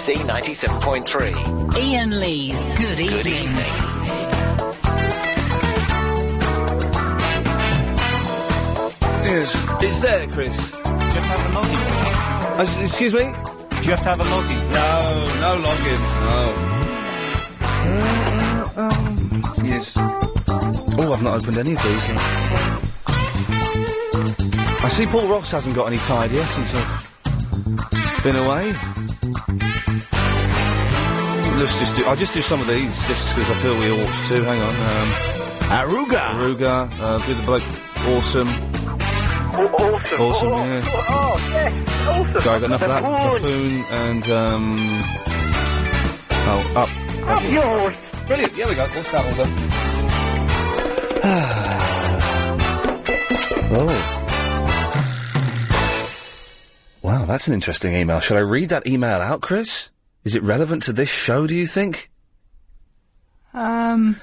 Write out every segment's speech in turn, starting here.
BBC 97.3. Iain Lee's Good Evening. Good evening. Yes, it's there, Chris. Do you have to have a login? Excuse me? Do you have to have a login? No login. No. Yes. Oh, I've not opened any of these. I see Paul Ross hasn't got any tidier since I've been away. I'll just do some of these, just because I feel we ought to. Hang on. Aruga. Do the bloke. Awesome. Awesome, yeah. Oh, yes, awesome. So I got enough of that. Buffoon and, Up yours. Brilliant, here we go. What's that order? Oh. Wow, that's an interesting email. Shall I read that email out, Chris? Is it relevant to this show, do you think? No,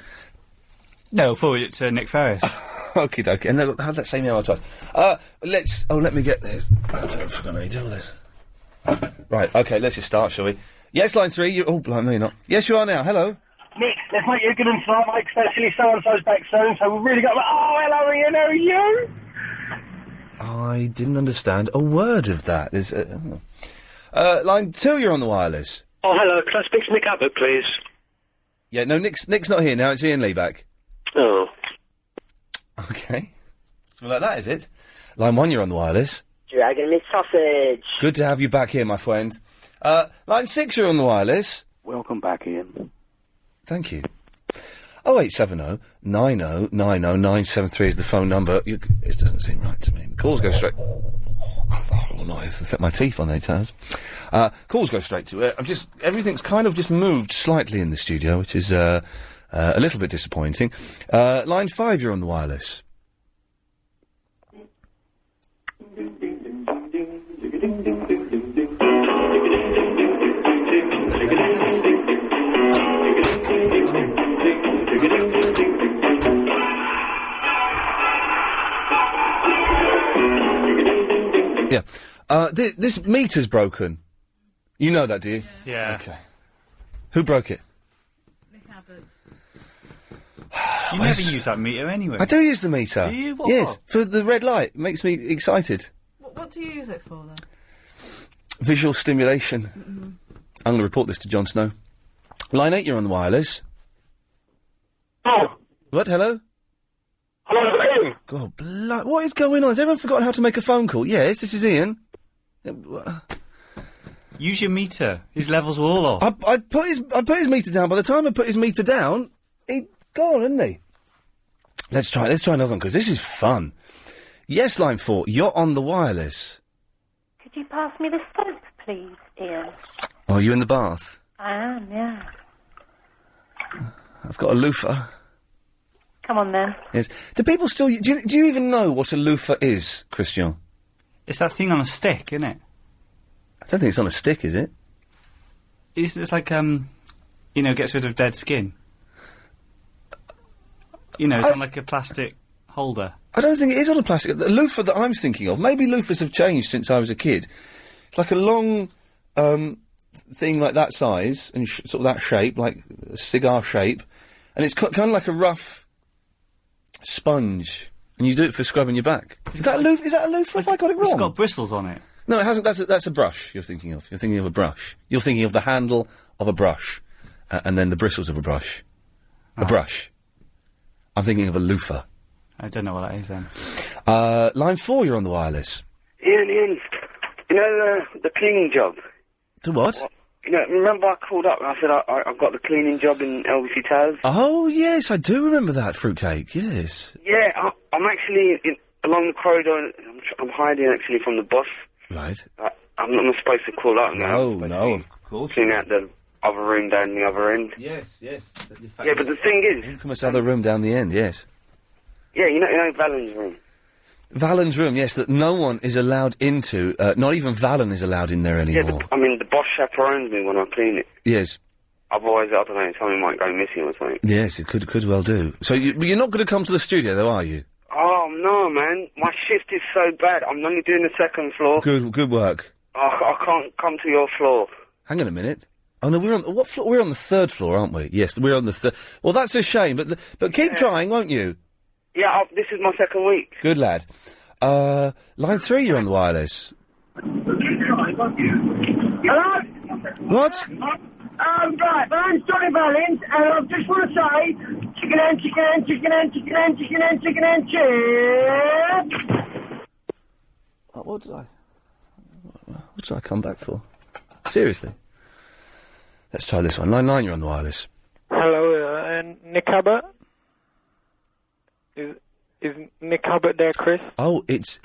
forward it to Nick Ferris. Okie dokie. And they'll have that same email twice. Let me get this. I forgot how you do all this. Right, okay, let's just start, shall we? Yes, line 3, oh, blimey, not. Yes, you are now. Hello. Nick, let's make you a good one tonight, mate, especially so-and-so's back soon, so we've really got... Oh, hello, Iain, how are you? I didn't understand a word of that. Line 2, you're on the wireless. Oh, hello, can I speak to Nick Abbott, please? Yeah, no, Nick's not here now, it's Iain Lee back. Oh. Okay. Something like that, is it? Line 1, you're on the wireless. Dragon meat sausage. Good to have you back here, my friend. Line 6, you're on the wireless. Welcome back, Iain. Thank you. 0870 90 90 973 is the phone number. It doesn't seem right to me. Calls go straight... Oh, nice. I set my teeth on it, has. Calls go straight to it. Everything's kind of just moved slightly in the studio, which is a little bit disappointing. Line 5, you're on the wireless. Yeah. This meter's broken. You know that, do you? Yeah. Okay. Who broke it? Nick Abbott. You never use that meter anyway. I do use the meter. Do you? What Yes, for? for the red light. It makes me excited. What do you use it for, then? Visual stimulation. Mm-hmm. I'm going to report this to Jon Snow. Line 8, you're on the wireless. Oh. What? Hello? Hello, Iain. God, what is going on? Has everyone forgotten how to make a phone call? Yes, this is Iain. Use your meter. His levels were all off. I put his meter down. By the time I put his meter down, he'd gone, hadn't he? Let's try another one, because this is fun. Yes, line 4, you're on the wireless. Could you pass me the soap, please, Iain? Oh, are you in the bath? I am, yeah. I've got a loofah. Come on, then. Yes. Do people still... Do you even know what a loofah is, Christian? It's that thing on a stick, isn't it? I don't think it's on a stick, is it? It's like, gets rid of dead skin. It's on like a plastic holder. I don't think it is on a plastic... The loofah that I'm thinking of, maybe loofahs have changed since I was a kid. It's like a long, thing like that size, and sort of that shape, like a cigar shape, and it's kind of like a rough sponge, and you do it for scrubbing your back. Is that a loofah? Have I got it wrong? It's got bristles on it. No, it hasn't. That's a brush you're thinking of. You're thinking of a brush. You're thinking of the handle of a brush, and then the bristles of a brush. A brush. I'm thinking of a loofah. I don't know what that is then. Line 4, you're on the wireless. Iain, you know the cleaning job? The what? Remember I called up and I said I've got the cleaning job in LBC Towers? Oh, yes, I do remember that, fruitcake, yes. Yeah, I'm actually along the corridor. I'm hiding, actually, from the boss. Right. I'm not supposed to call up now. No, of course. Clean out the other room down the other end. Yes. Yeah, but the thing is... Infamous other room down the end, yes. Yeah, you know Valen's room. Valen's room, yes, that no one is allowed into. Not even Valen is allowed in there anymore. Yeah, the boss chaperones me when I clean it. Yes. Otherwise, I don't know, something might go missing or something. Yes, it could well do. So you're not going to come to the studio, though, are you? Oh, no, man. My shift is so bad. I'm only doing the second floor. Good work. I can't come to your floor. Hang on a minute. Oh no, we're on what floor? We're on the 3rd floor, aren't we? Yes, we're on the 3rd. Well, that's a shame, but keep trying, won't you? Yeah, this is my 2nd week. Good lad. Line 3, you're on the wireless. Hello? What? Right, my name's Johnny Ballins, and I just want to say, chicken and chicken and chicken and chicken and chicken and chicken and chicken. What did I come back for? Seriously? Let's try this one. Line 9, you're on the wireless. Hello, Nick Abbott? Is Nick Abbott there, Chris? Oh, it's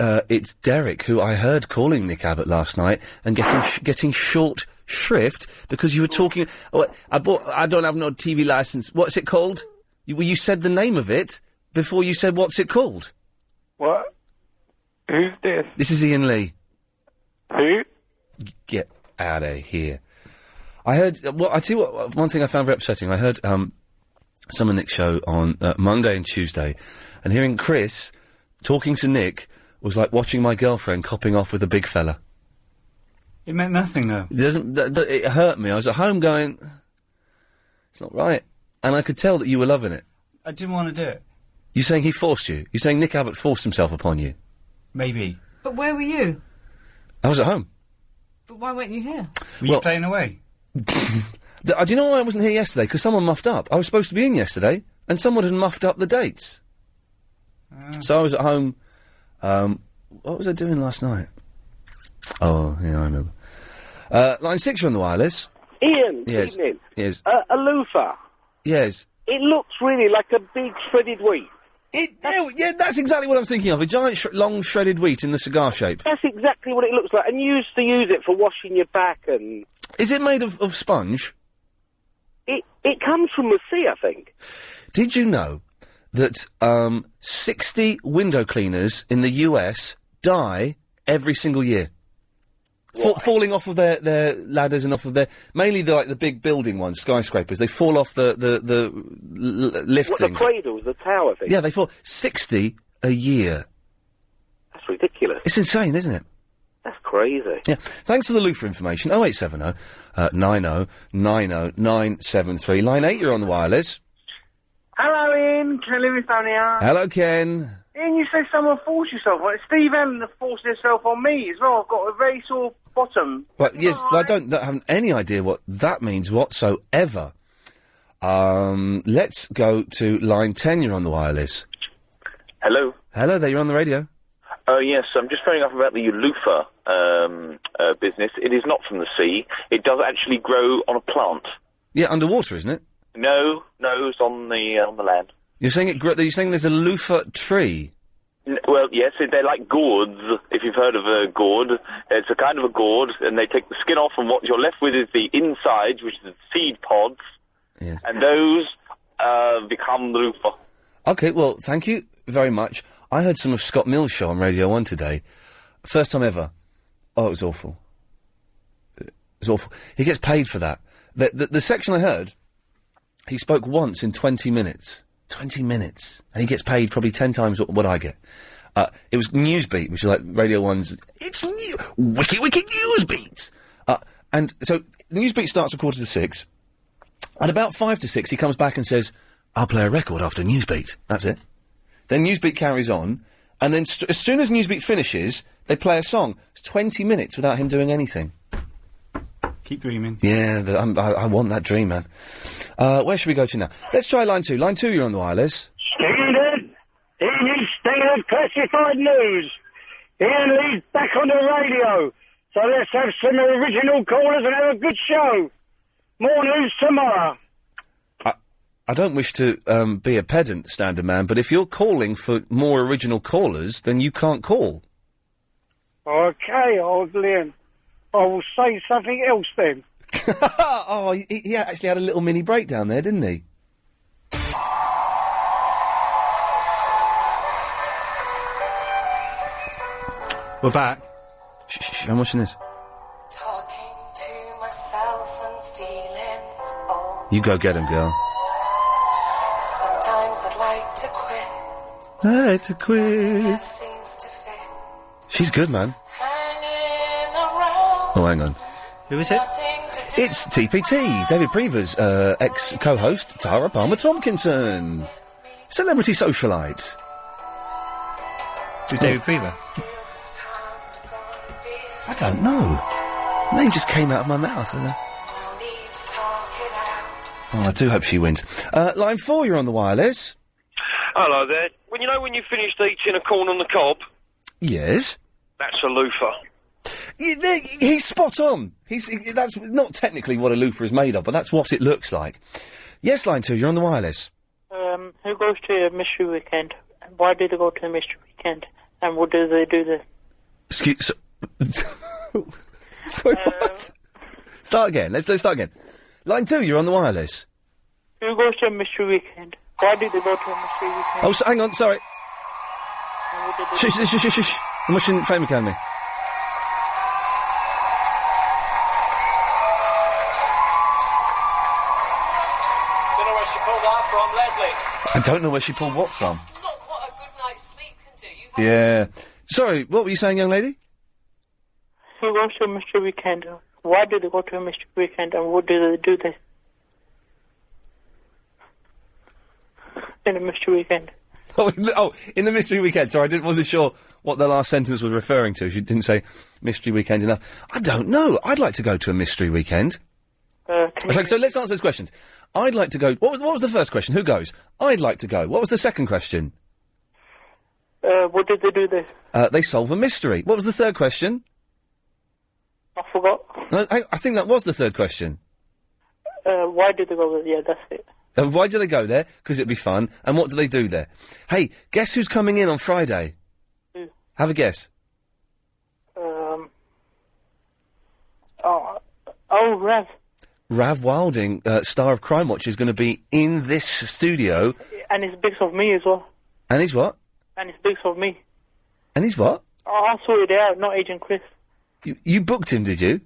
Derek, who I heard calling Nick Abbott last night and getting short shrift because you were talking. Oh, I don't have no TV license. What's it called? You said the name of it before you said what's it called. What? Who's this? This is Iain Lee. Who? Get out of here. I heard. Well, I tell you what. One thing I found very upsetting. I heard some of Nick's show on Monday and Tuesday, and hearing Chris talking to Nick was like watching my girlfriend copping off with a big fella. It meant nothing, though. It hurt me. I was at home going, it's not right. And I could tell that you were loving it. I didn't want to do it. You're saying he forced you? You're saying Nick Abbott forced himself upon you? Maybe. But where were you? I was at home. But why weren't you here? Were you playing away? Do you know why I wasn't here yesterday? Because someone muffed up. I was supposed to be in yesterday, and someone had muffed up the dates. So I was at home. What was I doing last night? Oh, yeah, I remember. Line 6, you're on the wireless. Ian, Yes. evening. Yes. A loofah. Yes. It looks really like a big shredded wheat. Yeah, that's exactly what I'm thinking of. A giant, long shredded wheat in the cigar shape. That's exactly what it looks like. And you used to use it for washing your back and... Is it made of sponge? It comes from the sea, I think. Did you know that 60 window cleaners in the US die every single year? Falling off of their ladders and off of their... Mainly the big building ones, skyscrapers. They fall off the lift things. The cradles, the tower thing. Yeah, they fall 60 a year. That's ridiculous. It's insane, isn't it? That's crazy. Yeah. Thanks for the loofah information. 0870 90 90 973. Line 8, you're on the wireless. Hello, Ian. Kelly Lithonia. Hello, Ken. Ian, you said someone forced yourself on it. Steve Allen forced himself on me as well. I've got a very sore bottom. Well, yes, I don't have any idea what that means whatsoever. Let's go to line 10, you're on the wireless. Hello. Hello there, you're on the radio. Yes, I'm just phoning up about the loofah business. It is not from the sea. It does actually grow on a plant. Yeah, underwater, isn't it? No, it's on the land. You're saying you're saying there's a loofah tree? Well, yes, they're like gourds, if you've heard of a gourd. It's a kind of a gourd, and they take the skin off, and what you're left with is the insides, which is the seed pods, yes. And those become the loofah. Okay, well, thank you very much. I heard some of Scott Mill's show on Radio 1 today. First time ever. Oh, it was awful. It was awful. He gets paid for that. The section I heard, he spoke once in 20 minutes. 20 minutes. And he gets paid probably 10 times what I get. It was Newsbeat, which is like Radio 1's... It's new... Wiki Newsbeat! And so, the Newsbeat starts at 5:45. At about 5 to 6, he comes back and says, I'll play a record after Newsbeat. That's it. Then Newsbeat carries on, and then as soon as Newsbeat finishes, they play a song. It's 20 minutes without him doing anything. Keep dreaming. Yeah, I want that dream, man. Where should we go to now? Let's try line 2. Line 2, you're on the wireless. Standard! Evening Standard Classified News. Ian Lee's back on the radio. So let's have some original callers and have a good show. More news tomorrow. I don't wish to be a pedant, Standard Man, but if you're calling for more original callers, then you can't call. Okay, old Ian. I will say something else then. Oh, he actually had a little mini breakdown there, didn't he? We're back. Shh, I'm watching this. Talking to myself and feeling old. You go get him, girl. Sometimes I'd like to quit. I like to quit. Life seems to fit. She's good, man. Hanging around. Oh, hang on. Who is it? Nothing It's TPT, David Prever's ex-co-host, Tara Palmer-Tompkinson. Celebrity socialite. Who's David Prever? I don't know. Name just came out of my mouth. Oh, I do hope she wins. Line 4, you're on the wireless. Hello there. When you finished eating a corn on the cob, Yes. that's a loofah. He's spot on. That's not technically what a loofah is made of, but that's what it looks like. Yes, line 2, you're on the wireless. Who goes to a mystery weekend? Why do they go to a mystery weekend? And what do they do there? Excuse... Sorry, what? Start again. Let's start again. Line 2, you're on the wireless. Who goes to a mystery weekend? Why do they go to a mystery weekend? Oh, hang on, sorry. And what do they Shush, do? shush, shush, shush. I'm watching Fame Academy. Don't know where she pulled that from, Leslie. I don't know where she pulled what from. Look what a good night's sleep can do. You Yeah. Sorry, what were you saying, young lady? Who goes to a mystery weekend? Why do they go to a mystery weekend? And what do they do there? In a mystery weekend. In the mystery weekend. Sorry, wasn't sure what the last sentence was referring to. She didn't say mystery weekend enough. I don't know. I'd like to go to a mystery weekend. So let's answer those questions. I'd like to go... What was the first question? Who goes? I'd like to go. What was the second question? What did they do there? They solve a mystery. What was the third question? I forgot. No, I think that was the third question. Why did they go there? Yeah, that's it. Why do they go there? Because it'd be fun. And what do they do there? Hey, guess who's coming in on Friday? Who? Have a guess. Rav. Rav Wilding, star of Crime Watch, is going to be in this studio. And it's big of me as well. And he's what? And it's big of me. And he's what? I'll sort it out, not Agent Chris. You booked him, did you?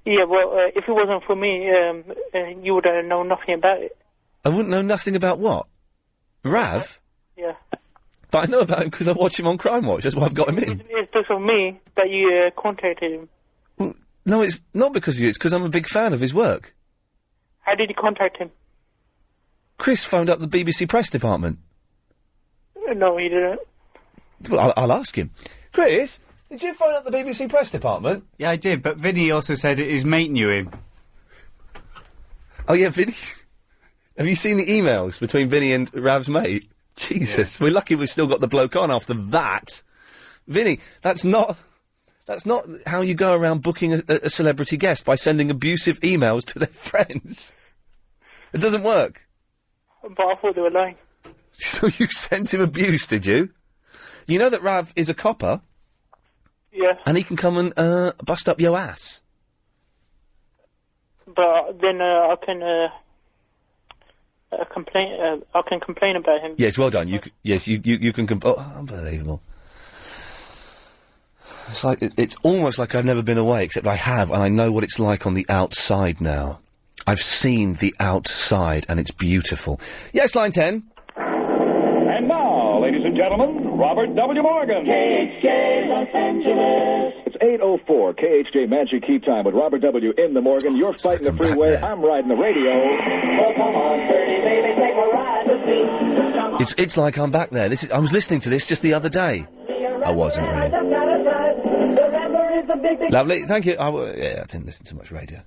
Yeah, well, if it wasn't for me, you would have known nothing about it. I wouldn't know nothing about what? Rav? Yeah. But I know about him because I watch him on Crime Watch. That's why I've got him in. It's because of me that you contacted him. Well, no, it's not because of you. It's because I'm a big fan of his work. How did you contact him? Chris phoned up the BBC press department. No, he didn't. Well, I'll ask him. Chris, did you phone up the BBC press department? Yeah, I did, but Vinny also said his mate knew him. Oh, yeah, Vinny. Have you seen the emails between Vinny and Rav's mate? Jesus, we're lucky we've still got the bloke on after that. Vinny, that's not how you go around booking a celebrity guest, by sending abusive emails to their friends. It doesn't work. But I thought they were lying. So you sent him abuse, did you? You know that Rav is a copper? Yeah. And he can come and bust up your ass. But then I can complain. I can complain about him. Yes, well done. You can. Oh, unbelievable. It's like it's almost like I've never been away, except I have, and I know what it's like on the outside now. I've seen the outside, and it's beautiful. Yes, line 10. And now, ladies and gentlemen, Robert W. Morgan. KHJ Los Angeles. It's 8:04, KHJ Magic Key Time with Robert W. in the Morgan. You're fighting the freeway, I'm riding the radio. Well, come on, 30, baby, take a ride with me. It's like I'm back there. I was listening to this just the other day. I wasn't really. Lovely, thank you. I didn't listen to much radio.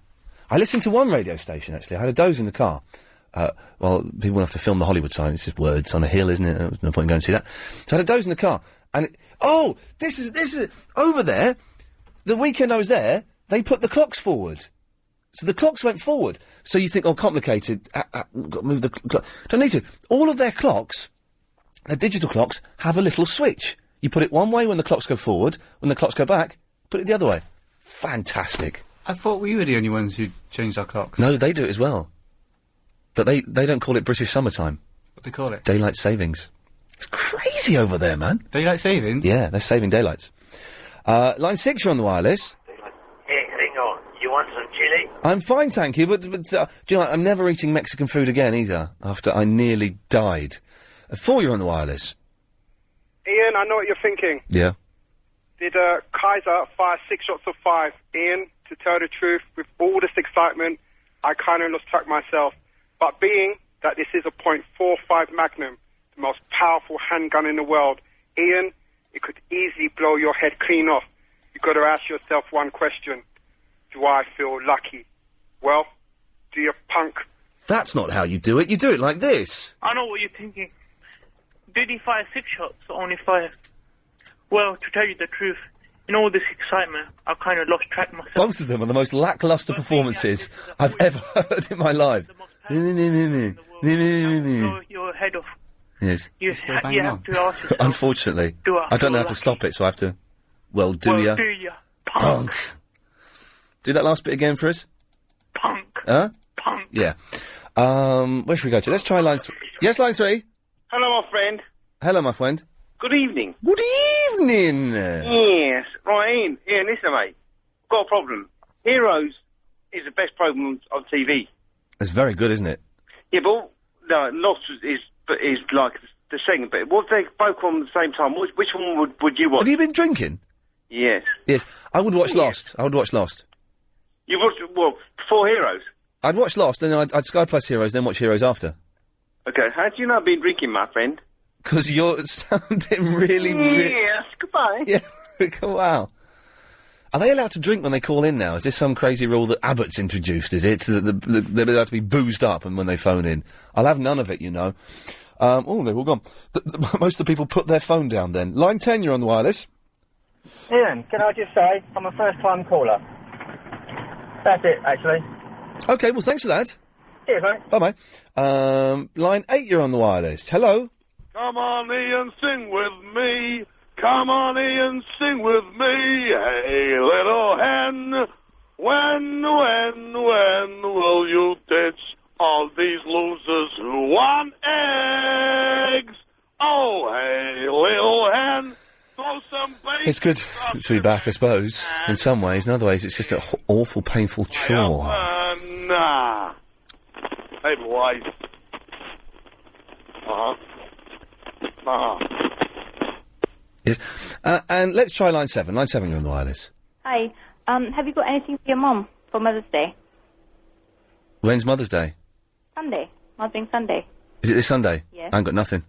I listened to one radio station, actually. I had a doze in the car. Well, people will have to film the Hollywood sign. It's just words on a hill, isn't it? There's no point in going to see that. So I had a doze in the car. And this is over there. The weekend I was there, they put the clocks forward. So the clocks went forward. So you think, complicated. Got to move the clock. Don't need to. All of their clocks, their digital clocks, have a little switch. You put it one way when the clocks go forward. When the clocks go back, put it the other way. Fantastic. I thought we were the only ones who changed our clocks. No, they do it as well. But they don't call it British summertime. What do they call it? Daylight savings. It's crazy over there, man. Daylight savings? Yeah, they're saving daylights. Line 6, you're on the wireless. Hey, hang on. You want some chili? I'm fine, thank you, but do you know, I'm never eating Mexican food again, either, after I nearly died. 4, you're on the wireless. Ian, I know what you're thinking. Yeah. Did Kaiser fire 6 shots of 5? Ian, to tell the truth, with all this excitement, I kind of lost track myself. But being that this is a .45 Magnum, the most powerful handgun in the world, Ian, it could easily blow your head clean off. You've got to ask yourself one question. Do I feel lucky? Well, do you, punk? That's not how you do it. You do it like this. I know what you're thinking. Did he fire 6 shots or only 5? Well, to tell you the truth, in all this excitement, I kind of lost track myself. Both of them are the most lacklustre performances I've ever heard in my life. Blow your head off. Yes. You have to ask yourself. Unfortunately. I don't know how to stop it, so I have to... Well, do ya? Do ya? Punk. Do that last bit again for us. Punk. Huh? Punk. Yeah. Where should we go to? Let's try line 3. Yes, line 3. Hello, my friend. Hello, my friend. Good evening. Good evening. Yes. Right, Ian, listen, mate. Got a problem. Heroes is the best program on TV. It's very good, isn't it? Yeah, but no, Lost is like the second bit. What if they both on at the same time? Which one would you watch? Have you been drinking? Yes. Yes. I would watch Lost. I would watch Lost. You watched, well, 4 Heroes? I'd watch Lost, then I'd Sky Plus Heroes, then watch Heroes after. Okay, how do you know I've been drinking, my friend? Because you're sounding really... Yes, goodbye. Yeah, wow. Are they allowed to drink when they call in now? Is this some crazy rule that Abbott's introduced, is it? They're allowed to be boozed up and when they phone in. I'll have none of it, you know. Oh, they're all gone. Most of the people put their phone down then. Line 10, you're on the wireless. Ian, can I just say, I'm a first-time caller. That's it, actually. OK, well, thanks for that. Cheers, mate. Bye-bye. Line 8, you're on the wireless. Hello? Come on, Ian, sing with me. Come on, Ian, sing with me. Hey, little hen, when will you ditch all these losers who want eggs? Oh, hey, little hen, throw some bacon. It's good to be back, I suppose, in some ways. In other ways, it's just an awful, painful chore. Nah. Hey, boys. Uh-huh. Yes. And let's try line 7. Line 7, you're on the wireless. Hi. Have you got anything for your mum for Mother's Day? When's Mother's Day? Sunday. Mother's Sunday. Is it this Sunday? Yes. I ain't got nothing.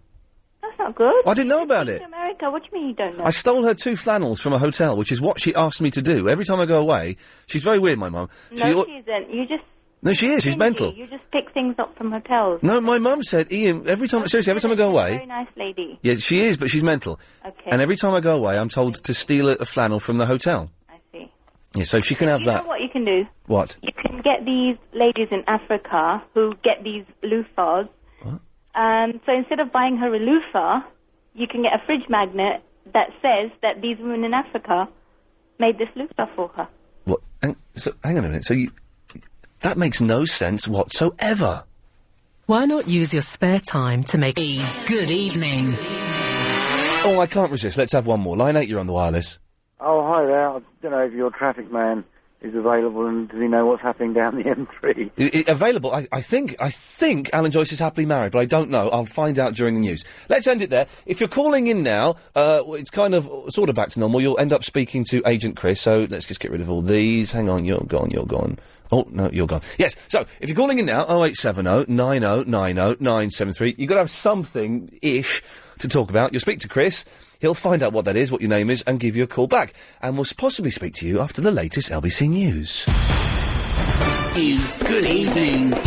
That's not good. I didn't know about it. To America. What do you mean you don't know? I stole her 2 flannels from a hotel, which is what she asked me to do. Every time I go away, she's very weird, my mum. No, she isn't. You just... No, she is. She's mental. You just pick things up from hotels. No, my mum said, Ian, seriously, every time I go away... Very nice lady. Yeah, she is, but she's mental. Okay. And every time I go away, I'm told to steal a flannel from the hotel. I see. Yeah, so she can have You that. know what you can do? What? You can get these ladies in Africa who get these loofahs. What? So instead of buying her a loofah, you can get a fridge magnet that says that these women in Africa made this loofah for her. What? So, hang on a minute. So you... That makes no sense whatsoever. Why not use your spare time to make good evening? Oh, I can't resist. Let's have one more. Line 8, you're on the wireless. Oh, hi there. I don't know if your traffic man is available and does he know what's happening down the M3? Available? I think Alan Joyce is happily married, but I don't know. I'll find out during the news. Let's end it there. If you're calling in now, it's kind of, sort of back to normal. You'll end up speaking to Agent Chris, so let's just get rid of all these. Hang on, you're gone. Oh, no, you're gone. Yes, so, if you're calling in now, 0870 90 90 973, you've got to have something-ish to talk about. You'll speak to Chris, he'll find out what that is, what your name is, and give you a call back. And we'll possibly speak to you after the latest LBC News. Good evening. 5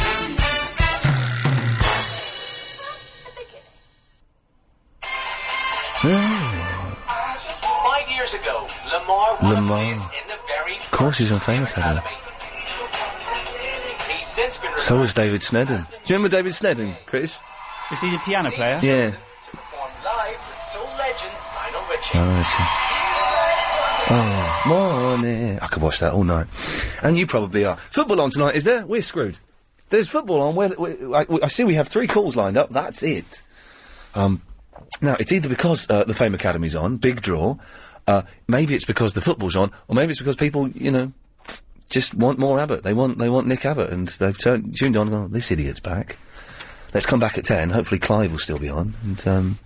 years ago, Lamar won a place in the very Of course he's on Fame Academy. He's since been So was David Snedden. Do you remember David Snedden, Chris? Is he the piano player? Yeah. performed live with soul legend Lionel Richie. Oh, morning. I could watch that all night. And you probably are. Football on tonight, is there? We're screwed. There's football on. I see we have 3 calls lined up. That's it. Now, it's either because the Fame Academy's on, big draw, maybe it's because the football's on, or maybe it's because people, you know, just want more Abbott. They want Nick Abbott, and they've tuned on and gone, this idiot's back. Let's come back at 10. Hopefully Clive will still be on. And,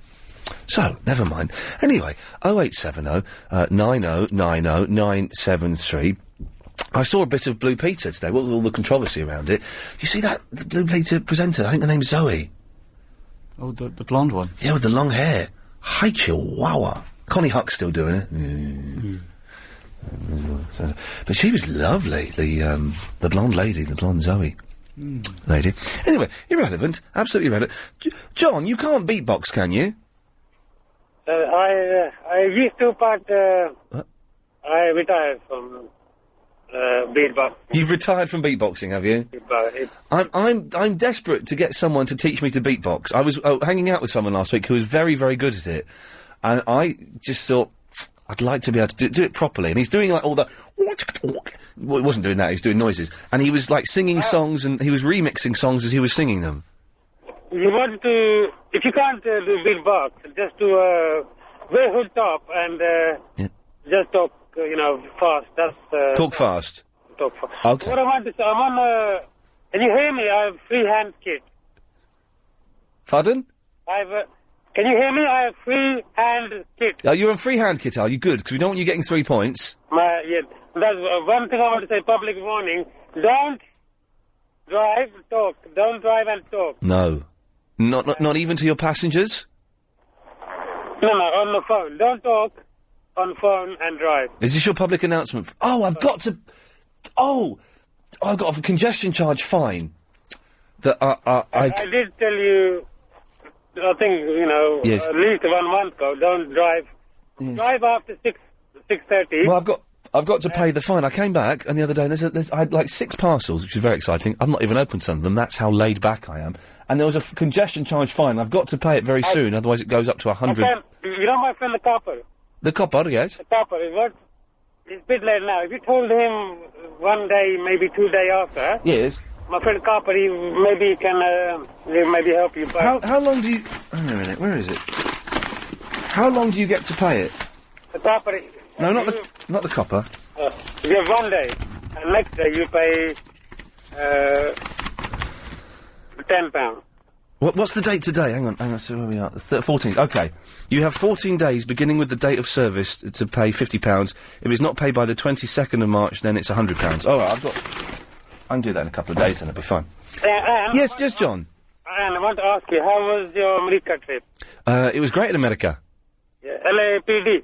so, never mind. Anyway, 0870 90 90 973. I saw a bit of Blue Peter today, with all the controversy around it. You see that, the Blue Peter presenter? I think the name's Zoe. Oh, the blonde one? Yeah, with the long hair. Hi, Chihuahua. Connie Huck's still doing it. So, but she was lovely, the blonde lady, the blonde Zoe lady. Anyway, irrelevant, absolutely irrelevant. John, you can't beatbox, can you? I used to, but I retired from beatbox. You've retired from beatboxing, have you? I'm desperate to get someone to teach me to beatbox. I was hanging out with someone last week who was very, very good at it, and I just thought, I'd like to be able to do it properly. And he's doing like all the... Well, he wasn't doing that, he was doing noises. And he was like singing songs, and he was remixing songs as he was singing them. You want to... If you can't do beatbox, just do a very hood top and just talk, fast. That's... Talk fast? Talk fast. Okay. What I want to say, I'm on... can you hear me? I have free hand kit. Pardon? Can you hear me? I have free hand kit. Oh, you're on free hand kit, are you? Good, because we don't want you getting 3 points. Yeah, that's one thing I want to say, public warning. Don't drive, talk. Don't drive and talk. No. Not even to your passengers? No, on the phone. Don't talk on phone and drive. Is this your public announcement? Oh, I've got to... Oh! I've got a congestion charge fine. That I did tell you... I think, Yes. at least 1 month ago, don't drive. Yes. Drive after 6:30. Well, I've got to pay the fine. I came back, and the other day, I had like 6 parcels, which is very exciting. I've not even opened some of them. That's how laid back I am. And there was a congestion charge fine. I've got to pay it very soon, otherwise it goes up to 100. Okay, you know my friend the copper? The copper, yes? The copper, it's a bit late now. If you told him one day, maybe 2 days after... Yes. My friend Copper, maybe can maybe help you. But How long do you... Hang on a minute, where is it? How long do you get to pay it? The Copper... No, not the copper. You have 1 day, and next day you pay £10. What's the date today? Hang on, so where we are? 14th, okay. You have 14 days, beginning with the date of service, to pay £50. If it's not paid by the 22nd of March, then it's £100. All right, I can do that in a couple of days, then it'll be fine. Yes, John. And I want to ask you, how was your America trip? It was great in America. Yeah, LAPD.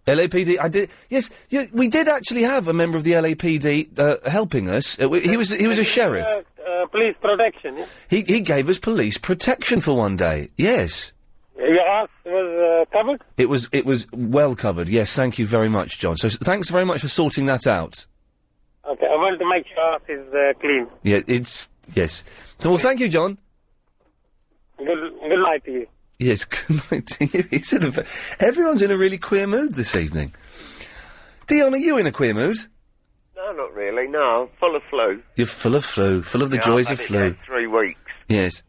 LAPD, I did. Yes, we did actually have a member of the LAPD helping us. He was a sheriff. Police protection. Yeah? He gave us police protection for 1 day. Yes. Your ass was covered. It was well covered. Yes, thank you very much, John. So thanks very much for sorting that out. Okay, I want to make sure ass is clean. Yeah, yes. So well, thank you, John. Good night to you. Yes, good night to you. Everyone's in a really queer mood this evening. Dion, are you in a queer mood? No, not really. No, I'm full of flu. You're full of flu, full of the joys of flu. I've had it 3 weeks. Yes.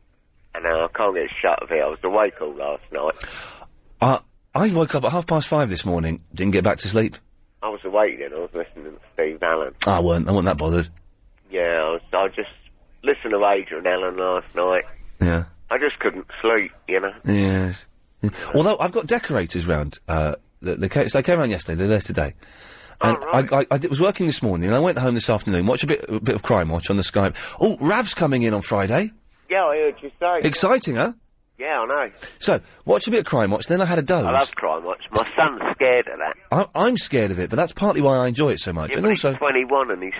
And now I can't get shut of it. I was awake all last night. I woke up at 5:30 this morning, didn't get back to sleep. I was awake then. I was listening to Steve Allen. I wasn't that bothered. Yeah, I just listened to Adrian Allen last night. Yeah. I just couldn't sleep, Yes. Yeah. Although I've got decorators round. They came around yesterday. They're there today. And right. I was working this morning, and I went home this afternoon, watched a bit of Crime Watch on the Skype. Oh, Rav's coming in on Friday. Yeah, I heard you say. Exciting, huh? Yeah, I know. So, watch a bit of Crime Watch, then I had a doze. I love Crime Watch. My son's scared of that. I'm scared of it, but that's partly why I enjoy it so much. Yeah, and but also, he's 21 and he's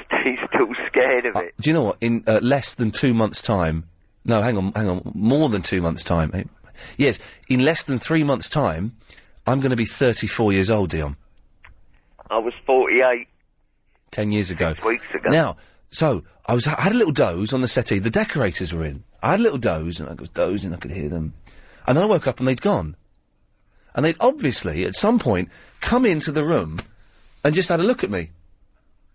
still scared of it. Do you know what? In less than 2 months' time... No, hang on. More than 2 months' time. Yes, in less than 3 months' time, I'm going to be 34 years old, Dion. I was 48. 10 years ago. 6 weeks ago. Now, so, I had a little doze on the settee. The decorators were in. I had a little doze, and I was dozing, I could hear them. And then I woke up and they'd gone. And they'd obviously, at some point, come into the room and just had a look at me.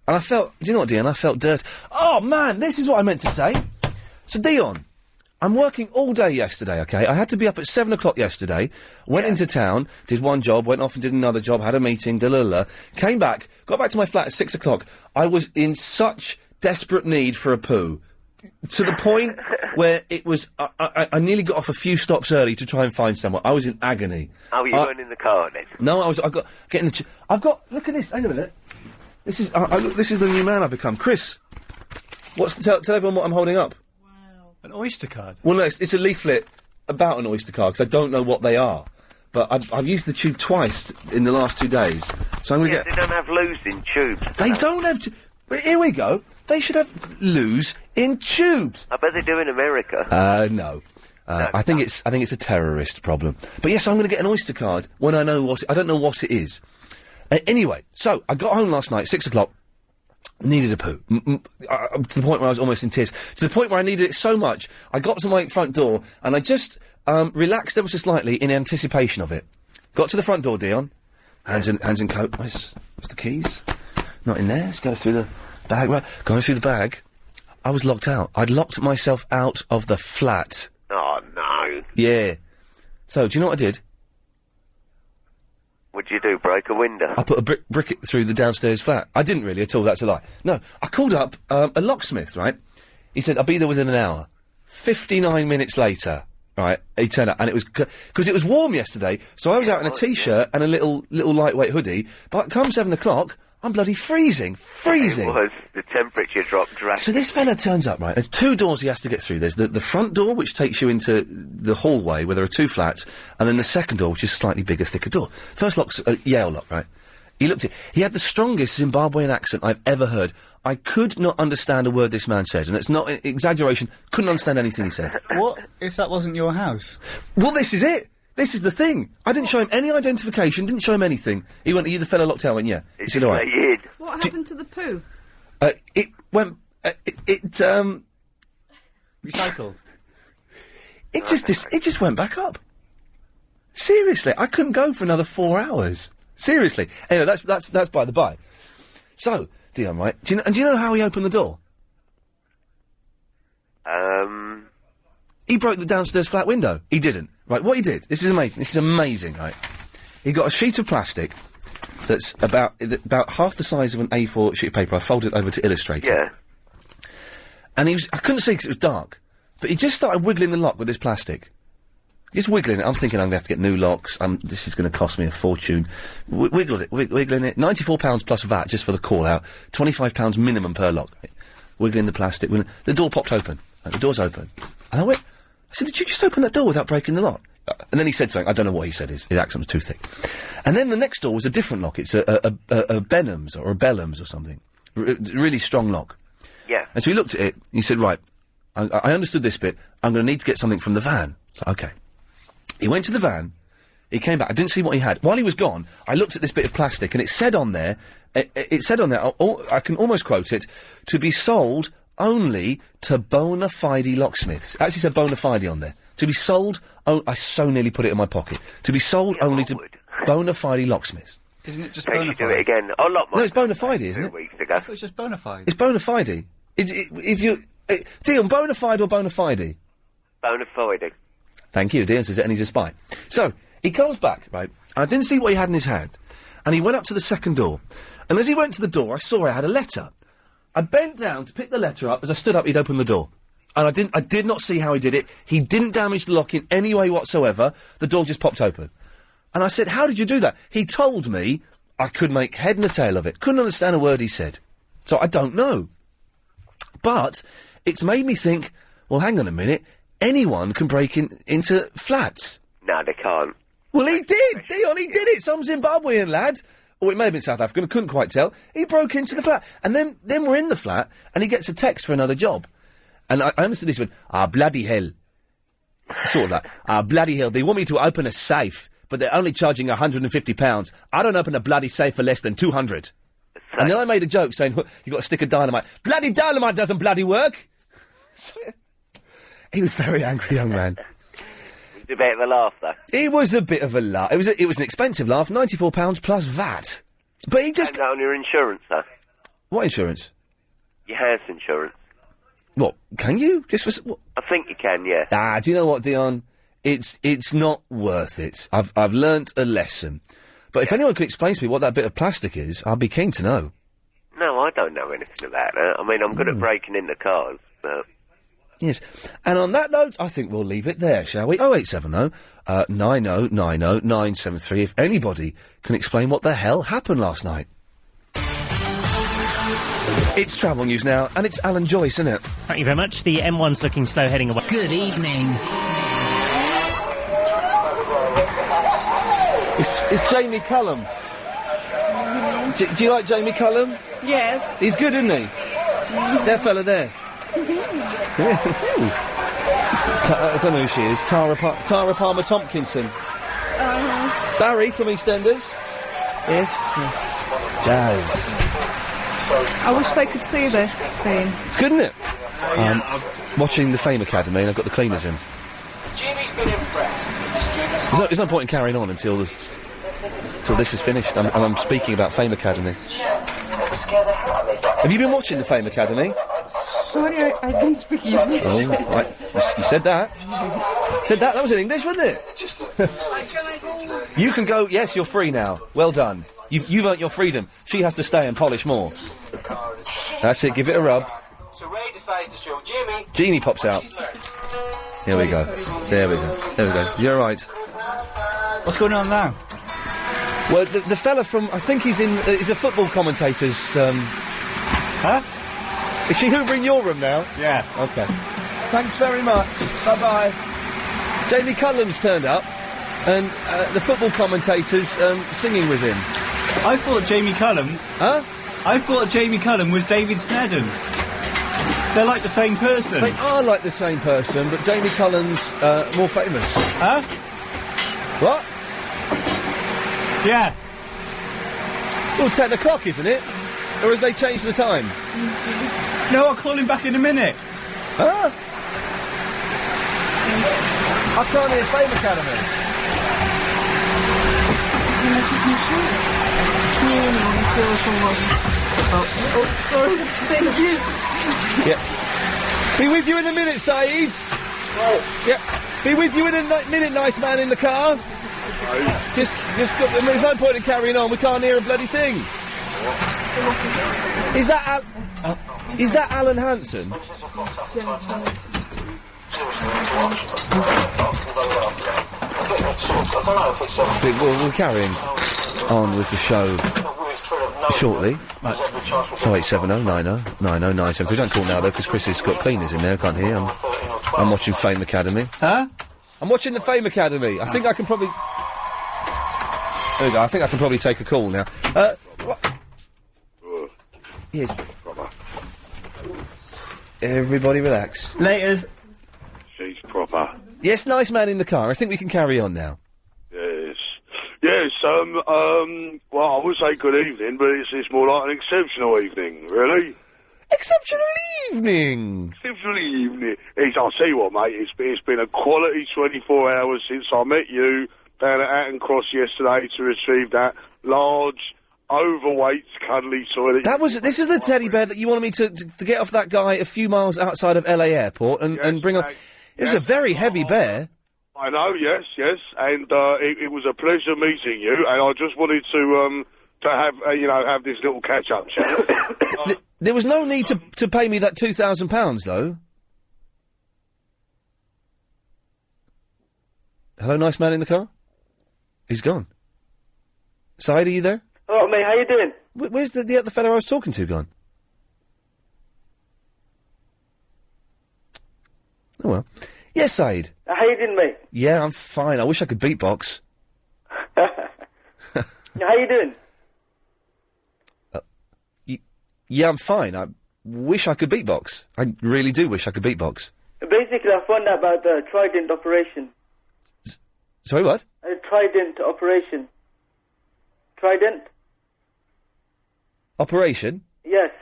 And I felt, do you know what, Dion? I felt dirt. Oh, man, this is what I meant to say. So, Dion, I'm working all day yesterday, okay? I had to be up at 7 o'clock yesterday, went into town, did one job, went off and did another job, had a meeting, came back, got back to my flat at 6 o'clock. I was in such desperate need for a poo. To the point where it was, I nearly got off a few stops early to try and find someone. I was in agony. Oh, you weren't in the car then? No, I've got, look at this, hang a minute. This is look, this is the new man I've become. Chris, tell everyone what I'm holding up. An Oyster card? Well, no, it's a leaflet about an Oyster card, because I don't know what they are. But I've used the tube twice in the last 2 days, so I'm going to get... They don't have loos in tubes. They don't have... Here we go. They should have loos in tubes. I bet they do in America. No. I think it's a terrorist problem. But yes, I'm going to get an Oyster card when I know I don't know what it is. Anyway, so I got home last night, 6 o'clock. Needed a poo. To the point where I was almost in tears. To the point where I needed it so much, I got to my front door and I just relaxed ever so slightly in anticipation of it. Got to the front door, Dion. Hands in coat. Where's the keys? Not in there. Let's go through the bag. Right. Going through the bag. I was locked out. I'd locked myself out of the flat. Oh, no. Yeah. So, do you know what I did? What'd you do, break a window? I put a brick through the downstairs flat. I didn't really at all, that's a lie. No, I called up a locksmith, right? He said, I'll be there within an hour. 59 minutes later, right, he turned up, and it was... Because it was warm yesterday, so I was out in a T-shirt and a little lightweight hoodie, but come 7 o'clock, I'm bloody freezing. Freezing! It was. The temperature dropped drastically. So this fella turns up, right, there's 2 doors he has to get through. There's the front door, which takes you into the hallway, where there are 2 flats, and then the second door, which is a slightly bigger, thicker door. First lock's a Yale lock, right? He looked at... He had the strongest Zimbabwean accent I've ever heard. I could not understand a word this man said, and it's not exaggeration, couldn't understand anything he said. What if that wasn't your house? Well, this is it! This is the thing. I didn't show him any identification, didn't show him anything. He went, are you the fella locked out? I went, yeah. He said, all right. What happened to the poo? It went... Recycled? It just went back up. Seriously, I couldn't go for another 4 hours. Seriously. Anyway, that's by the by. So, Dion, right, do you know how he opened the door? He broke the downstairs flat window. He didn't. Right, what he did, this is amazing, right? He got a sheet of plastic that's about half the size of an A4 sheet of paper. I folded it over to illustrate it. Yeah. And I couldn't see because it was dark, but he just started wiggling the lock with this plastic. Just wiggling it. I'm thinking I'm going to have to get new locks. This is going to cost me a fortune. Wiggling it. £94 plus VAT just for the call-out. £25 minimum per lock. Right? Wiggling the plastic. The door popped open. Like, the door's open. And I said, did you just open that door without breaking the lock? And then he said something. I don't know what he said. His accent was too thick. And then the next door was a different lock. It's a Benhams or a Bellams or something. Really strong lock. Yeah. And so he looked at it. And he said, right, I understood this bit. I'm going to need to get something from the van. So, okay. He went to the van, he came back, I didn't see what he had. While he was gone, I looked at this bit of plastic, and it said on there, I can almost quote it, to be sold only to bona fide locksmiths. It actually said bona fide on there. To be sold, I so nearly put it in my pocket. To be sold only to bona fide locksmiths. Isn't it just Can bona you do Oh, it again? I locked my... No, it's bona fide, isn't it? Weeks ago. I thought it was just bona fide. It's bona fide. If you... Dion, bona fide or bona fide? Bona fide. Thank you, Dion says it, and he's a spy. So, he comes back, right, and I didn't see what he had in his hand, and he went up to the second door, and as he went to the door, I saw I had a letter. I bent down to pick the letter up. As I stood up, he'd opened the door. And I did not see how he did it. He didn't damage the lock in any way whatsoever. The door just popped open. And I said, how did you do that? He told me I could make head and a tail of it. Couldn't understand a word he said. So I don't know. But it's made me think, well, hang on a minute. Anyone can break into flats. No, they can't. Well, he did! Dion, he did it! Some Zimbabwean lad. Or it may have been South African, I couldn't quite tell. He broke into the flat. And then we're in the flat, and he gets a text for another job. And I understood this one, bloody hell. Sort of like, bloody hell, they want me to open a safe, but they're only charging £150. I don't open a bloody safe for less than 200. And then I made a joke saying, you got a stick of dynamite. Bloody dynamite doesn't bloody work! He was a very angry young man. It was a bit of a laugh, though. It was a bit of a laugh. It was an expensive laugh, £94 plus VAT. But he just... And on your insurance, though. What insurance? Your house insurance. What? Can you? Just for... What? I think you can, yeah. Do you know what, Dion? It's not worth it. I've learnt a lesson. But if anyone could explain to me what that bit of plastic is, I'd be keen to know. No, I don't know anything about that. I mean, I'm good at breaking into cars, but... Yes. And on that note, I think we'll leave it there, shall we? 0870 9090 973 if anybody can explain what the hell happened last night. It's travel news now, and it's Alan Joyce, isn't it? Thank you very much. The M1's looking slow heading away. Good evening. It's Jamie Cullum. Do you like Jamie Cullum? Yes. He's good, isn't he? That fella there. I don't know who she is. Tara Palmer Tompkinson. Barry from EastEnders. Yes. Jazz. I wish they could see this scene. It's good, isn't it? Watching the Fame Academy, and I've got the cleaners in. Jimmy's been impressed. There's no point in carrying on until this is finished. I'm speaking about Fame Academy. Have you been watching the Fame Academy? Sorry, I don't speak English. Oh, right. You said that. That was in English, wasn't it? You can go. Yes, you're free now. Well done. You've earned your freedom. She has to stay and polish more. That's it. Give it a rub. So Ray decides to show Jimmy. Genie pops out. Here we go. There we go. You're right. What's going on now? Well, the fella from, I think he's a football commentator's, Huh? Is she hoovering your room now? Yeah. Okay. Thanks very much. Bye-bye. Jamie Cullum's turned up, and the football commentator's singing with him. I thought Jamie Cullum... Huh? I thought Jamie Cullum was David Snedden. They're like the same person. They are like the same person, but Jamie Cullum's more famous. Huh? What? Yeah. Well, 10 o'clock, isn't it? Or has they changed the time? No, I'll call him back in a minute. Huh? I can't hear Fame Academy. Sorry. Thank you. Yeah. Be with you in a minute, Saeed. Yeah. Be with you in a minute, nice man in the car. Just there's no point in carrying on. We can't hear a bloody thing. Is that Alan Hansen? We're carrying on with the show shortly. 0870 90 90 973. Don't call now though, because Chris has got cleaners in there. I can't hear. I'm watching Fame Academy. Huh? I'm watching the Fame Academy. I think I can probably. There we go. I think I can probably take a call now. What? Yes. Everybody relax. Laters. She's proper. Yes, nice man in the car. I think we can carry on now. Yes, well, I would say good evening, but it's more like an exceptional evening, really. Exceptional evening! Exceptional evening. I'll tell you what, mate, it's been a quality 24 hours since I met you down at Hatton Cross yesterday to retrieve that large, overweight, cuddly toilet. This is the teddy bear that you wanted me to get off that guy a few miles outside of LA Airport and bring on. It was a very heavy bear. I know, yes, and it was a pleasure meeting you, and I just wanted to have have this little catch up chat. There was no need to pay me that £2,000 though. Hello, nice man in the car. He's gone. Said, are you there? Oh, mate, how you doing? Where's the fellow I was talking to gone? Oh well. Yes, Said. How you doing, mate? Yeah, I'm fine. I wish I could beatbox. How you doing? Yeah, I'm fine. I wish I could beatbox. I really do wish I could beatbox. Basically, I found out about the Trident operation. Sorry, what? A Trident operation. Trident? Operation? Yes.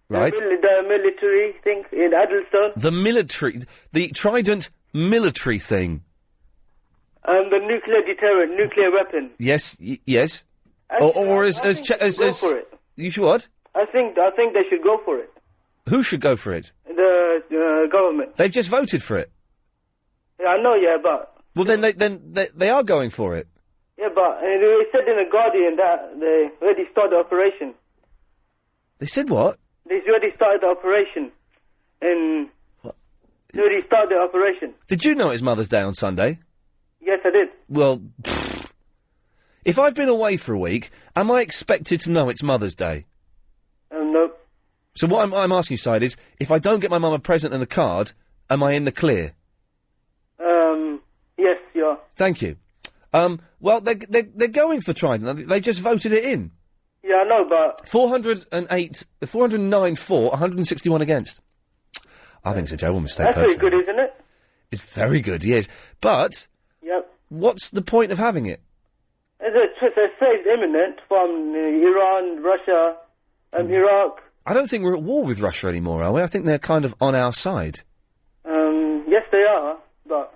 Right. The military thing in Addlestone. The Trident military thing. The nuclear deterrent, nuclear weapon. Yes, yes. Or as go for it. You should what? I think they should go for it. Who should go for it? The government. They've just voted for it. Yeah, I know. Yeah, but. Well, then they are going for it. Yeah, but they said in the Guardian that they already started the operation. They said what? They already started the operation. They already started the operation. Did you know it's Mother's Day on Sunday? Yes, I did. Well, if I've been away for a week, am I expected to know it's Mother's Day? No. So what I'm asking you, Said, is if I don't get my mum a present and a card, am I in the clear? Yes, you are. Thank you. Well, they're going for Trident. They just voted it in. Yeah, I know, but 409 for, 161 against. I think it's a terrible mistake. that's pretty personally. good, isn't it? It's very good, yes. But Yep. what's the point of having it? It's a threat imminent from Iran, Russia, and Iraq. I don't think we're at war with Russia anymore, are we? I think they're kind of on our side. Yes, they are, but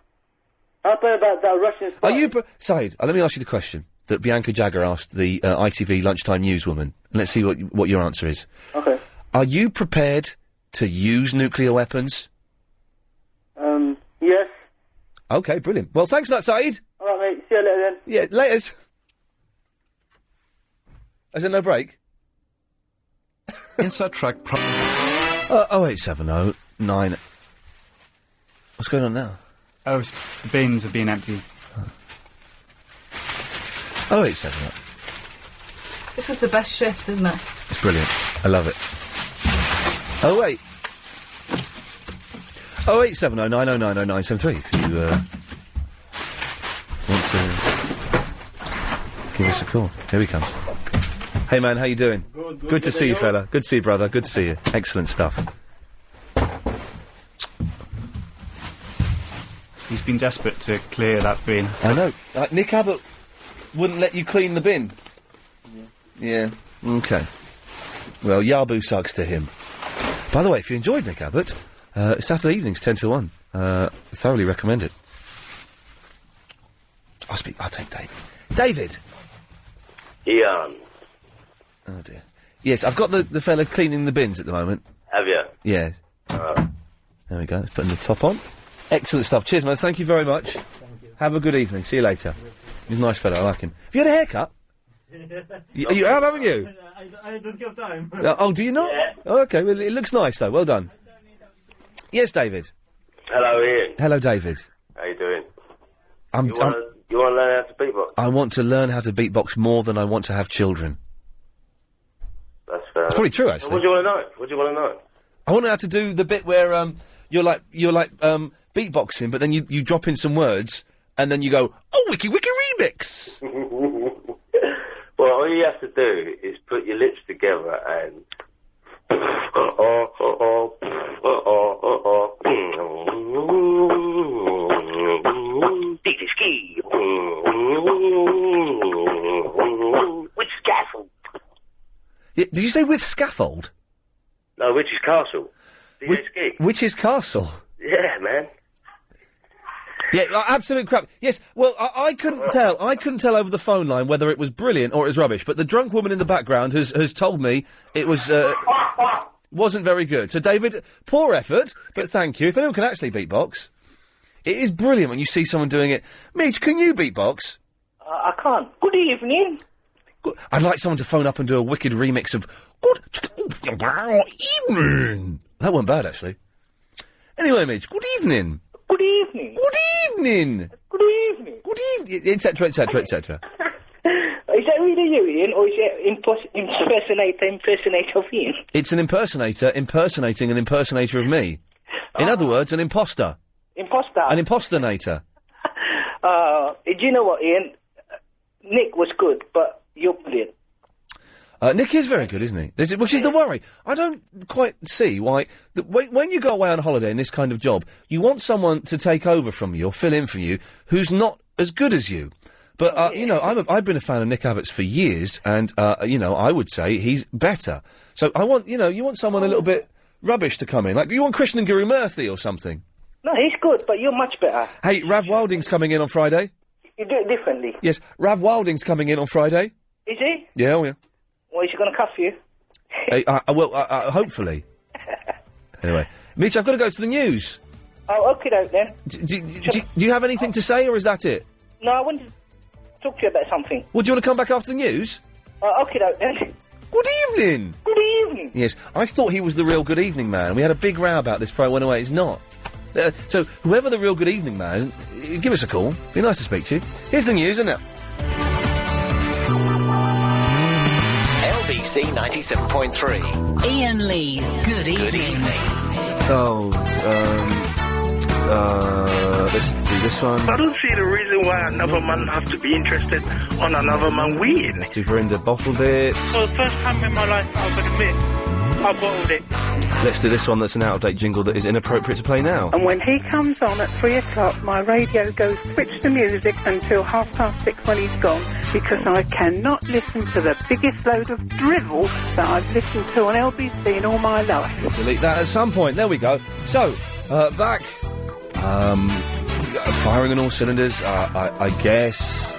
how about that Russian spy? Are you... Said, let me ask you the question that Bianca Jagger asked the ITV lunchtime newswoman. Let's see what your answer is. Okay. Are you prepared to use nuclear weapons? Yes. Okay, brilliant. Well, thanks for that, Said. All right, mate. See you later then. Yeah, laters. Is there no break? Inside track. 0870 9. What's going on now? Oh, the bins are being emptied. 0870. This is the best shift, isn't it? It's brilliant. I love it. 08. 0870 9090 973 if you want to give us a call. Here he comes. Hey man, how you doing? Good to see you, fella. Good to see you, brother. Good to see you. Excellent stuff. He's been desperate to clear that bin. I know. Nick Abbott wouldn't let you clean the bin. Yeah. Okay. Well, Yabu sucks to him. By the way, if you enjoyed Nick Abbott, Saturday evenings 10 to 1. Thoroughly recommend it. I'll take David. David! Iain. Oh dear. Yes, I've got the fella cleaning the bins at the moment. Have you? Yeah. There we go. Let's put the top on. Excellent stuff. Cheers, man. Thank you very much. Have a good evening. See you later. He's a nice fella. I like him. Have you had a haircut? You have, haven't you? I don't give time. Oh, do you not? Yeah. Oh, okay. Well, it looks nice, though. Well done. Yes, David. Hello, Iain. Hello, David. How you doing? You want to learn how to beatbox? I want to learn how to beatbox more than I want to have children. That's fair. It's probably true, actually. What do you want to know? What do you want to know? I want to know how to do the bit where you're like beatboxing, but then you drop in some words, and then you go, "Oh, wiki remix." Well, all you have to do is put your lips together and. With scaffold. Yeah, did you say with scaffold? No, Witch's Castle. Witch's Castle? Yeah, man. Yeah, absolute crap. Yes, well, I couldn't tell. I couldn't tell over the phone line whether it was brilliant or it was rubbish, but the drunk woman in the background has told me it was, wasn't very good. So, David, poor effort, but thank you. If anyone can actually beatbox, it is brilliant when you see someone doing it. Mitch, can you beatbox? I can't. Good evening. I'd like someone to phone up and do a wicked remix of Good evening. That wasn't bad, actually. Anyway, Mitch, good evening. Good evening. Good evening. Good evening. Good evening. Etc., etc., etc. Is that really you, Iain, or is it impersonator of Iain? It's an impersonator impersonating an impersonator of me. In other words, an imposter. Imposter? An imposternator. Do you know what, Iain? Nick was good, but you're brilliant. Nick is very good, isn't he? Which is the worry. I don't quite see why... when you go away on holiday in this kind of job, you want someone to take over from you or fill in for you who's not as good as you. But, I've been a fan of Nick Abbott's for years, and, I would say he's better. So I want, you want someone a little bit rubbish to come in. Like, you want Krishnan Guru Murthy or something. No, he's good, but you're much better. Hey, Rav Wilding's coming in on Friday. You do it differently. Yes, Rav Wilding's coming in on Friday. Is he? Yeah, oh yeah. Well, is he going to cuff you? Hey, hopefully. Anyway, Mitch, I've got to go to the news. Oh, okay, then. Do you have anything to say, or is that it? No, I wanted to talk to you about something. Well, do you want to come back after the news? Okay, then. Good evening. Good evening. Yes, I thought he was the real good evening man. We had a big row about this before I went away. He's not. So, whoever the real good evening man, give us a call. Be nice to speak to you. Here's the news, isn't it? BBC 97.3. Iain Lee's Good Evening. Let's do this one. I don't see the reason why another man has to be interested on another man weed. Let's do Verinda Bottled It. For the first time in my life, I'll admit, I bottled it. Let's do this one that's an out-of-date jingle that is inappropriate to play now. And when he comes on at 3 o'clock, my radio goes switch the music until 6:30 when he's gone, because I cannot listen to the biggest load of drivel that I've listened to on LBC in all my life. Delete that at some point. There we go. So, back. Firing on all cylinders, I guess.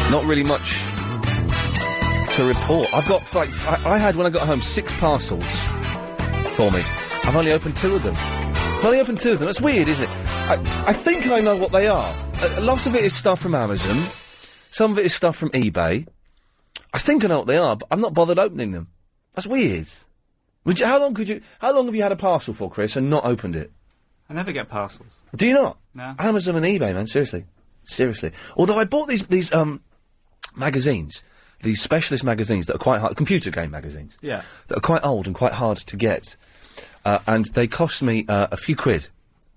Not really much to report. I've got, I had, when I got home, 6 parcels for me. I've only opened 2 of them. That's weird, isn't it? I think I know what they are. Lots of it is stuff from Amazon. Some of it is stuff from eBay. I think I know what they are, but I'm not bothered opening them. That's weird. How long have you had a parcel for, Chris, and not opened it? I never get parcels. Do you not? No. Amazon and eBay, man, seriously. Although I bought these magazines, these specialist magazines that are quite hard, computer game magazines. Yeah. That are quite old and quite hard to get. And they cost me a few quid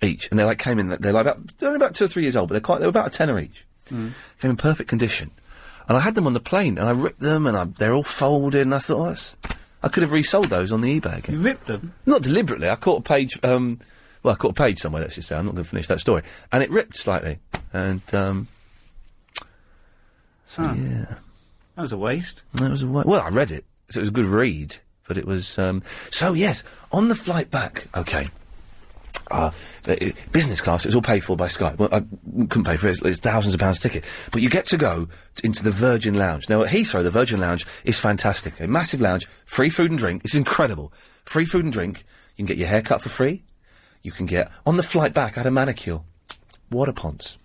each. And they came in, they're only about 2 or 3 years old, but they were about a tenner each. Mm. Came in perfect condition. And I had them on the plane, and I ripped them, and they're all folded, and I thought, I could have resold those on the eBay again. You ripped them? Not deliberately. I caught a page, I caught a page somewhere, let's just say. I'm not going to finish that story. And it ripped slightly. And, yeah. That was a waste. Well, I read it, so it was a good read. But it was, so yes, on the flight back, okay. Business class, it's all paid for by Sky. Well, I couldn't pay for it, it's thousands of pounds a ticket. But you get to go into the Virgin Lounge. Now, at Heathrow, the Virgin Lounge is fantastic. A massive lounge, free food and drink. It's incredible. Free food and drink. You can get your hair cut for free. You can get... On the flight back, I had a manicure. What a ponce.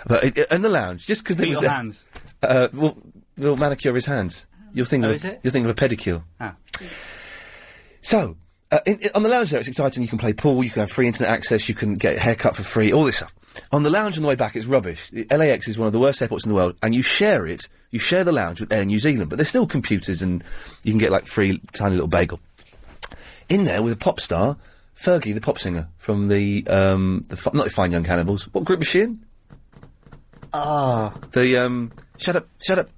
But in the lounge, just because there was... hands? Well, they'll manicure his hands. You're thinking is it? You're thinking of a pedicure. Ah. So, on the lounge there, it's exciting. You can play pool, you can have free internet access, you can get a haircut for free, all this stuff. On the lounge on the way back, it's rubbish. LAX is one of the worst airports in the world, and you share the lounge with Air New Zealand, but there's still computers, and you can get, free, tiny little bagel. In there, with a pop star, Fergie, the pop singer, from not the Fine Young Cannibals. What group was she in? Shut up.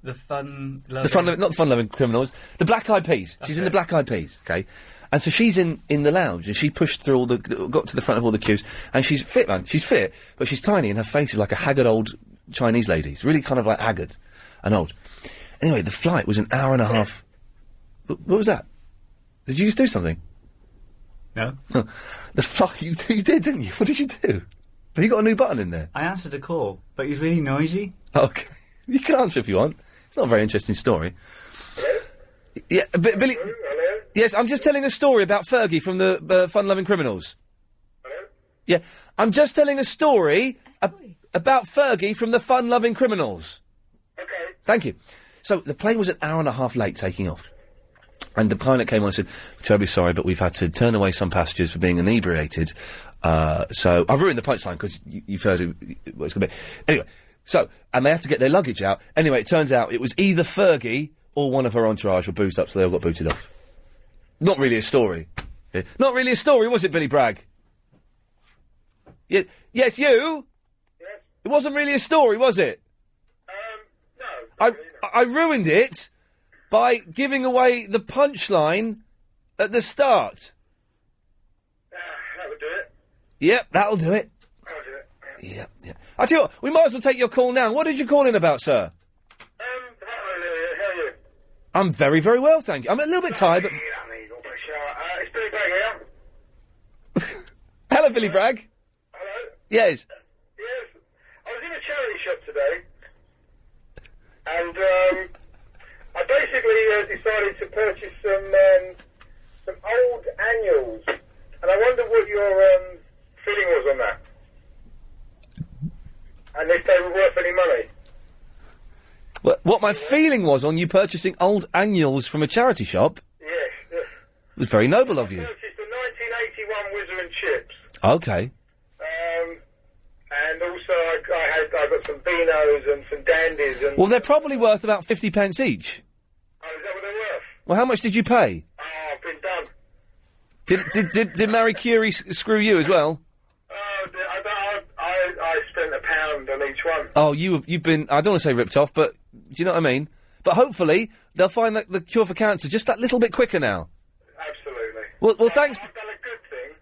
The fun-loving... not the fun-loving criminals. The Black Eyed Peas. She's in the Black Eyed Peas, okay? And so she's in the lounge, and she pushed through got to the front of all the queues, and she's fit, man. She's fit, but she's tiny, and her face is like a haggard old Chinese lady. It's really kind of haggard and old. Anyway, the flight was an hour and a half... What was that? Did you just do something? No. The flight... You did, didn't you? What did you do? Have you got a new button in there? I answered a call, but he was really noisy. Okay. You can answer if you want. It's not a very interesting story. Hello? Yeah, Billy... Hello? Yes, I'm just telling a story about Fergie from the Fun-Loving Criminals. Hello? Yeah, I'm just telling a story about Fergie from the Fun-Loving Criminals. Okay. Thank you. So, the plane was an hour and a half late taking off. And the pilot came on and said, "We're terribly sorry, but we've had to turn away some passengers for being inebriated. So, I've ruined the punchline because you've heard what it's going to be. Anyway, so, and they had to get their luggage out. Anyway, it turns out it was either Fergie or one of her entourage were boozed up, so they all got booted off. Not really a story. Yeah. Not really a story, was it, Billy Bragg? Yes, you? Yes. It wasn't really a story, was it? No. I ruined it by giving away the punchline at the start. That would do it. Yep, that'll do it. That'll do it. Yeah. I tell you what, we might as well take your call now. What did you call in about, sir? How are you? I'm very, very well, thank you. I'm a little bit tired, but... It's Billy Bragg here. Hello, Billy Bragg. Hello? Yes. Yes. I was in a charity shop today, and I basically decided to purchase some old annuals, and I wonder what your feeling was on that, and if they were worth any money. What my feeling was on you purchasing old annuals from a charity shop? Yes. It was very noble of you. I purchased a 1981 Whizzer and Chips. Okay. And also I got some Beanos and some Dandies and... Well, they're probably worth about 50 pence each. Oh, is that what they're worth? Well, how much did you pay? Oh, I've been done. Did Marie Curie screw you as well? I spent £1 on each one. Oh, you've been, I don't want to say ripped off, but do you know what I mean? But hopefully, they'll find the cure for cancer just that little bit quicker now. Absolutely. Well, thanks. I've done a good thing.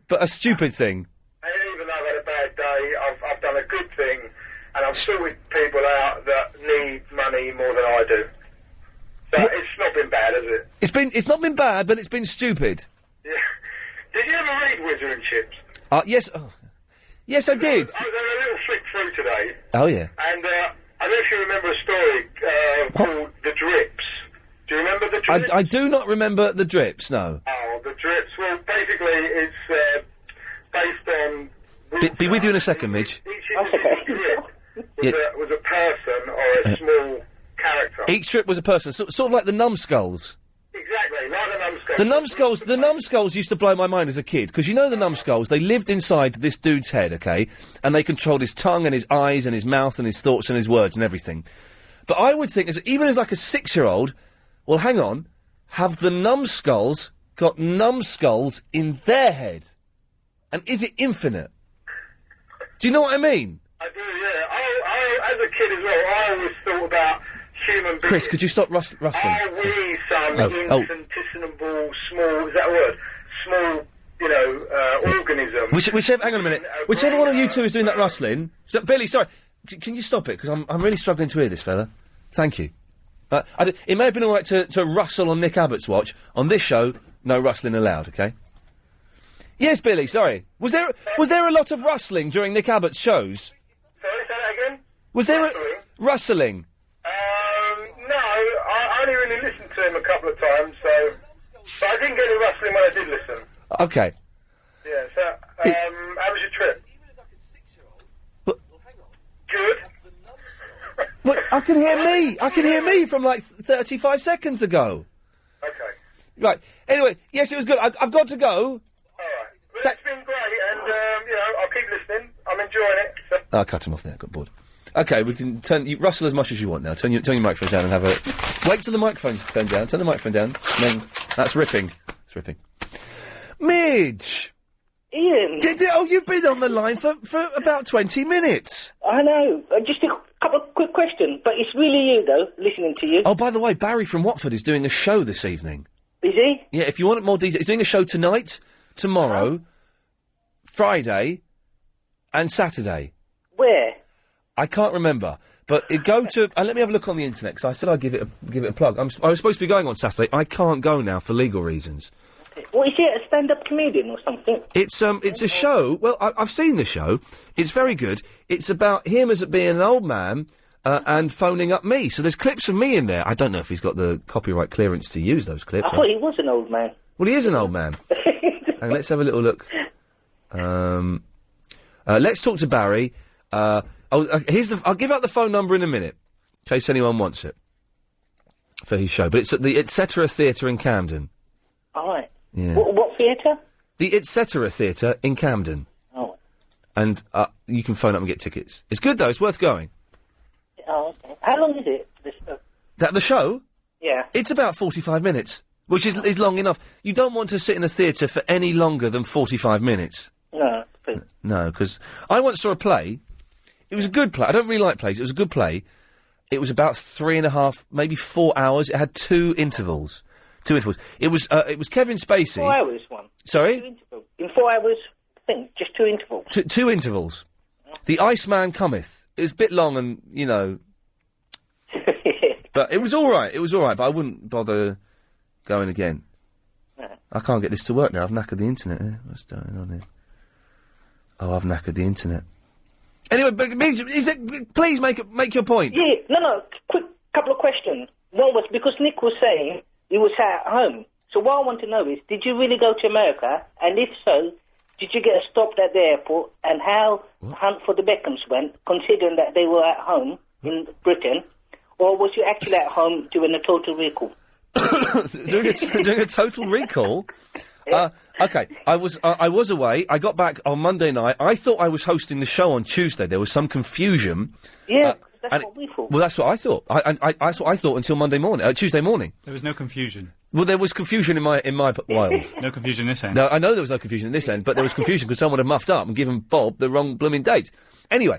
But a stupid thing. And even though I've had a bad day, I've done a good thing, and I've sorted people out that need money more than I do. So it's not been bad, has it? It's not been bad, but it's been stupid. Yeah. Did you ever read Wizard and Chips? Yes. Oh. Yes, I did. I was having a little flick through today. Oh, yeah. And I don't know if you remember a story called The Drips. Do you remember The Drips? I do not remember the drips, no. Oh, The Drips. Well, basically, it's based on... Be with you in a second, Midge. Each individual drip was a person or a small character. Each strip was a person, sort of like the numbskulls. Exactly, like the numbskulls. The numbskulls used to blow my mind as a kid, because you know the numbskulls, they lived inside this dude's head, okay? And they controlled his tongue and his eyes and his mouth and his thoughts and his words and everything. But I would think, even as like a 6-year-old, well, hang on, have the numbskulls got numbskulls in their head? And is it infinite? Do you know what I mean? I do, yeah. I, as a kid as well, I always thought about human beings. Chris, could you stop rustling? Are we some infinitesimal, small, is that a word? Small, organism. Whichever, hang on a minute. Whichever one of you two is doing that rustling. So, Billy, sorry. Can you stop it? Because I'm really struggling to hear this, fella. Thank you. It may have been all right to rustle on Nick Abbott's watch. On this show, no rustling allowed, okay? Yes, Billy, sorry. Was there a lot of rustling during Nick Abbott's shows? Sorry, say that again? Was there rustling? No, I only really listened to him a couple of times, so... But I didn't get any rustling when I did listen. Okay. Yeah, so, how was your trip? Good. But I can hear me from like 35 seconds ago. Okay. Right. Anyway, yes, it was good. I've got to go. Well, it's been great, and, I'll keep listening. I'm enjoying it. So. I'll cut him off there. I got bored. Okay, we can rustle as much as you want now. Turn your microphone down and have a... Wait till the microphone's turned down. Turn the microphone down. And then... That's ripping. It's ripping. Midge! Ian! You've been on the line for about 20 minutes. I know. Just a couple of quick questions, but it's really you, though, listening to you. Oh, by the way, Barry from Watford is doing a show this evening. Is he? Yeah, if you want more details... He's doing a show tonight, tomorrow, Friday, and Saturday. Where? I can't remember, but go to... let me have a look on the internet, because I said I'd give it a plug. I was supposed to be going on Saturday. I can't go now for legal reasons. What, is it a stand-up comedian or something? It's a show... Well, I've seen the show. It's very good. It's about him as being an old man and phoning up me. So there's clips of me in there. I don't know if he's got the copyright clearance to use those clips. I thought he was an old man. Well, he is an old man. And let's have a little look. Let's talk to Barry. I'll give out the phone number in a minute, in case anyone wants it for his show. But it's at the Etc. Theatre in Camden. All right. Yeah. What theatre? The Etc. Theatre in Camden. Oh. And you can phone up and get tickets. It's good though. It's worth going. Oh, okay. How long is it? The show? Yeah. It's about 45 minutes, which is long enough. You don't want to sit in a theatre for any longer than 45 minutes. No. No, because I once saw a play. It was a good play. I don't really like plays. It was a good play. It was about 3.5, maybe 4 hours. It had 2 intervals. 2 intervals. It was Kevin Spacey. 4 hours, one. Sorry? 2 intervals. In 4 hours, I think, just 2 intervals. 2 intervals. The Iceman Cometh. It was a bit long and, but it was all right. It was all right, but I wouldn't bother going again. No. I can't get this to work now. I've knackered the internet here. What's going on here? Oh, I've knackered the internet. Anyway, please make your point. Yeah, no, quick couple of questions. One was, because Nick was saying he was at home. So what I want to know is, did you really go to America? And if so, did you get stopped at the airport? And how Hunt for the Beckhams went, considering that they were at home in Britain? Or was you actually at home doing a total recall? doing a total recall? Okay, I was away. I got back on Monday night. I thought I was hosting the show on Tuesday. There was some confusion. Yeah, That's what we thought. Well, that's what I thought. That's what I thought until Monday morning, Tuesday morning. There was no confusion. Well, there was confusion in my wild. No confusion this end. No, I know there was no confusion in this end, but there was confusion because someone had muffed up and given Bob the wrong blooming date. Anyway,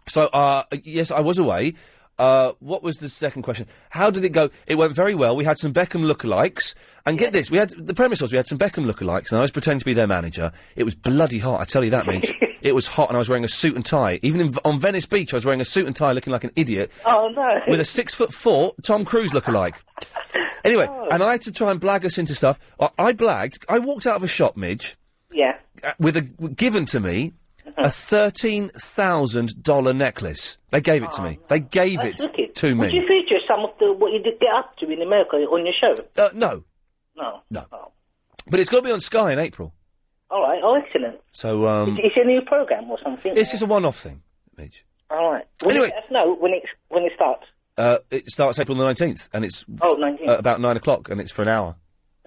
so yes, I was away. What was the second question? How did it go? It went very well. We had some Beckham lookalikes. And get this, the premise was we had some Beckham lookalikes, and I was pretending to be their manager. It was bloody hot, I tell you that, Mitch. It was hot, and I was wearing a suit and tie. Even on Venice Beach, I was wearing a suit and tie looking like an idiot. Oh, no. With a 6'4" Tom Cruise lookalike. Anyway, and I had to try and blag us into stuff. I blagged. I walked out of a shop, Midge. Yeah. Given to me a $13,000 necklace. They gave it to me. They gave it to me. Would you feature some of what you did get up to in America on your show? No. No. No. But it's got to be on Sky in April. All right. Oh, excellent. So, Is it a new programme or something? It's just a one-off thing, Midge. All right. Anyway. Let us know when it starts. It starts April the 19th, and it's 19th. About 9 o'clock, and it's for an hour.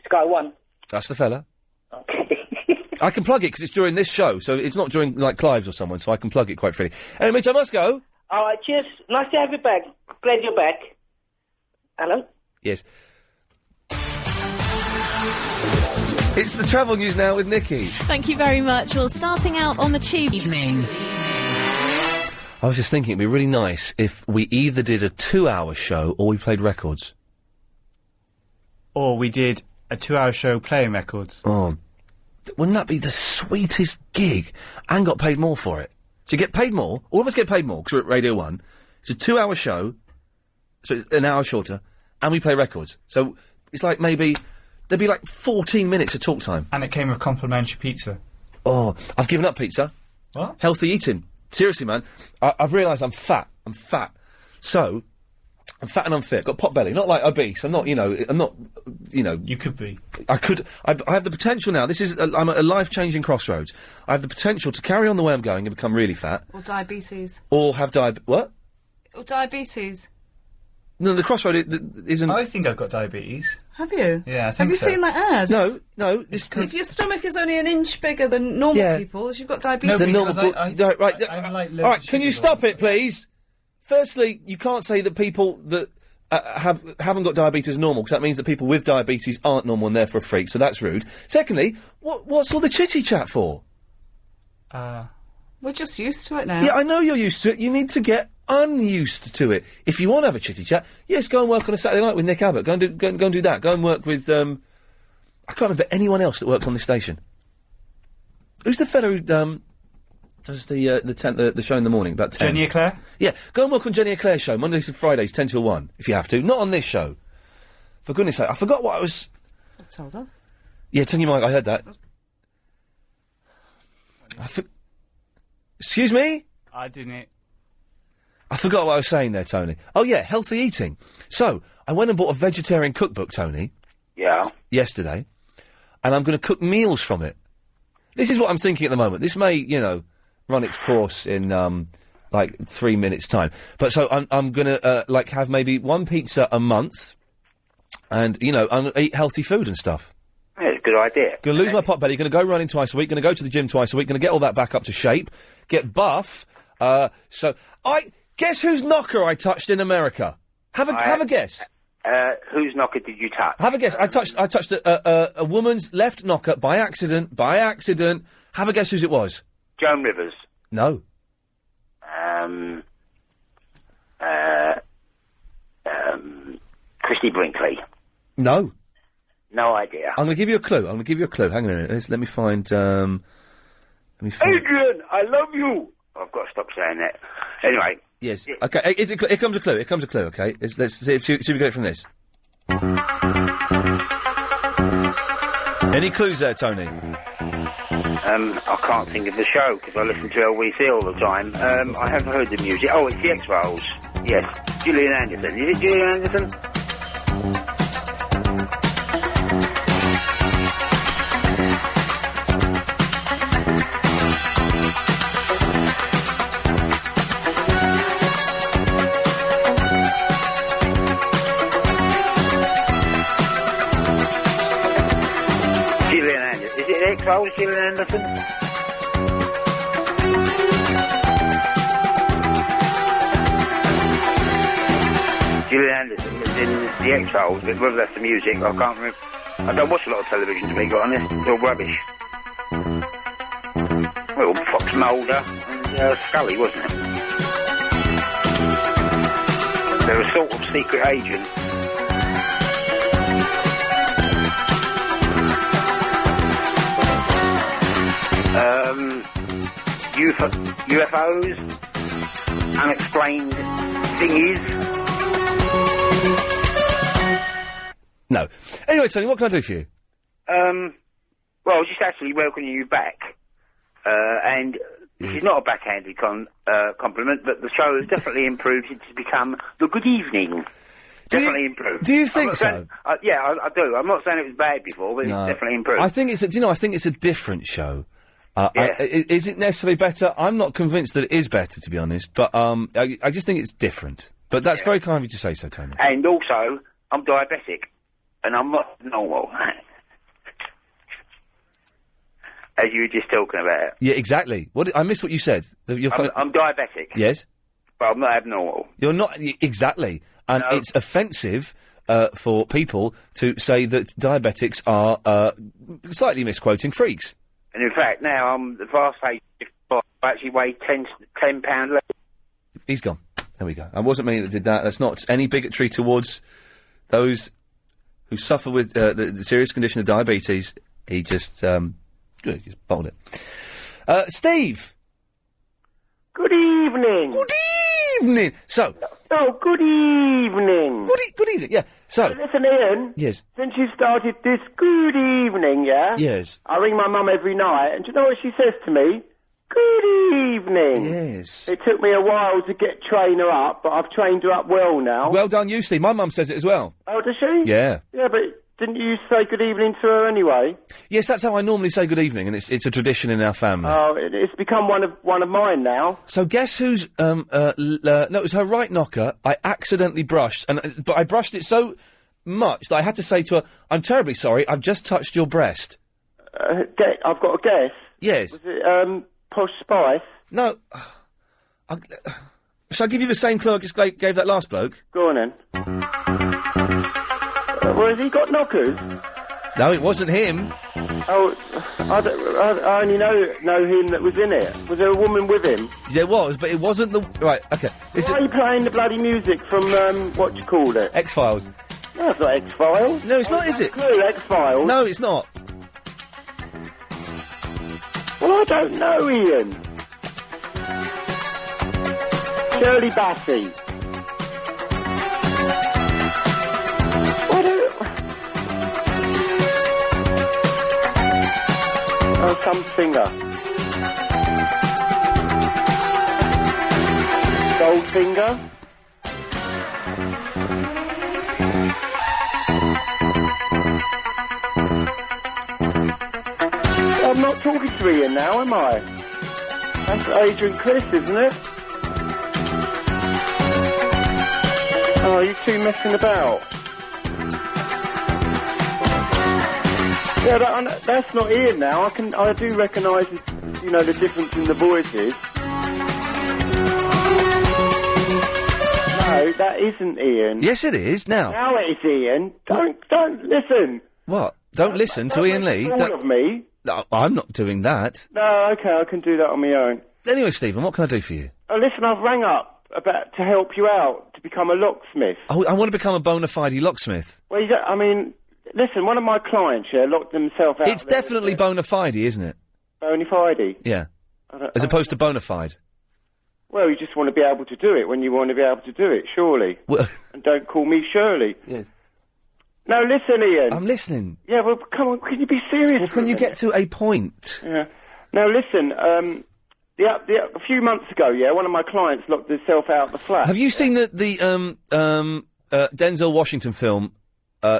Sky One. That's the fella. Okay. I can plug it because it's during this show, so it's not during like Clive's or someone, so I can plug it quite freely. Anyway, Mitch, I must go. All right, cheers. Nice to have you back. Glad you're back. Hello? Yes. It's the travel news now with Nikki. Thank you very much. Well, starting out on the tube evening. I was just thinking it'd be really nice if we either did a 2-hour show or we played records. Or we did a 2-hour show playing records. Oh, wouldn't that be the sweetest gig? And got paid more for it. So you get paid more. All of us get paid more because we're at Radio 1. It's a 2-hour show, so it's an hour shorter, and we play records. So it's like maybe there'd be like 14 minutes of talk time. And it came with complimentary pizza. Oh, I've given up pizza. What? Healthy eating. Seriously, man. I've realised I'm fat. So, I'm fat and unfit. Got pot belly. Not like obese. I'm not. You could be. I have the potential now. I'm at a life-changing crossroads. I have the potential to carry on the way I'm going and become really fat. Or diabetes. Or have what? Or diabetes. No, the crossroad isn't... I think I've got diabetes. Have you? Yeah, I think Have you so. seen that ad? No. If your stomach is only an inch bigger than normal people's, you've got diabetes. Right, can you stop it, please? Firstly, you can't say that people that haven't got diabetes are normal, because that means that people with diabetes aren't normal and therefore freaks, so that's rude. Secondly, what's all the chitty chat for? We're just used to it now. Yeah, I know you're used to it. You need to get unused to it. If you want to have a chitty chat, yes, go and work on a Saturday night with Nick Abbott. Go and do that. Go and work with I can't remember anyone else that works on this station. Who's the fellow who does the show in the morning about 10? Jenny Eclair? Yeah, go and work on Jenny Eclair's show Mondays and Fridays 10 till 1 if you have to. Not on this show. For goodness sake, I forgot what I was. I told her. Yeah, turn your mic. I heard that. Excuse me? I didn't. I forgot what I was saying there, Tony. Oh, yeah, healthy eating. So, I went and bought a vegetarian cookbook, Tony. Yeah. Yesterday. And I'm going to cook meals from it. This is what I'm thinking at the moment. This may, run its course in, 3 minutes' time. But so, I'm going to, have maybe one pizza a month. And, I'm going to eat healthy food and stuff. Yeah, it's a good idea. Going to lose my pot belly, going to go running twice a week, going to go to the gym twice a week, going to get all that back up to shape, get buff. Guess whose knocker I touched in America? Have a guess. Whose knocker did you touch? Have a guess. I touched a woman's left knocker by accident. Have a guess whose it was. Joan Rivers. No. Christy Brinkley. No. No idea. I'm going to give you a clue. Hang on a minute. Let me find. Adrian, I love you. I've got to stop saying that. Anyway. Yes. Okay. Here comes a clue. Okay. Let's see if we get it from this. Any clues there, Tony? I can't think of the show because I listen to LBC all the time. I have heard the music. Oh, it's the X-Files. Yes. Gillian Anderson. Is it Gillian Anderson? X-Files, Gillian Anderson? Gillian Anderson was in the X-Files, but whether that's the music, I can't remember. I don't watch a lot of television, to be quite honest. It's all rubbish. Well, Fox Mulder and Scully, wasn't it? They're a sort of secret agent. UFOs, unexplained thingies. No. Anyway, Tony, what can I do for you? Well, just actually welcoming you back. And this is not a backhanded compliment, but the show has definitely improved since it's become the Good Evening. Definitely improved. Do you think so? Yeah, I do. I'm not saying it was bad before, but No. it's definitely improved. I think it's I think it's a different show. Yeah. Is it necessarily better? I'm not convinced that it is better, to be honest, but I just think it's different. But that's very kind of you to say so, Tony. And also, I'm diabetic, and I'm not normal. As you were just talking about. Yeah, exactly. I missed what you said. I'm diabetic. Yes? But I'm not abnormal. You're not... Exactly. And it's offensive for people to say that diabetics are slightly misquoting freaks. And in fact, now I'm the fast age. I actually weigh 10 pounds less. He's gone. There we go. I wasn't me that did that. That's not any bigotry towards those who suffer with the serious condition of diabetes. He just bowled it. Steve! Good evening! Good evening! So... Oh, good evening! Good evening, yeah. So... Listen, Ian. Yes. Since you started this good evening, yeah? Yes. I ring my mum every night, and do you know what she says to me? Good evening! Yes. It took me a while to train her up, but I've trained her up well now. Well done you, Steve. My mum says it as well. Oh, does she? Yeah. Yeah, but didn't you say good evening to her anyway? Yes, that's how I normally say good evening, and it's a tradition in our family. Oh, it's become one of mine now. So guess who's no, it was her right knocker. I accidentally brushed, but I brushed it so much that I had to say to her, "I'm terribly sorry. I've just touched your breast." I've got a guess. Yes. Was it Posh Spice? No. Shall I give you the same clue I just gave that last bloke? Go on then. Well, has he got knockers? No, it wasn't him. Oh, I only know him that was in it. Was there a woman with him? There was, but it wasn't the... Right, OK. Why are you playing the bloody music from, what do you call it? X-Files. No, it's not X-Files. No, it's not, is it? Clue, X-Files. No, it's not. Well, I don't know, Ian. Shirley Bassey. Oh, some singer. Goldfinger? I'm not talking to Ian now, am I? That's Adrian Chris, isn't it? Oh, you two messing about. Yeah, that's not Ian now. I do recognise, the difference in the voices. No, that isn't Ian. Yes, it is. Now it is Ian. Don't listen. What? Don't listen to Ian Lee. Of me. No, I'm not doing that. No, okay, I can do that on my own. Anyway, Stephen, what can I do for you? Oh, listen, I've rang up to help you out to become a locksmith. Oh, I want to become a bona fide locksmith. Well, listen, one of my clients locked themselves out. It's definitely bona fide, isn't it? Bona fide? Yeah. As opposed to bona fide. Well, you just want to be able to do it when you want to be able to do it, surely. Well, and don't call me Shirley. Yes. No, listen, Ian. I'm listening. Yeah, well, come on, can you be serious? Well, can you get to a point? Yeah. Now, listen, a few months ago, one of my clients locked herself out of the flat. Have you seen the Denzel Washington film,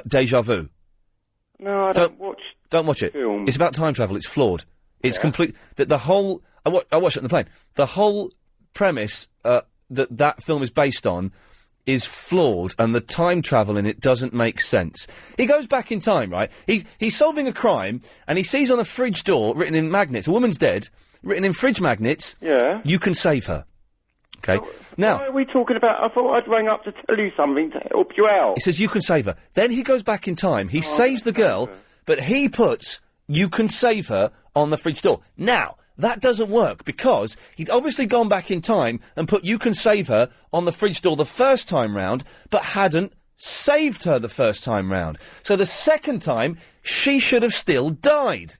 Deja Vu? No, I don't watch. Don't watch it. Film. It's about time travel. It's flawed. It's complete. The whole. I watched it on the plane. The whole premise that film is based on is flawed, and the time travel in it doesn't make sense. He goes back in time, right? He's solving a crime, and he sees on a fridge door written in magnets, a woman's dead, written in fridge magnets. Yeah. You can save her. Okay. Now, Why are we talking about... I thought I'd rang up to tell you something to help you out. he says you can save her. Then he goes back in time. He saves the girl, but he puts you can save her on the fridge door. Now, that doesn't work because he'd obviously gone back in time and put you can save her on the fridge door the first time round, but hadn't saved her the first time round. So the second time, she should have still died.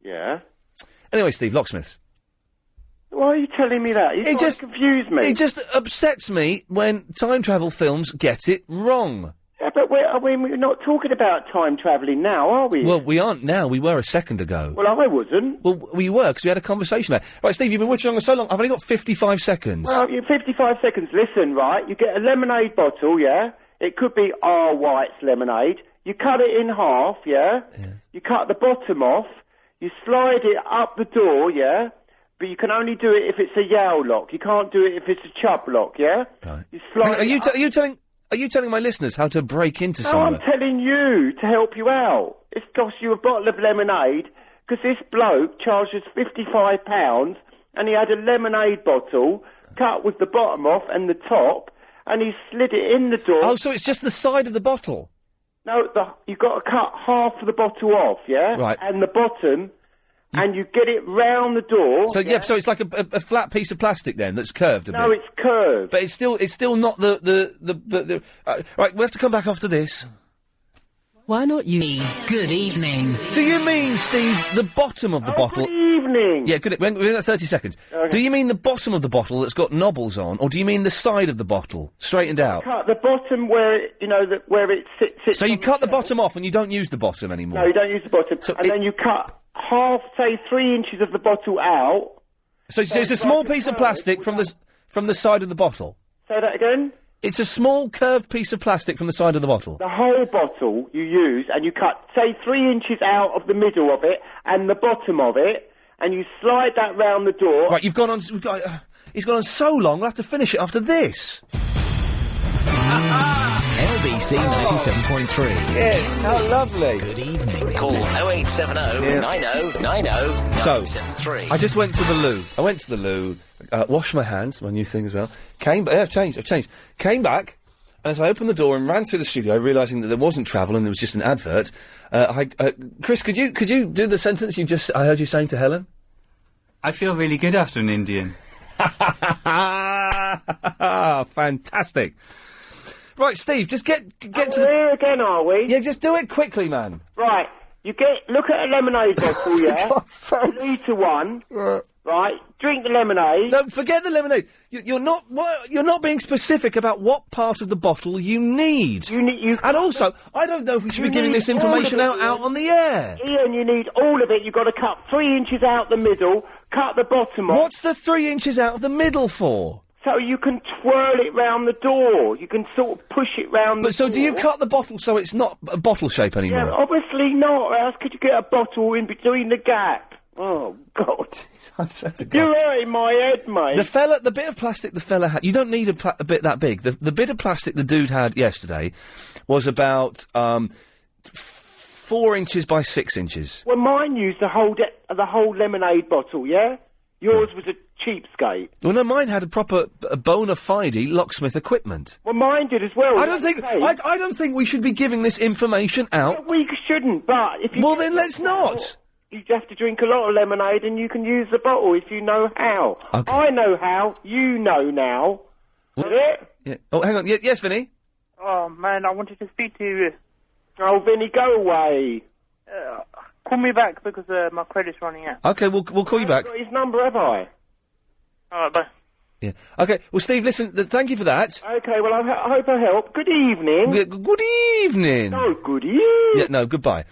Yeah? Anyway, Steve, locksmiths. Why are you telling me that? You're trying to confuse me. It just upsets me when time travel films get it wrong. Yeah, but we're not talking about time travelling now, are we? Well, we aren't now. We were a second ago. Well, I wasn't. Well, we were, because we had a conversation about it. Right, Steve, you've been watching on so long. I've only got 55 seconds. Well, 55 seconds. Listen, right? You get a lemonade bottle, yeah? It could be R. White's lemonade. You cut it in half, yeah? You cut the bottom off. You slide it up the door, yeah? But you can only do it if it's a Yale lock. You can't do it if it's a Chubb lock, yeah? Right. You slide Are you telling my listeners how to break into No, somewhere? I'm telling you to help you out. It's cost you a bottle of lemonade because this bloke charged us £55 and he had a lemonade bottle cut with the bottom off and the top and he slid it in the door. Oh, so it's just the side of the bottle? No, you've got to cut half of the bottle off, yeah? Right. And the bottom, and you get it round the door. So, so it's like a flat piece of plastic then that's curved a bit? No, it's curved. But it's still not the right, we have to come back after this. Why not use good evening? Do you mean, Steve, the bottom of the bottle? Good evening. Yeah, good. We're at 30 seconds. Okay. Do you mean the bottom of the bottle that's got knobbles on, or do you mean the side of the bottle, straightened out? Cut the bottom where, where it sits. So you cut the bottom off and you don't use the bottom anymore? No, you don't use the bottom. And then you cut half, say 3 inches of the bottle out. So it's a small piece of plastic from the side of the bottle? Say that again? It's a small curved piece of plastic from the side of the bottle? The whole bottle you use, and you cut, say, 3 inches out of the middle of it and the bottom of it, and you slide that round the door. Right, you've gone on... it's gone on so long, we'll have to finish it after this. LBC 97.3. Yes, how lovely. Good evening. Call 0870 90 90 973. I just went to the loo. Washed my hands, my new thing as well. I've changed. Came back, and as I opened the door and ran through the studio, realising that there wasn't travel and there was just an advert, Chris, could you do the sentence I heard you saying to Helen? I feel really good after an Indian. Fantastic. Right, Steve, just get to the... Here again, are we? Yeah, just do it quickly, man. Right, look at a lemonade bottle, yeah? 1 litre one, right? Drink the lemonade. No, forget the lemonade. You're not being specific about what part of the bottle you need. And also, I don't know if we should be giving this information out on the air. Ian, you need all of it. You've got to cut 3 inches out the middle, cut the bottom off. What's the 3 inches out of the middle for? So you can twirl it round the door. You can sort of push it round the door. So do you cut the bottle so it's not a bottle shape anymore? Yeah, obviously not. Or else could you get a bottle in between the gap? Oh, God. I swear to God. You're hurting my head, mate. The bit of plastic the fella had... You don't need a bit that big. The bit of plastic the dude had yesterday was about 4 inches by 6 inches. Well, mine used the whole lemonade bottle, yeah? Yours was a cheapskate. Well, no, mine had a proper bona fide locksmith equipment. Well, mine did as well. I don't think we should be giving this information out. We shouldn't, but if you... Well, then let's not. You have to drink a lot of lemonade and you can use the bottle if you know how. Okay. I know how. You know now. Is it? Yeah. Oh, hang on. Yes, Vinny? Oh, man, I wanted to speak to you. Oh, Vinny, go away. Call me back because my credit's running out. Okay, we'll call you back. I've got his number, have I? All right, bye. Yeah. Okay, well, Steve, listen, thank you for that. Okay, well, I hope I help. Good evening. Good evening. Oh, good evening. Yeah, no, goodbye.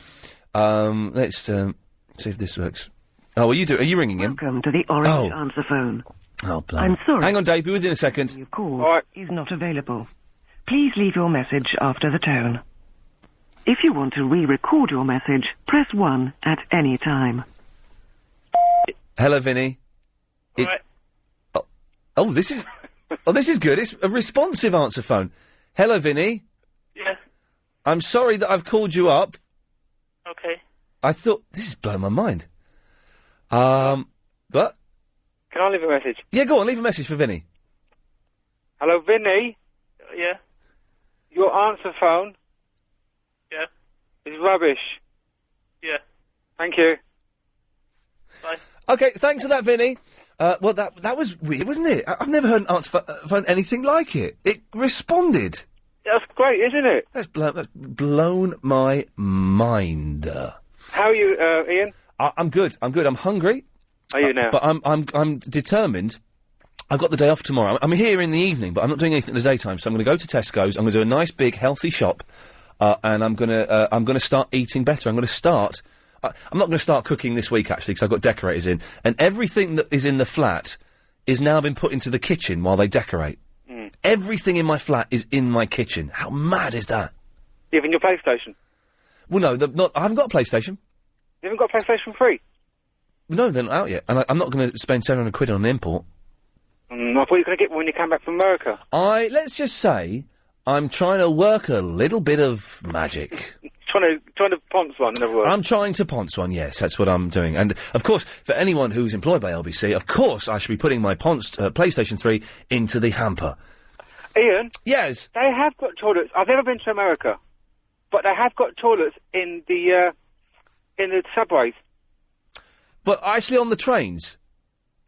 Let's see if this works. Oh, are you ringing him? Welcome to the Orange answer phone. Oh, blimey. I'm sorry. Hang on, Dave, be with you in a second. Your call is not available. Please leave your message after the tone. If you want to re-record your message, press 1 at any time. Hello, Vinny. Right. Oh, this is good. It's a responsive answer phone. Hello, Vinny. Yeah. I'm sorry that I've called you up. Okay. I thought this is blowing my mind. But Can I leave a message? yeah, go on, leave a message for Vinny. Hello, Vinny. Yeah. Your answer phone Yeah. is rubbish. Yeah. Thank you. Bye. Okay, thanks for that, Vinny. Well, that was weird, wasn't it? I've never heard an answer phone anything like it. It responded. That's great, isn't it? That's blown my mind. How are you, Ian? I'm good. I'm hungry. Are you now? But I'm determined. I've got the day off tomorrow. I'm here in the evening, but I'm not doing anything in the daytime. So I'm going to go to Tesco's. I'm going to do a nice, big, healthy shop, and I'm going to start eating better. I'm going to start. I'm not going to start cooking this week actually, because I've got decorators in, and everything that is in the flat is now been put into the kitchen while they decorate. Mm. Everything in my flat is in my kitchen. How mad is that? Even your PlayStation? Well, no, I haven't got a PlayStation. You haven't got a PlayStation 3? No, they're not out yet, and I'm not going to spend £700 on an import. I thought you were going to get one when you come back from America. Let's just say, I'm trying to work a little bit of magic. Trying to ponce one, in other words. I'm trying to ponce one, yes, that's what I'm doing. And, of course, for anyone who's employed by LBC, of course I should be putting my ponced PlayStation 3 into the hamper. Ian? Yes? They have got toilets. I've never been to America, but they have got toilets in the subways. But actually on the trains?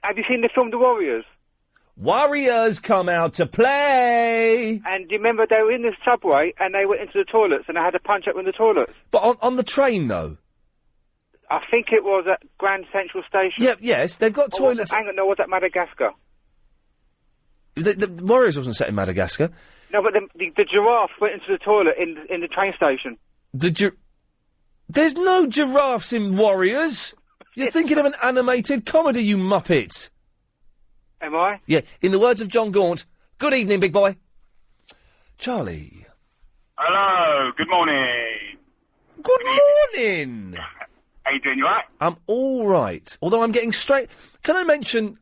Have you seen the film The Warriors? Warriors come out to play! And do you remember they were in the subway and they went into the toilets and they had to punch up in the toilets? But on the train, though? I think it was at Grand Central Station. Yeah, yes, they've got toilets. Hang on, no, was that Madagascar? The Warriors wasn't set in Madagascar. No, but the giraffe went into the toilet in the train station. There's no giraffes in Warriors! You're thinking of an animated comedy, you muppet! Am I? Yeah, in the words of John Gaunt, good evening, big boy. Charlie. Hello, good morning. Good morning! How you doing, you alright? I'm all right. Although I'm getting straight... Can I mention...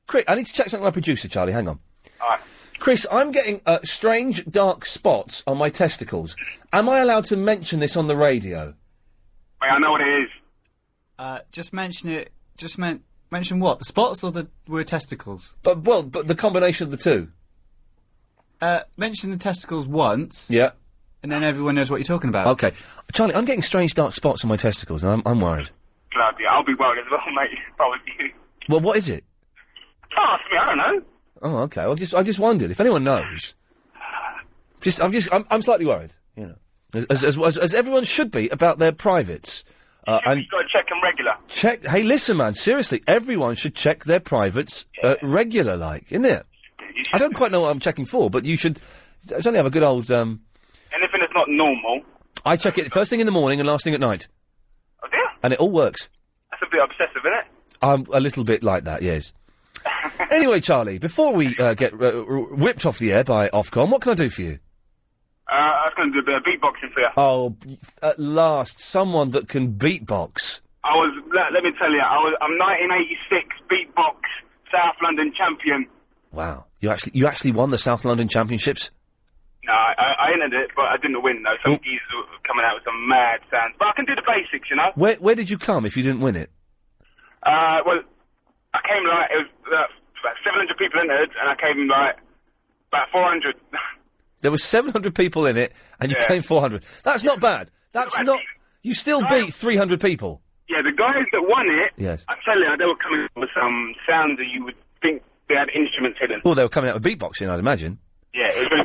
Chris, I need to check something with my producer, Charlie. Hang on. All right. Chris, I'm getting strange dark spots on my testicles. Am I allowed to mention this on the radio? Wait, I know what it is. Just mention it. Just mention what? The spots or the word testicles? But the combination of the two. Mention the testicles once. Yeah. And then everyone knows what you're talking about. Okay. Charlie, I'm getting strange dark spots on my testicles, and I'm worried. Bloody, I'll be worried as well, mate, if I was you. Well, what is it? Ask me, I don't know. Oh, okay. I just wondered if anyone knows. I'm slightly worried. You know, as everyone should be about their privates. And you've got to check them regular. Hey, listen, man. Seriously, everyone should check their privates regular, like, isn't it? I don't quite know what I'm checking for, but you should. Certainly have a good old. Anything that's not normal. I check it first thing in the morning and last thing at night. Oh dear. And it all works. That's a bit obsessive, isn't it? I'm a little bit like that, yes. Anyway, Charlie, before we get whipped off the air by Ofcom, what can I do for you? I was going to do a bit of beatboxing for you. Oh, at last, someone that can beatbox. Let me tell you, I'm 1986 beatbox South London champion. Wow, you actually won the South London Championships? No, I entered it, but I didn't win though. Some geezers were coming out with some mad sounds, but I can do the basics, you know. Where did you come if you didn't win it? Well, I came it was about 700 people entered, and I came about 400. There were 700 people in it, and you came 400. That's not bad. That's not. You still beat 300 people. Yeah, the guys that won it. Yes. I tell you, they were coming up with some sounds that you would think they had instruments hidden. Well, they were coming out with beatboxing, I'd imagine. Yeah, it was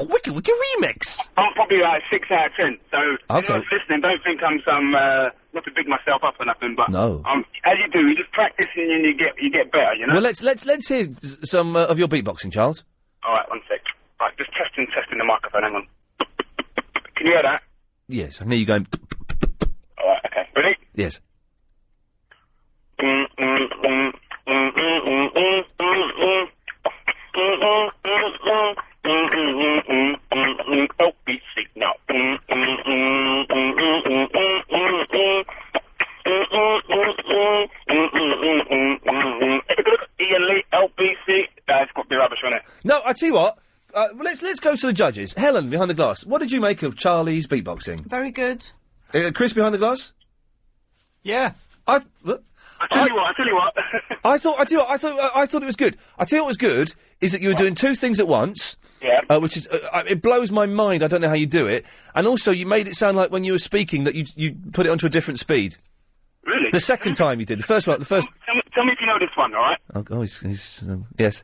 Wiki remix. I'm probably like 6 out of 10. So, okay. If you're listening, don't think I'm some, not to big myself up or nothing, but no. As you do, you just practice and you get better, you know? Well, let's hear some of your beatboxing, Charles. Alright, one sec. Right, just testing the microphone, hang on. Can you hear that? Yes, I can hear you going. Alright, okay. Ready? Yes. LBC now. Iain Lee, LBC. That's got to be rubbish, wasn't it? No, I tell you what. Let's go to the judges. Helen, behind the glass. What did you make of Charlie's beatboxing? Very good. Chris, behind the glass? Yeah. I tell you what. I thought it was good. I tell you what was good is that you were doing two things at once. Yeah. Which is it blows my mind. I don't know how you do it. And also, you made it sound like when you were speaking that you put it onto a different speed. Really? The second time you did. The first one. Tell me if you know this one. All right. Oh, he's yes.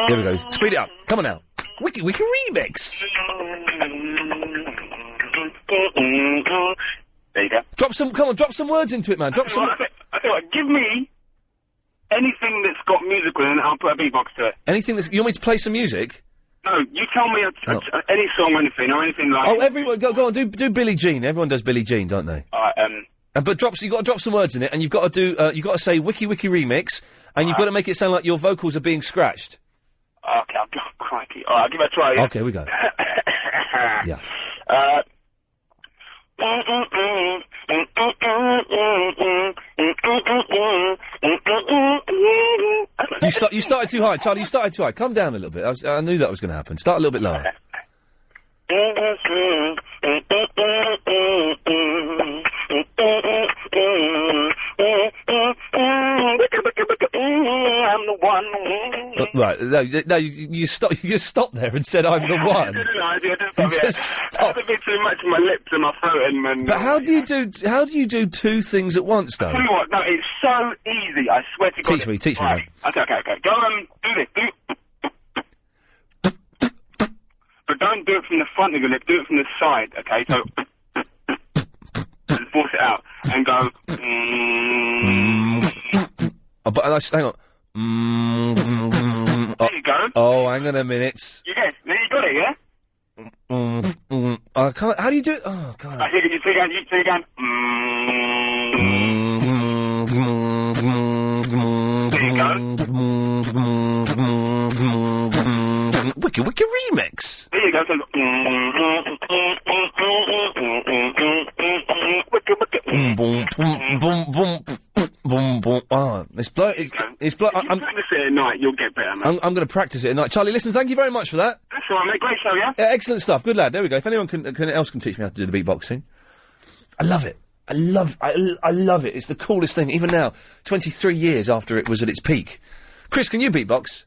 Here we go. Speed it up. Come on now. Wiki remix. There you go. Drop some words into it, man. I tell you what, give me anything that's got music in it, I'll put a beatbox to it. Anything that's... You want me to play some music? No, you tell me any song or anything like... Oh, everyone, go on, do Billie Jean. Everyone does Billie Jean, don't they? But you've got to drop some words in it, and you've got to do, you've got to say Wiki remix, and you've got to make it sound like your vocals are being scratched. Okay, crikey. Alright, I'll give it a try, yeah? Okay, we go. Yeah. You started too high, Charlie. You started too high. Come down a little bit. I knew that was going to happen. Start a little bit lower. I'm the one. Right, no, you stopped there and said I'm the one. You just stopped. It's a bit too much in my lips and my throat and But how do you do two things at once, though? Tell you what, no, it's so easy. I swear to God. Teach me, mate. Okay. Go on, do this. But don't do it from the front of your lip. Do it from the side. Okay, so and force it out and go. But hang on. There you go. Oh, hang on a minute. Yes, there you got it. Yeah. I can't. How do you do it? Oh God. I think you say again. There you go. Wiki remix. There you go. Oh, it's blow. It's blow. I'm practice it at night. You'll get better, man. I'm going to practice it at night. Charlie, listen. Thank you very much for that. That's all right, mate. Great show, yeah. Excellent stuff. Good lad. There we go. If anyone else can teach me how to do the beatboxing, I love it. I love it. It's the coolest thing. Even now, 23 years after it was at its peak. Chris, can you beatbox?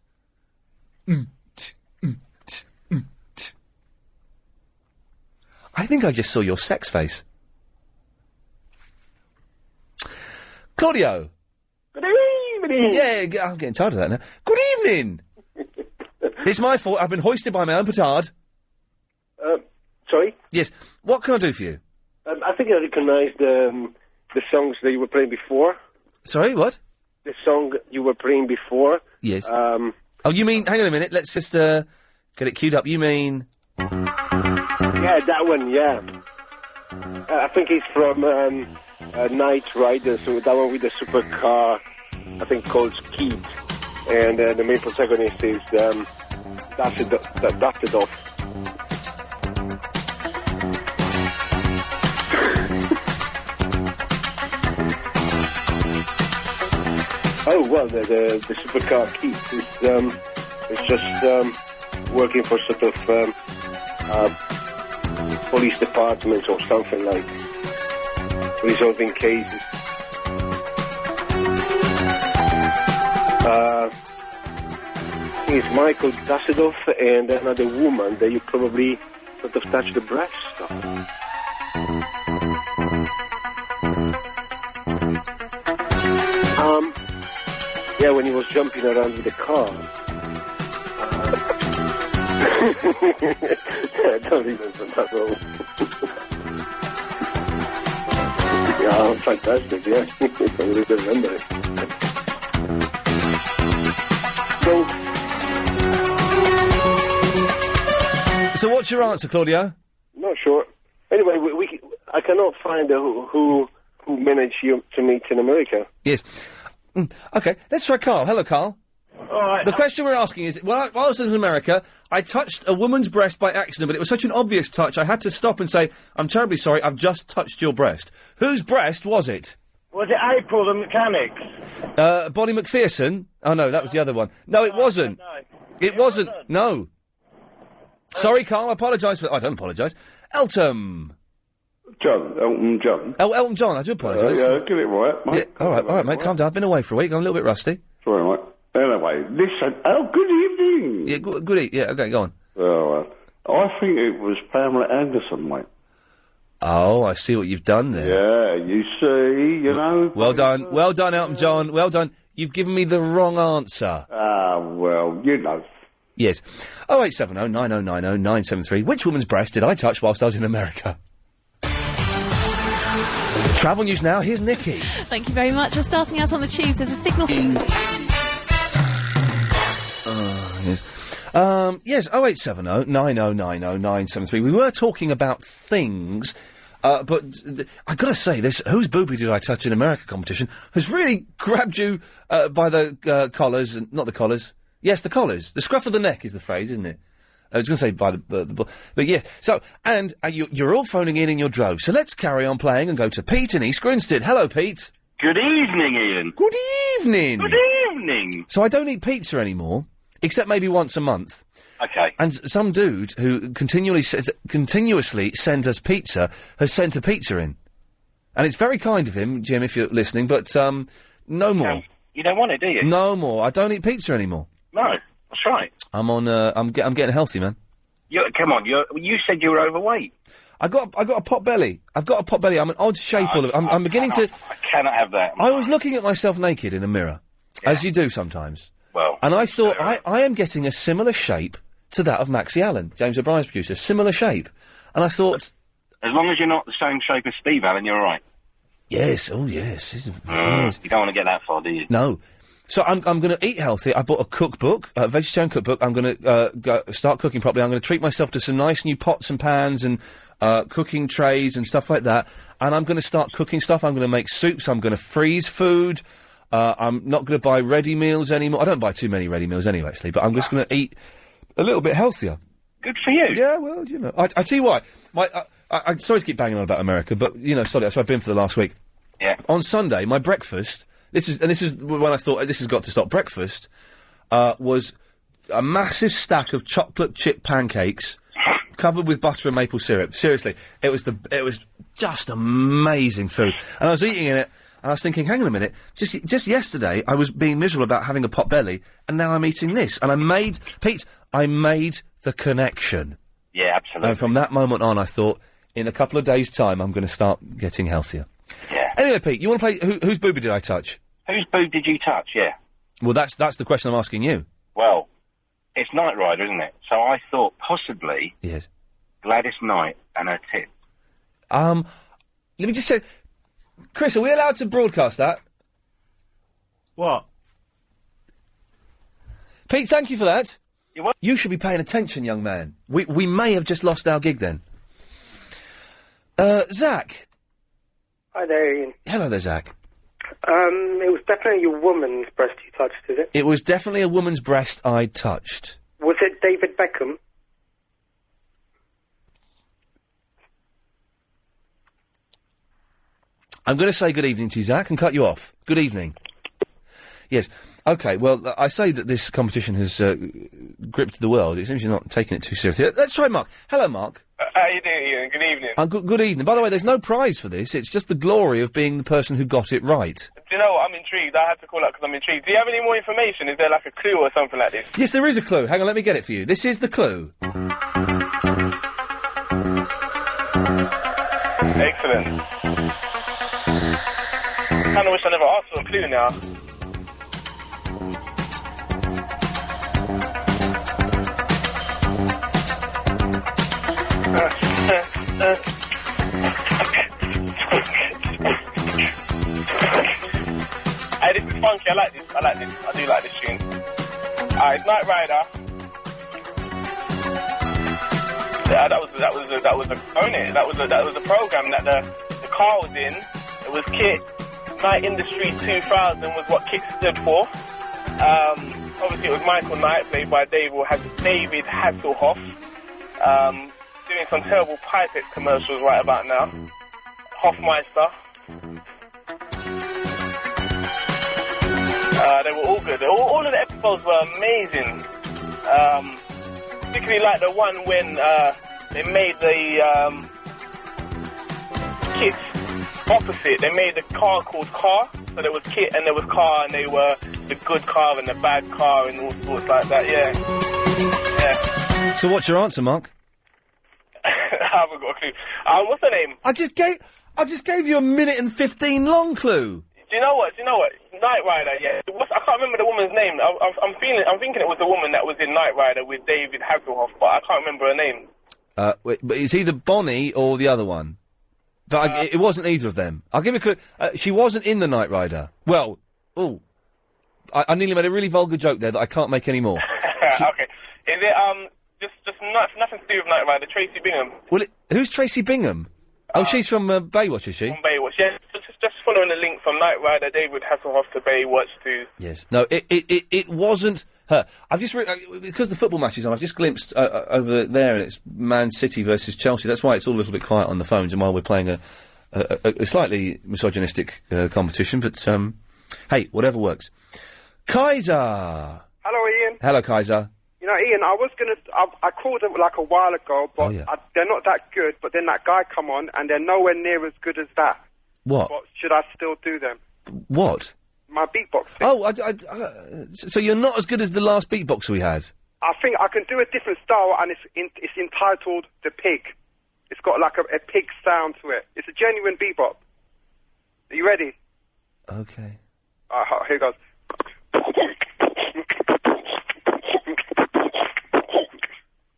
I think I just saw your sex face. Claudio. Good evening. Yeah, I'm getting tired of that now. Good evening. It's my fault. I've been hoisted by my own petard. Sorry? Yes. What can I do for you? I think I recognise the songs that you were playing before. Sorry, what? The song you were playing before. Yes. Oh, you mean... Hang on a minute. Let's just get it queued up. You mean... Yeah, that one, yeah. I think it's from Knight Rider, so that one with the supercar, I think called Skeet. And the main protagonist is Davidoff. Oh, well, the supercar Keith is just working for sort of police departments or something, like resolving cases. It's Michael Davidoff and another woman that you probably sort of touch the breast of. Yeah, when he was jumping around with the car. I don't remember that role. Yeah, fantastic, yeah. I really remember it. So what's your answer, Claudio? Not sure. Anyway, I cannot find who managed you to meet in America. Yes. Okay, let's try Carl. Hello, Carl. All right. The question we're asking is, while I was in America, I touched a woman's breast by accident, but it was such an obvious touch, I had to stop and say, I'm terribly sorry, I've just touched your breast. Whose breast was it? Was it April, the mechanics? Bonnie McPherson? Oh, no, that was the other one. No, it wasn't. It wasn't. No. Sorry, Carl, I apologise for... I don't apologise. Elton John. Elton John, I do apologise. Yeah, get it right, mate. Yeah, all right, mate, calm down. I've been away for a week. I'm a little bit rusty. Sorry, mate. Anyway, listen. Oh, good evening. Yeah, good evening. Yeah, okay, go on. I think it was Pamela Anderson, mate. Oh, I see what you've done there. Yeah, you see, you know. Well done, Elton John. Well done. You've given me the wrong answer. Well, you know. Yes. 0870 9090 973. Which woman's breast did I touch whilst I was in America? Travel news now. Here's Nikki. Thank you very much. We're starting out on the tubes. There's a signal. Yes. Yes, 0870 9090 973. We were talking about things, but I gotta say, this Whose Boobie Did I Touch in America competition has really grabbed you by the collars, and not the collars. Yes, the collars. The scruff of the neck is the phrase, isn't it? I was going to say by the but yeah. So, and you're all phoning in your droves. So let's carry on playing and go to Pete in East Grinstead. Hello, Pete. Good evening, Ian. Good evening. Good evening. So I don't eat pizza anymore, except maybe once a month. Okay. And some dude who continuously sends us pizza has sent a pizza in. And it's very kind of him, Jim, if you're listening, but no more. You don't want it, do you? No more. I don't eat pizza anymore. No, that's right. I'm on. I'm getting healthy, man. Come on, you said you were overweight. I got a pot belly. I've got a pot belly. I'm an odd shape. I'm beginning to. I cannot have that. I was looking at myself naked in a mirror, as you do sometimes. Well, and I thought I am getting a similar shape to that of Maxie Allen, James O'Brien's producer. Similar shape, and I thought, as long as you're not the same shape as Steve Allen, you're all right. Yes. Oh, yes. You don't want to get that far, do you? No. So I'm going to eat healthy. I bought a cookbook, a vegetarian cookbook. I'm going to start cooking properly. I'm going to treat myself to some nice new pots and pans and cooking trays and stuff like that. And I'm going to start cooking stuff. I'm going to make soups. I'm going to freeze food. I'm not going to buy ready meals anymore. I don't buy too many ready meals anyway, actually. But I'm just going to eat a little bit healthier. Good for you. Yeah, well, you know. I tell you why. I'm sorry to keep banging on about America, but, you know, sorry, that's where I've been for the last week. Yeah. On Sunday, my breakfast... This is when I thought this has got to stop. Breakfast was a massive stack of chocolate chip pancakes covered with butter and maple syrup. Seriously, it was just amazing food. And I was eating it, and I was thinking, hang on a minute, just yesterday I was being miserable about having a pot belly, and now I'm eating this. And I made the connection. Yeah, absolutely. And from that moment on, I thought, in a couple of days' time, I'm going to start getting healthier. Yeah. Anyway, Pete, you want to play Whose Boobie Did I Touch? Whose boob did you touch? Yeah. Well, that's the question I'm asking you. Well, it's Knight Rider, isn't it? So I thought possibly... Yes. Gladys Knight and her tit. Let me just say... Chris, are we allowed to broadcast that? What? Pete, thank you for that. You're welcome. You should be paying attention, young man. We may have just lost our gig then. Zach. Hi there, Ian. Hello there, Zach. It was definitely a woman's breast you touched, is it? It was definitely a woman's breast I touched. Was it David Beckham? I'm going to say good evening to you, Zach, and cut you off. Good evening. Yes. OK, well, I say that this competition has gripped the world. It seems you're not taking it too seriously. Let's try Mark. Hello, Mark. How you doing, Ian? Good evening. Good evening. By the way, there's no prize for this. It's just the glory of being the person who got it right. Do you know what? I'm intrigued. I had to call up because I'm intrigued. Do you have any more information? Is there like a clue or something like this? Yes, there is a clue. Hang on, let me get it for you. This is the clue. Excellent. Kind of wish I never asked for a clue now. Hey, this is funky. I like this. I do like this tune. It's Knight Rider. Yeah, that was a program that the car was in. It was Kit. Night in the Street 2000 was what Kit stood for. Obviously, it was Michael Knight, played by David Hasselhoff. Doing some terrible Pipette commercials right about now. Hoffmeister. they were all good. All of the episodes were amazing. Particularly like the one when they made the Kit opposite. They made the car called Car. So there was Kit and there was Car, and they were the good car and the bad car and all sorts like that, yeah. So what's your answer, Mark? I haven't got a clue. What's her name? I just gave you a 1:15 long clue. Do you know what? Knight Rider, yeah. I can't remember the woman's name. I'm thinking it was the woman that was in Knight Rider with David Hasselhoff, but I can't remember her name. Wait, but it's either Bonnie or the other one. But it wasn't either of them. I'll give you a clue. She wasn't in the Knight Rider. Well, I nearly made a really vulgar joke there that I can't make any more. Okay. Is it, just nothing to do with Knight Rider, Tracy Bingham? Well, who's Tracy Bingham? Oh, she's from Baywatch, is she? From Baywatch, yeah. Just following the link from Knight Rider, David Hasselhoff to Baywatch to... Yes. No, it wasn't her. I've just... because the football match is on, I've just glimpsed over there, and it's Man City versus Chelsea. That's why it's all a little bit quiet on the phones, and while we're playing a slightly misogynistic competition, but, hey, whatever works. Kaiser! Hello, Ian. Hello, Kaiser. You know, Ian, I called them like a while ago, but they're not that good, but then that guy come on, and they're nowhere near as good as that. What? But should I still do them? What? My beatbox thing. Oh, so you're not as good as the last beatboxer we had? I think I can do a different style, and it's entitled The Pig. It's got like a pig sound to it. It's a genuine bebop. Are you ready? Okay. Here goes.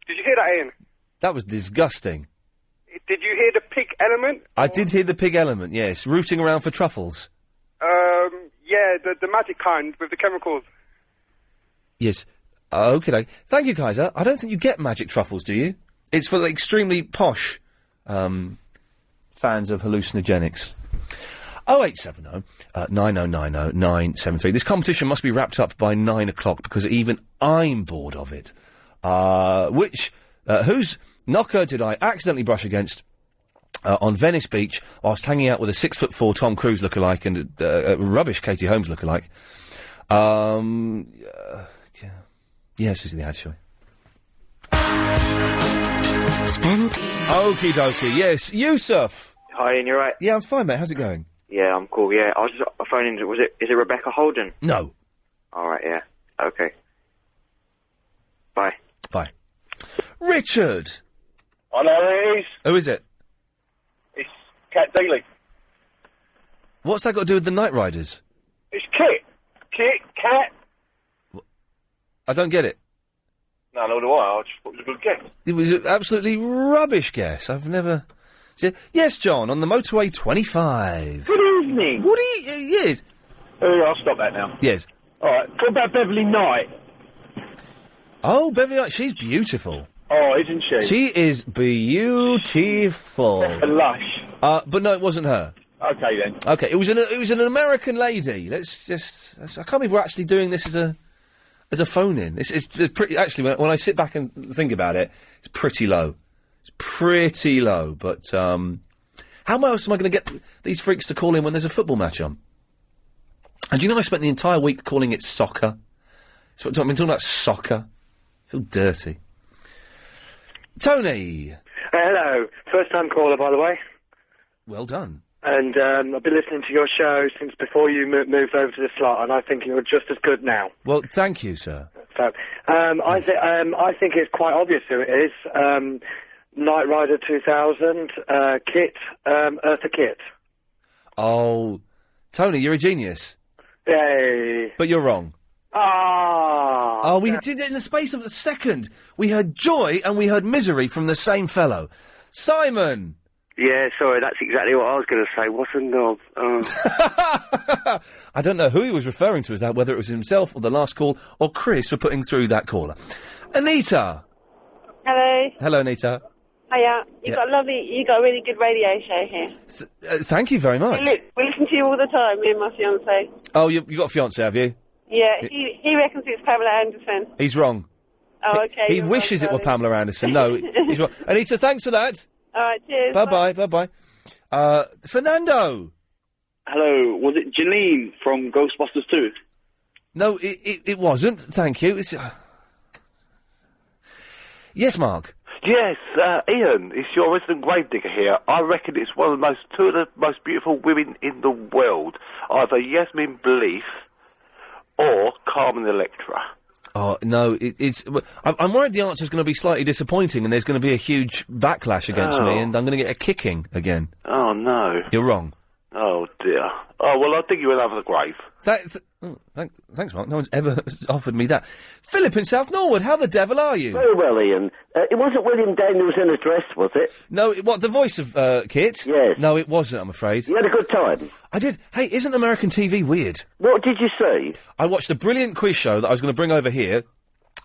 Did you hear that, Ian? That was disgusting. Did you hear the pig element? I did hear the pig element, yes. Rooting around for truffles. Yeah, the magic kind with the chemicals. Yes. Okay. Thank you, Kaiser. I don't think you get magic truffles, do you? It's for the extremely posh fans of hallucinogenics. 0870 9090 973. This competition must be wrapped up by 9 o'clock because even I'm bored of it. Whose knocker did I accidentally brush against on Venice Beach whilst hanging out with a 6'4" Tom Cruise lookalike and a rubbish Katie Holmes lookalike? Yeah, Susie the Ad Show. Spend. Okie dokie, yes. Yusuf! Hi, Ian, you right? Yeah, I'm fine, mate. How's it going? Yeah, I'm cool, yeah. I was just phoning, is it Rebecca Holden? No. Alright, yeah. Okay. Bye. Bye. Richard! I know who it is. Who is it? It's Cat Daly. What's that got to do with the Knight Riders? It's Kit. Cat. I don't get it. No, nor do I. I just thought it was a good guess. It was an absolutely rubbish guess. I've never... Yes, John, on the motorway 25. Good evening. What yes. I'll stop that now. Yes. All right. What about Beverly Knight? Oh, Beverly Knight, she's beautiful. Oh, isn't she? She is beautiful. Lush. But no, it wasn't her. Okay, then. Okay, it was an American lady. I can't believe we're actually doing this as a phone-in. It's pretty... Actually, when I sit back and think about it, it's pretty low. It's pretty low, but, how else am I going to get these freaks to call in when there's a football match on? And do you know I spent the entire week calling it soccer? I've been talking about soccer. I feel dirty. Tony! Hello. First-time caller, by the way. Well done. And I've been listening to your show since before you moved over to the slot, and I think you're just as good now. Well, thank you, sir. So, I think it's quite obvious who it is. Knight Rider 2000, Kit, Eartha Kitt. Oh, Tony, you're a genius. Yay. But you're wrong. Ah. Oh, we did it in the space of a second. We heard joy and we heard misery from the same fellow. Simon! Yeah, sorry, that's exactly what I was going to say. What a knob. Oh. I don't know who he was referring to as that, whether it was himself or the last call, or Chris for putting through that caller. Anita! Hello. Hello, Anita. Hiya. You got a really good radio show here. Thank you very much. We listen to you all the time, me and my fiance. Oh, you got a fiancé, have you? Yeah, he reckons it's Pamela Anderson. He's wrong. Oh, okay. He wishes it were Pamela Anderson. No, he's wrong. Anita, thanks for that. All right, cheers. Bye-bye, bye-bye. Fernando! Hello, was it Janine from Ghostbusters 2? No, it wasn't. Thank you. It's, Yes, Mark. Yes, Ian, it's your resident gravedigger here. I reckon it's two of the most beautiful women in the world. Either Yasmin Bleeth or Carmen Electra. Oh, no, I'm worried the answer's going to be slightly disappointing and there's going to be a huge backlash against me and I'm going to get a kicking again. Oh, no. You're wrong. Oh, dear. Oh, well, I'll dig you another grave. Thanks, Mark. No one's ever offered me that. Philip in South Norwood, how the devil are you? Very well, Ian. It wasn't William Daniels in a dress, was it? No, what, the voice of Kit? Yes. No, it wasn't, I'm afraid. You had a good time? I did. Hey, isn't American TV weird? What did you see? I watched a brilliant quiz show that I was going to bring over here.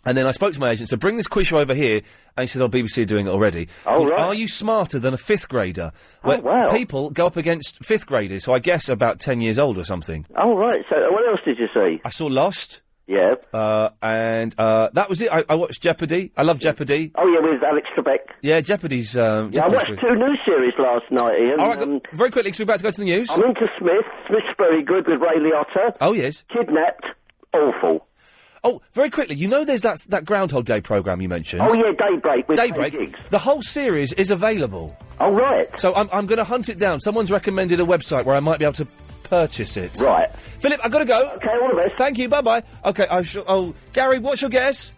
And then I spoke to my agent, so bring this quiz show over here, and he said, BBC are doing it already. Oh, right. Are you smarter than a fifth grader? Where wow. people go up against fifth graders, so I guess about 10 years old or something. Oh, right. So what else did you see? I saw Lost. Yeah. And that was it. I watched Jeopardy. I love Jeopardy. Oh, yeah, with Alex Trebek. Yeah, Jeopardy's... I watched 2 news series last night, Ian. All right, very quickly, because we're about to go to the news. I'm into Smith. Smith's very good with Ray Liotta. Oh, yes. Kidnapped. Awful. Oh, very quickly, you know there's that Groundhog Day programme you mentioned? Oh, yeah, Daybreak. With Daybreak. Gigs. The whole series is available. Oh, right. So I'm going to hunt it down. Someone's recommended a website where I might be able to purchase it. Right. Philip, I've got to go. Okay, all the best. Thank you, bye-bye. Okay, Oh, Gary, what's your guess?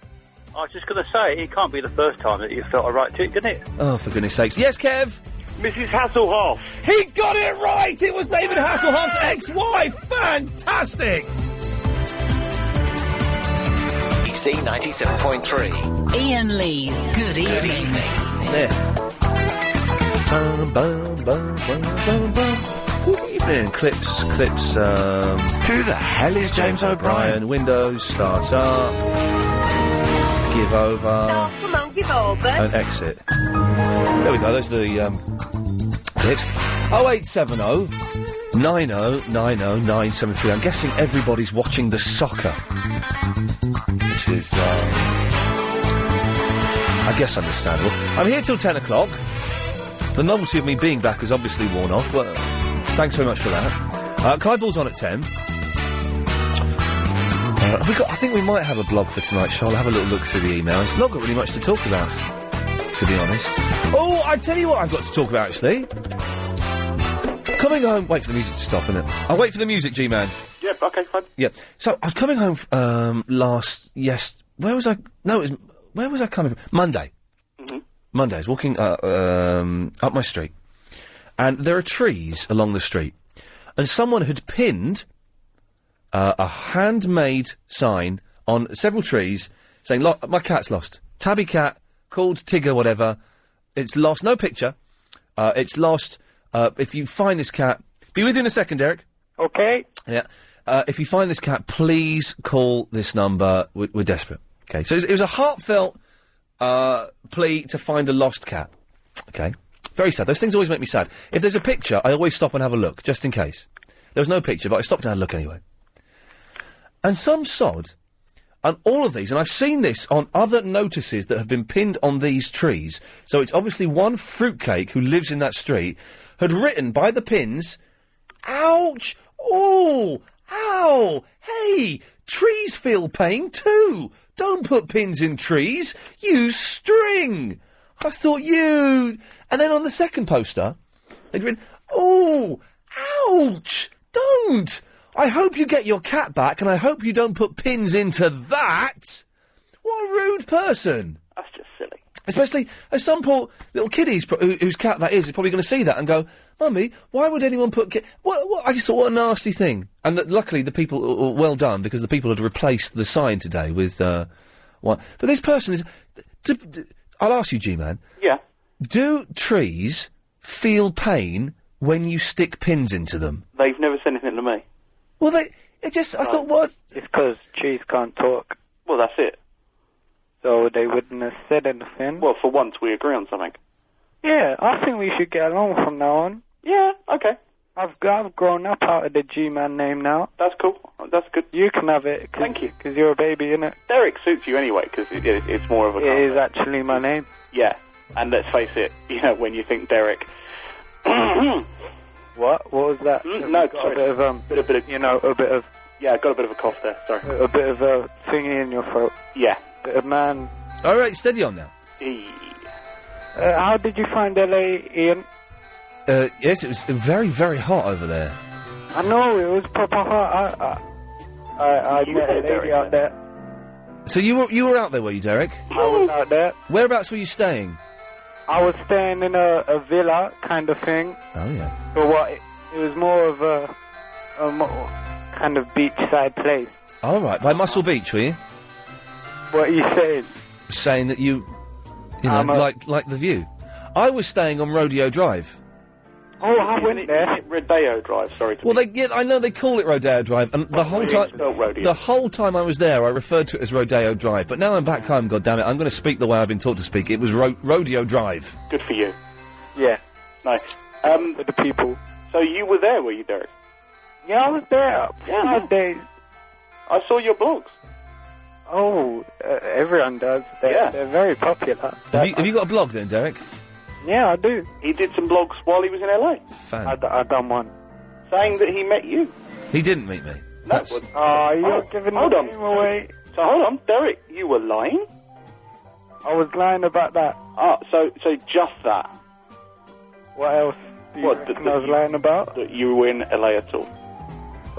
I was just going to say, it can't be the first time that you felt a right to it, can it? Oh, for goodness sakes. Yes, Kev? Mrs. Hasselhoff. He got it right! It was David Hasselhoff's ex-wife! Fantastic! BBC 97.3. Ian Lee's Good Evening. There. Good evening. Clips, Who the hell is James O'Brien? Windows, start up. Give over. Come on, give over. And exit. There we go, those are the, clips. 0870 9090973. I'm guessing everybody's watching the soccer. Which is, I guess understandable. I'm here till 10 o'clock. The novelty of me being back has obviously worn off. Well, thanks very much for that. Kyball's on at 10. I think we might have a blog for tonight's show. I'll have a little look through the emails. Not got really much to talk about, to be honest. Oh, I tell you what I've got to talk about, actually. Coming home... Wait for the music to stop, innit? I'll wait for the music, G-Man. Yep, okay, fine. Yeah. So, I was coming home, where was I? No, where was I coming from? Monday. Mm-hmm. Monday. I was walking, up my street. And there are trees along the street. And someone had pinned, a handmade sign on several trees saying, my cat's lost. Tabby cat, called Tigger, whatever. It's lost. No picture. It's lost. If you find this cat... Be with you in a second, Derek. Okay. Yeah. If you find this cat, please call this number. We're desperate. Okay. So it was a heartfelt plea to find a lost cat. Okay. Very sad. Those things always make me sad. If there's a picture, I always stop and have a look, just in case. There was no picture, but I stopped and had a look anyway. And some sod, on all of these, and I've seen this on other notices that have been pinned on these trees, so it's obviously one fruitcake who lives in that street, had written by the pins, ouch, oh, ow, hey, trees feel pain too. Don't put pins in trees, use string. I thought you... And then on the second poster, they'd written, oh, ouch, don't. I hope you get your cat back, and I hope you don't put pins into that. What a rude person. That's just silly. Especially as some poor little kiddies whose cat that is probably going to see that and go, Mummy, why would anyone put... What? I just thought, what a nasty thing. And luckily the people... well done, because the people had replaced the sign today with... one. But this person is... I'll ask you, G-Man. Yeah. Do trees feel pain when you stick pins into them? They've never said anything to me. Well, I thought, what? It's because trees can't talk. Well, that's it. So they wouldn't have said anything. Well, for once we agree on something. Yeah, I think we should get along from now on. Yeah, okay. I've grown up out of the G-Man name now. That's cool. That's good. You can have it. Thank you. Because you're a baby, innit? Derek suits you anyway, because it's more of a... It is actually my name. Yeah, and let's face it, when you think Derek... What? What was that? No, sorry. A bit of, a bit of... Yeah, I got a bit of a cough there, sorry. A bit of a thingy in your throat. Yeah. Bit of man. All right, steady on now. How did you find LA, Ian? Yes, it was very, very hot over there. I know, it was proper hot. I met a lady out there. So you were out there, were you, Derek? I was out there. Whereabouts were you staying? I was staying in a villa kind of thing. Oh, yeah. But what? It was more of a kind of beachside place. All right, by Muscle Beach, were you? What are you saying? Saying that you know, like the view. I was staying on Rodeo Drive. Oh, I went there. Rodeo Drive, sorry. I know they call it Rodeo Drive, and the whole time I was there, I referred to it as Rodeo Drive. But now I'm back home, goddammit, I'm going to speak the way I've been taught to speak. It was Rodeo Drive. Good for you. Yeah. Nice. For the people. So you were there, were you, Derek? Yeah, I was there. 5 days. I saw your blogs. Oh, everyone does. They're very popular. Have you got a blog then, Derek? Yeah, I do. He did some blogs while he was in LA. I done one. Saying that he met you. He didn't meet me. No. You're giving the name away. So hold on, Derek, you were lying? I was lying about that. So just that. What else do you reckon I was lying about? That you were in LA at all.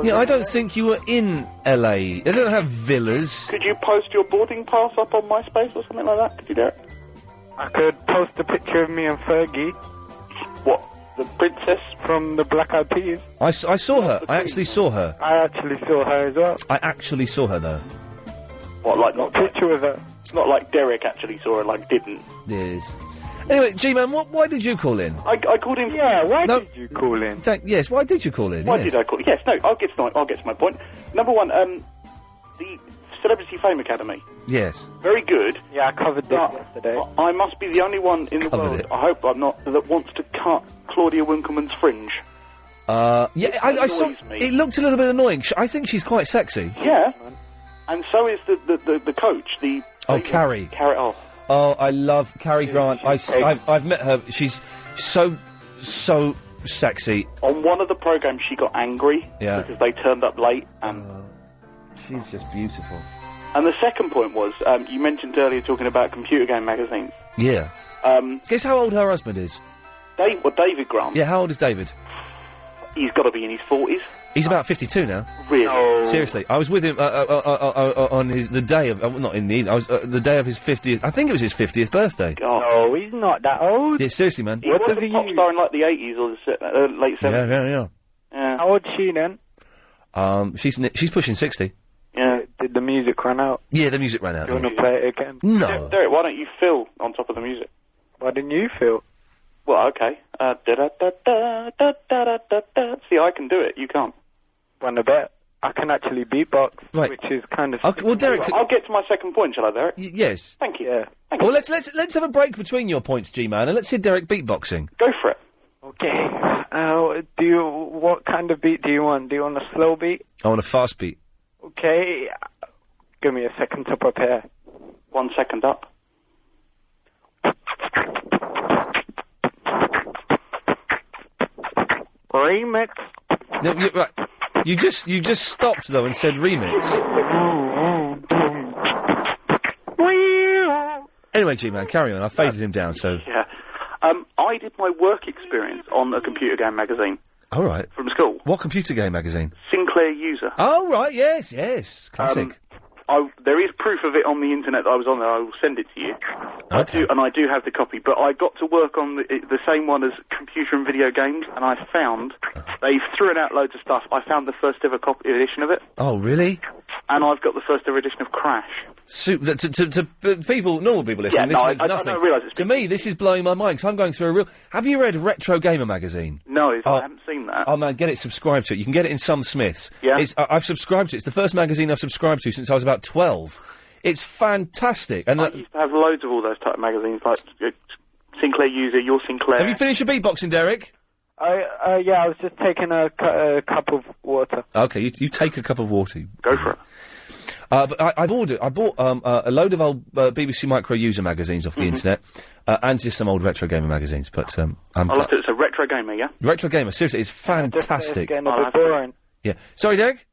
Yeah, I don't think you were in LA. They don't have villas. Could you post your boarding pass up on MySpace or something like that? Could you, Derek? I could post a picture of me and Fergie. What? The princess? From the Black Eyed Peas. I saw her. I actually saw her. I actually saw her as well. I actually saw her, though. What, like not a picture with her? Not like Derek actually saw her, like didn't. Yes. Anyway, G-Man, why did you call in? I called in. Yeah, why did you call in? Yes, why did you call in? Why did I call? Yes, no, I'll get to my point. Number one, the Celebrity Fame Academy. Yes. Very good. Yeah, I covered this yesterday. I must be the only one in the world, I hope I'm not, that wants to cut Claudia Winkleman's fringe. Yeah, I saw. It looked a little bit annoying. I think she's quite sexy. Yeah. And so is the coach, the... Carrie. Carrie, Oh, I love Carrie Grant. I've met her. She's so sexy. On one of the programs, she got angry because they turned up late, and she's just beautiful. And the second point was you mentioned earlier talking about computer game magazines. Yeah. Guess how old her husband is? David Grant. Yeah, how old is David? He's got to be in his 40s. He's about 52 now. Really? No. Seriously, I was with him on the day of not in the. I was the day of his 50th. I think it was his 50th birthday. God. No, he's not that old. Yeah, seriously, man. He was a pop star in like the 80s or the late 70s. Yeah. How old is she then? She's pushing 60. Yeah. Did the music run out? Yeah, the music ran out. Do you want to play it again? No. Derek, why don't you fill on top of the music? Why didn't you fill? Well, okay. See, I can do it. You can't. Well, I bet. I can actually beatbox, which is kind of... Okay, well, Derek... I'll get to my second point, shall I, Derek? Yes. Thank you. Yeah. Well, let's have a break between your points, G-Man, and let's hear Derek beatboxing. Go for it. Okay. What kind of beat do you want? Do you want a slow beat? I want a fast beat. Okay. Give me a second to prepare. 1 second up. Remix. No, right. You just stopped though and said remix. Anyway, G-Man, carry on. I faded him down, so... Yeah. I did my work experience on a computer game magazine. All right. From school. What computer game magazine? Sinclair User. Oh, right, yes. Classic. There is proof of it on the internet that I was on there. I will send it to you. Okay. I do have the copy, but I got to work on the same one as computer and video games, and I found they've thrown out loads of stuff. I found the first ever edition of it. Oh, really? And I've got the first ever edition of Crash. To people, normal people listening, this means nothing. I realise it's... To me, this is blowing my mind, because I'm going through a real... Have you read Retro Gamer magazine? No, I haven't seen that. Oh, man, get it, subscribe to it. You can get it in some Smiths. Yeah? I've subscribed to it. It's the first magazine I've subscribed to since I was about 12. It's fantastic. And I used to have loads of all those type of magazines, like Sinclair User, Your Sinclair... Have you finished your beatboxing, Derek? Yeah, I was just taking a cup of water. Okay, you take a cup of water. Go for it. But I bought a load of old BBC Micro User magazines off the internet, and just some old Retro Gamer magazines, but It's a Retro Gamer, yeah? Retro Gamer, seriously, it's fantastic. It's getting a bit boring. Yeah. Sorry, Derek?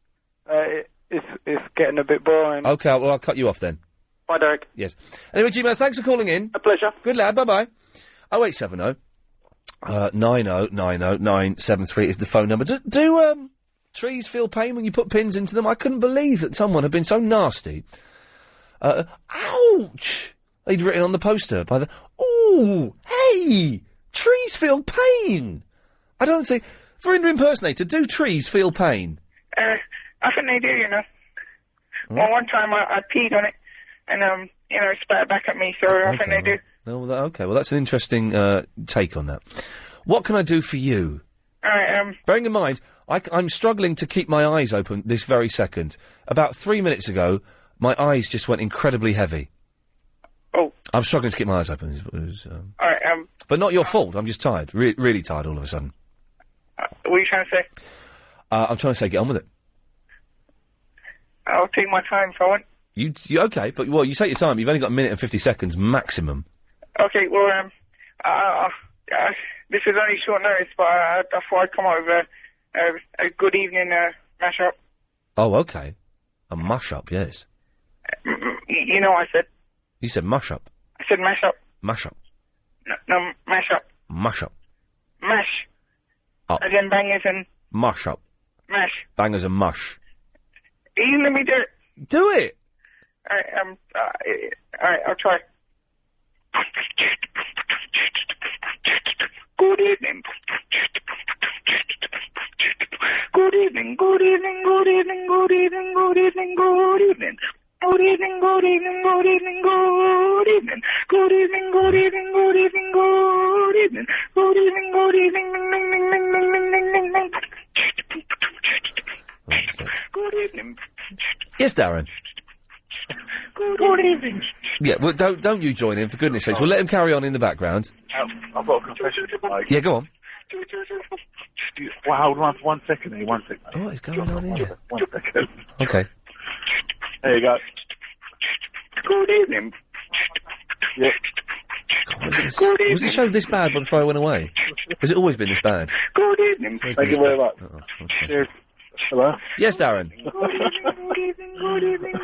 It's getting a bit boring. Okay, well, I'll cut you off then. Bye, Derek. Yes. Anyway, Gmail, thanks for calling in. A pleasure. Good lad, bye-bye. 0870 90 90 973 is the phone number. Do trees feel pain when you put pins into them? I couldn't believe that someone had been so nasty. Ouch! They'd written on the poster by the... Ooh! Hey! Trees feel pain! I don't think... Verinder impersonator, do trees feel pain? I think they do, you know. Well, one time I peed on it, and, it spat back at me, so I think they do. Okay, well, that's an interesting take on that. What can I do for you? Alright, Bearing in mind, I'm struggling to keep my eyes open this very second. About 3 minutes ago, my eyes just went incredibly heavy. Oh. I'm struggling to keep my eyes open. It was, Alright, but not your fault, I'm just tired. Really tired all of a sudden. what are you trying to say? I'm trying to say get on with it. I'll take my time if I want. You okay, but, well, you take your time. You've only got a minute and 50 seconds maximum. Okay, well, this is only short notice, but I thought I'd come up with a good evening mashup. Oh, okay. A mush-up, yes. You know what I said? You said mush-up. I said mashup. Mush-up. No, mashup. Mush-up. Mash. Up. As in bangers and Mush-up. mash. Bangers and mush. You let me do it. Do it! Alright, I'll try. Good evening. Good evening, good evening, good evening, good evening, good evening, good evening. Good evening, good evening, good evening, good evening. Good evening, good evening, good evening, good evening. Good evening, good evening, ning, ning, ning, ning, ning, ning, ning, ning, ning. Good evening. Yes, Darren. Good evening. Yeah, well, don't you join in, for goodness sakes. We'll let him carry on in the background. I've got a confession to make. Yeah, go on. Well, hold on for 1 second here, 1 second. What is going on here? 1 second. Okay. There you go. Good evening. Yeah. Was the show this bad before I went away? Has it always been this bad? Good evening. Thank you very much. Okay. Cheers. Hello? Yes, Darren. Good evening.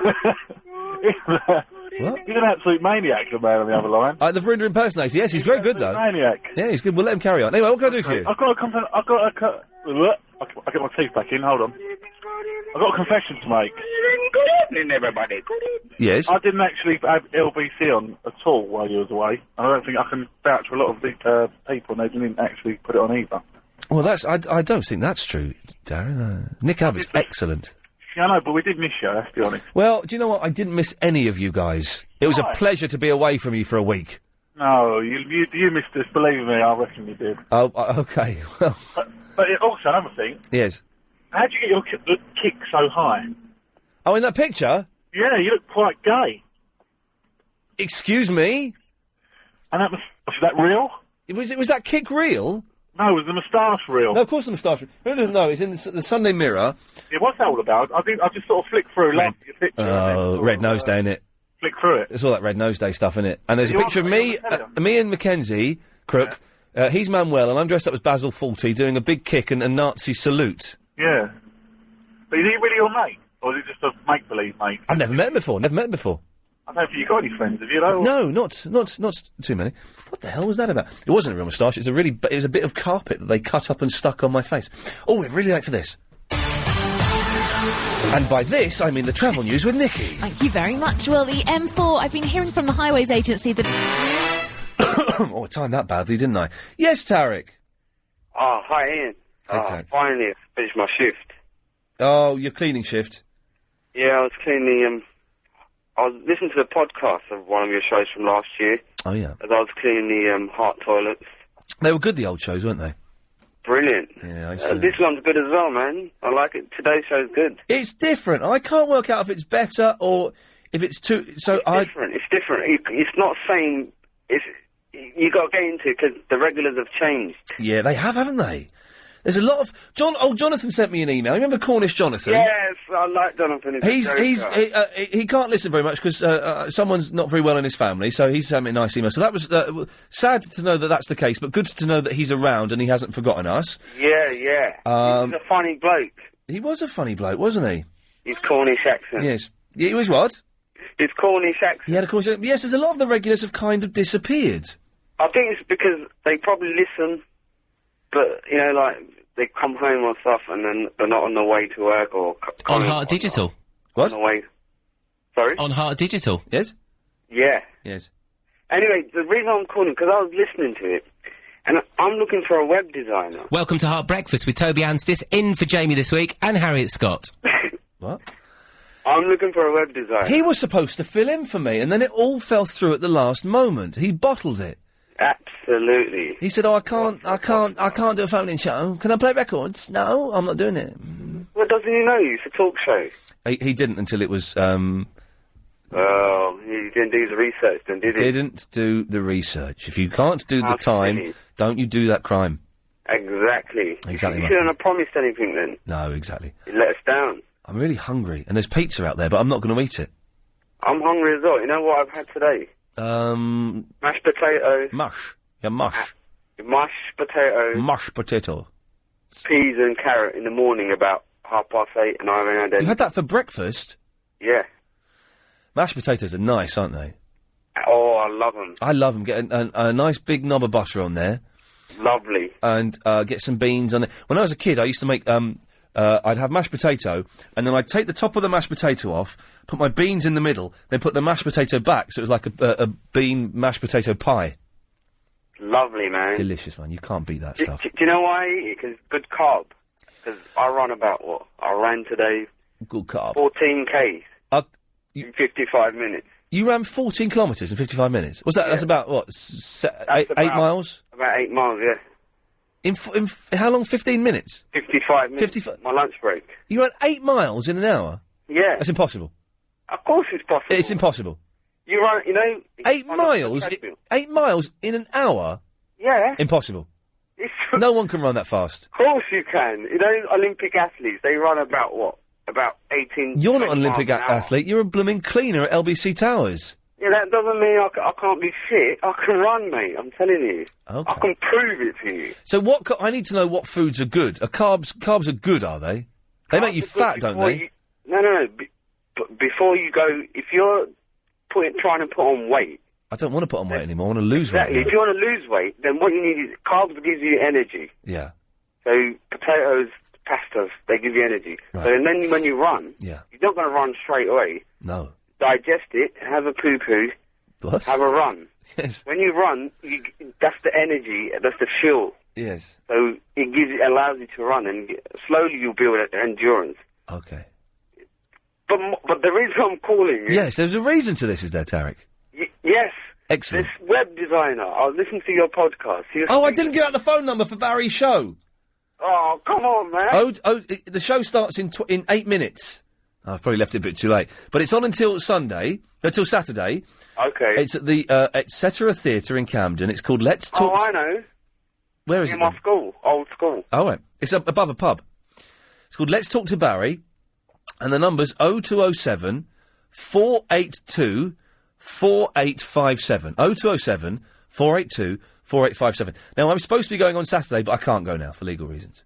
What? He's an absolute maniac, the man on the other line. The Verinder impersonator, yes, he's very good, though. Maniac. Yeah, he's good. We'll let him carry on. Anyway, what can I do for you? I'll get my teeth back in, hold on. I've got a confession to make. Good evening, everybody. Good evening. Yes? I didn't actually have LBC on at all while you was away. And I don't think I can vouch for a lot of the people, and they didn't actually put it on either. Well, I don't think that's true, Darren. Nick Abbott's excellent. Yeah, I know, but we did miss you, let's be honest. Well, do you know what? I didn't miss any of you guys. It was a pleasure to be away from you for a week. No, you missed us, believe me, I reckon you did. Oh, okay. Well, but also, another thing, yes. how'd you get your kick so high? Oh, in that picture? Yeah, you look quite gay. Excuse me? And was that real? Was that kick real? No, was the moustache real? No, of course the moustache. Who doesn't know? It's in the Sunday Mirror. Yeah, what's that all about? I just sort of flicked through your picture. Oh, Red Nose Day, innit? Flick through it. It's all that Red Nose Day stuff, innit? And there's a picture of me and Mackenzie, Crook. Yeah. He's Manuel, and I'm dressed up as Basil Fawlty, doing a big kick and a Nazi salute. Yeah. But is he really your mate? Or is it just a make-believe mate? I've never met him before. I don't think you got any friends, have you, though? No, not too many. What the hell was that about? It wasn't a real moustache. It was a bit of carpet that they cut up and stuck on my face. Oh, we're really late for this. And by this, I mean the travel news with Nikki. Thank you very much. Well, the M4, I've been hearing from the Highways Agency that... Oh, I timed that badly, didn't I? Yes, Tarek. Oh, hi, Ian. Hey, Tarek. Finally, I've finished my shift. Oh, your cleaning shift? Yeah, I was cleaning I was listening to the podcast of one of your shows from last year. Oh, yeah. As I was cleaning the Heart toilets. They were good, the old shows, weren't they? Brilliant. Yeah, this one's good as well, man. I like it. Today's show's good. It's different. I can't work out if it's better or if it's too... It's different. It's different. It's not saying... You got to get into it because the regulars have changed. Yeah, they have, haven't they? There's a lot of... Jonathan sent me an email. Remember Cornish Jonathan? Yes, I like Jonathan. He can't listen very much because someone's not very well in his family, so he sent me a nice email. So that was sad to know that that's the case, but good to know that he's around and he hasn't forgotten us. Yeah. He's a funny bloke. He was a funny bloke, wasn't he? His Cornish accent. Yes. It was what? His Cornish accent. He had a Cornish accent. Yes, there's a lot of the regulars have kind of disappeared. I think it's because they probably listen, but, you know, like, they come home or stuff and then they're not on the way to work or... On Heart Digital. What? On the way... Sorry? On Heart Digital. Yes? Yeah. Yes. Anyway, the reason I'm calling, because I was listening to it, and I'm looking for a web designer. Welcome to Heart Breakfast with Toby Anstis, in for Jamie this week, and Harriet Scott. What? I'm looking for a web designer. He was supposed to fill in for me, and then it all fell through at the last moment. He bottled it. Absolutely. He said, "Oh, I can't do a phone-in show. Can I play records? No, I'm not doing it." Well, doesn't he know you? It's a talk show. He didn't until it was, Oh, he didn't do the research then, did he? Didn't do the research. If you can't do the How time, silly. don't you do that crime. Exactly. Exactly, You mate. shouldn't have promised anything then. No, exactly. You let us down. I'm really hungry, and there's pizza out there, but I'm not going to eat it. I'm hungry as well. You know what I've had today? Mashed potato. Mush. Yeah, mush. Mashed potato. Mashed potato. Peas and carrot in the morning about 8:30, and I haven't had any. You had that for breakfast? Yeah. Mashed potatoes are nice, aren't they? Oh, I love them. I love them. Get a nice big knob of butter on there. Lovely. And get some beans on there. When I was a kid, I used to make... I'd have mashed potato, and then I'd take the top of the mashed potato off, put my beans in the middle, then put the mashed potato back, so it was like a bean mashed potato pie. Lovely, man. Delicious, man. You can't beat that stuff. Do you know why I eat it? Because good carb. Because I run about, what? I ran today... Good carb. 14 Ks. In 55 minutes. You ran 14 kilometres in 55 minutes? Was that... Yeah. That's about, what, eight miles? About 8 miles, yeah. In how long? 15 minutes? 55 minutes. My lunch break. You ran 8 miles in an hour? Yeah. That's impossible. Of course it's possible. It's impossible. You run, you know... 8 miles? 8 miles in an hour? Yeah. Impossible. No one can run that fast. Of course you can. You know, Olympic athletes, they run about, what? About 18... You're not an 20 Olympic miles an hour. athlete, you're a blooming cleaner at LBC Towers. Yeah, that doesn't mean I can't be fit. I can run, mate. I'm telling you. Okay. I can prove it to you. So I need to know what foods are good. Carbs are good, are they? They make you fat, don't they? No. But before you go, if you're trying to put on weight... I don't want to put on weight anymore, I want to lose weight. Exactly. If you want to lose weight, then what you need is... Carbs gives you energy. Yeah. So, potatoes, pastas, they give you energy. Right. So then when you run, Yeah. you're not going to run straight away. No. Digest it, have a poo-poo, What? have a run. Yes. When you run, that's the energy, that's the fuel. Yes. So it allows you to run, and slowly you'll build endurance. Okay. But the reason I'm calling is... Yes, there's a reason to this, is there, Tarek? Yes. Excellent. This web designer, I was listening to your podcast. Oh, I didn't give out the phone number for Barry's show. Oh, come on, man. The show starts in 8 minutes. I've probably left it a bit too late. But it's on until Saturday. Okay. It's at the Etc. Theatre in Camden. It's called Let's Talk... Oh, I know. Where is in it my then? school, old school. Oh, right. It's above a pub. It's called Let's Talk to Barry, and the number's 0207 482 4857. 0207 482 4857. Now, I'm supposed to be going on Saturday, but I can't go now for legal reasons.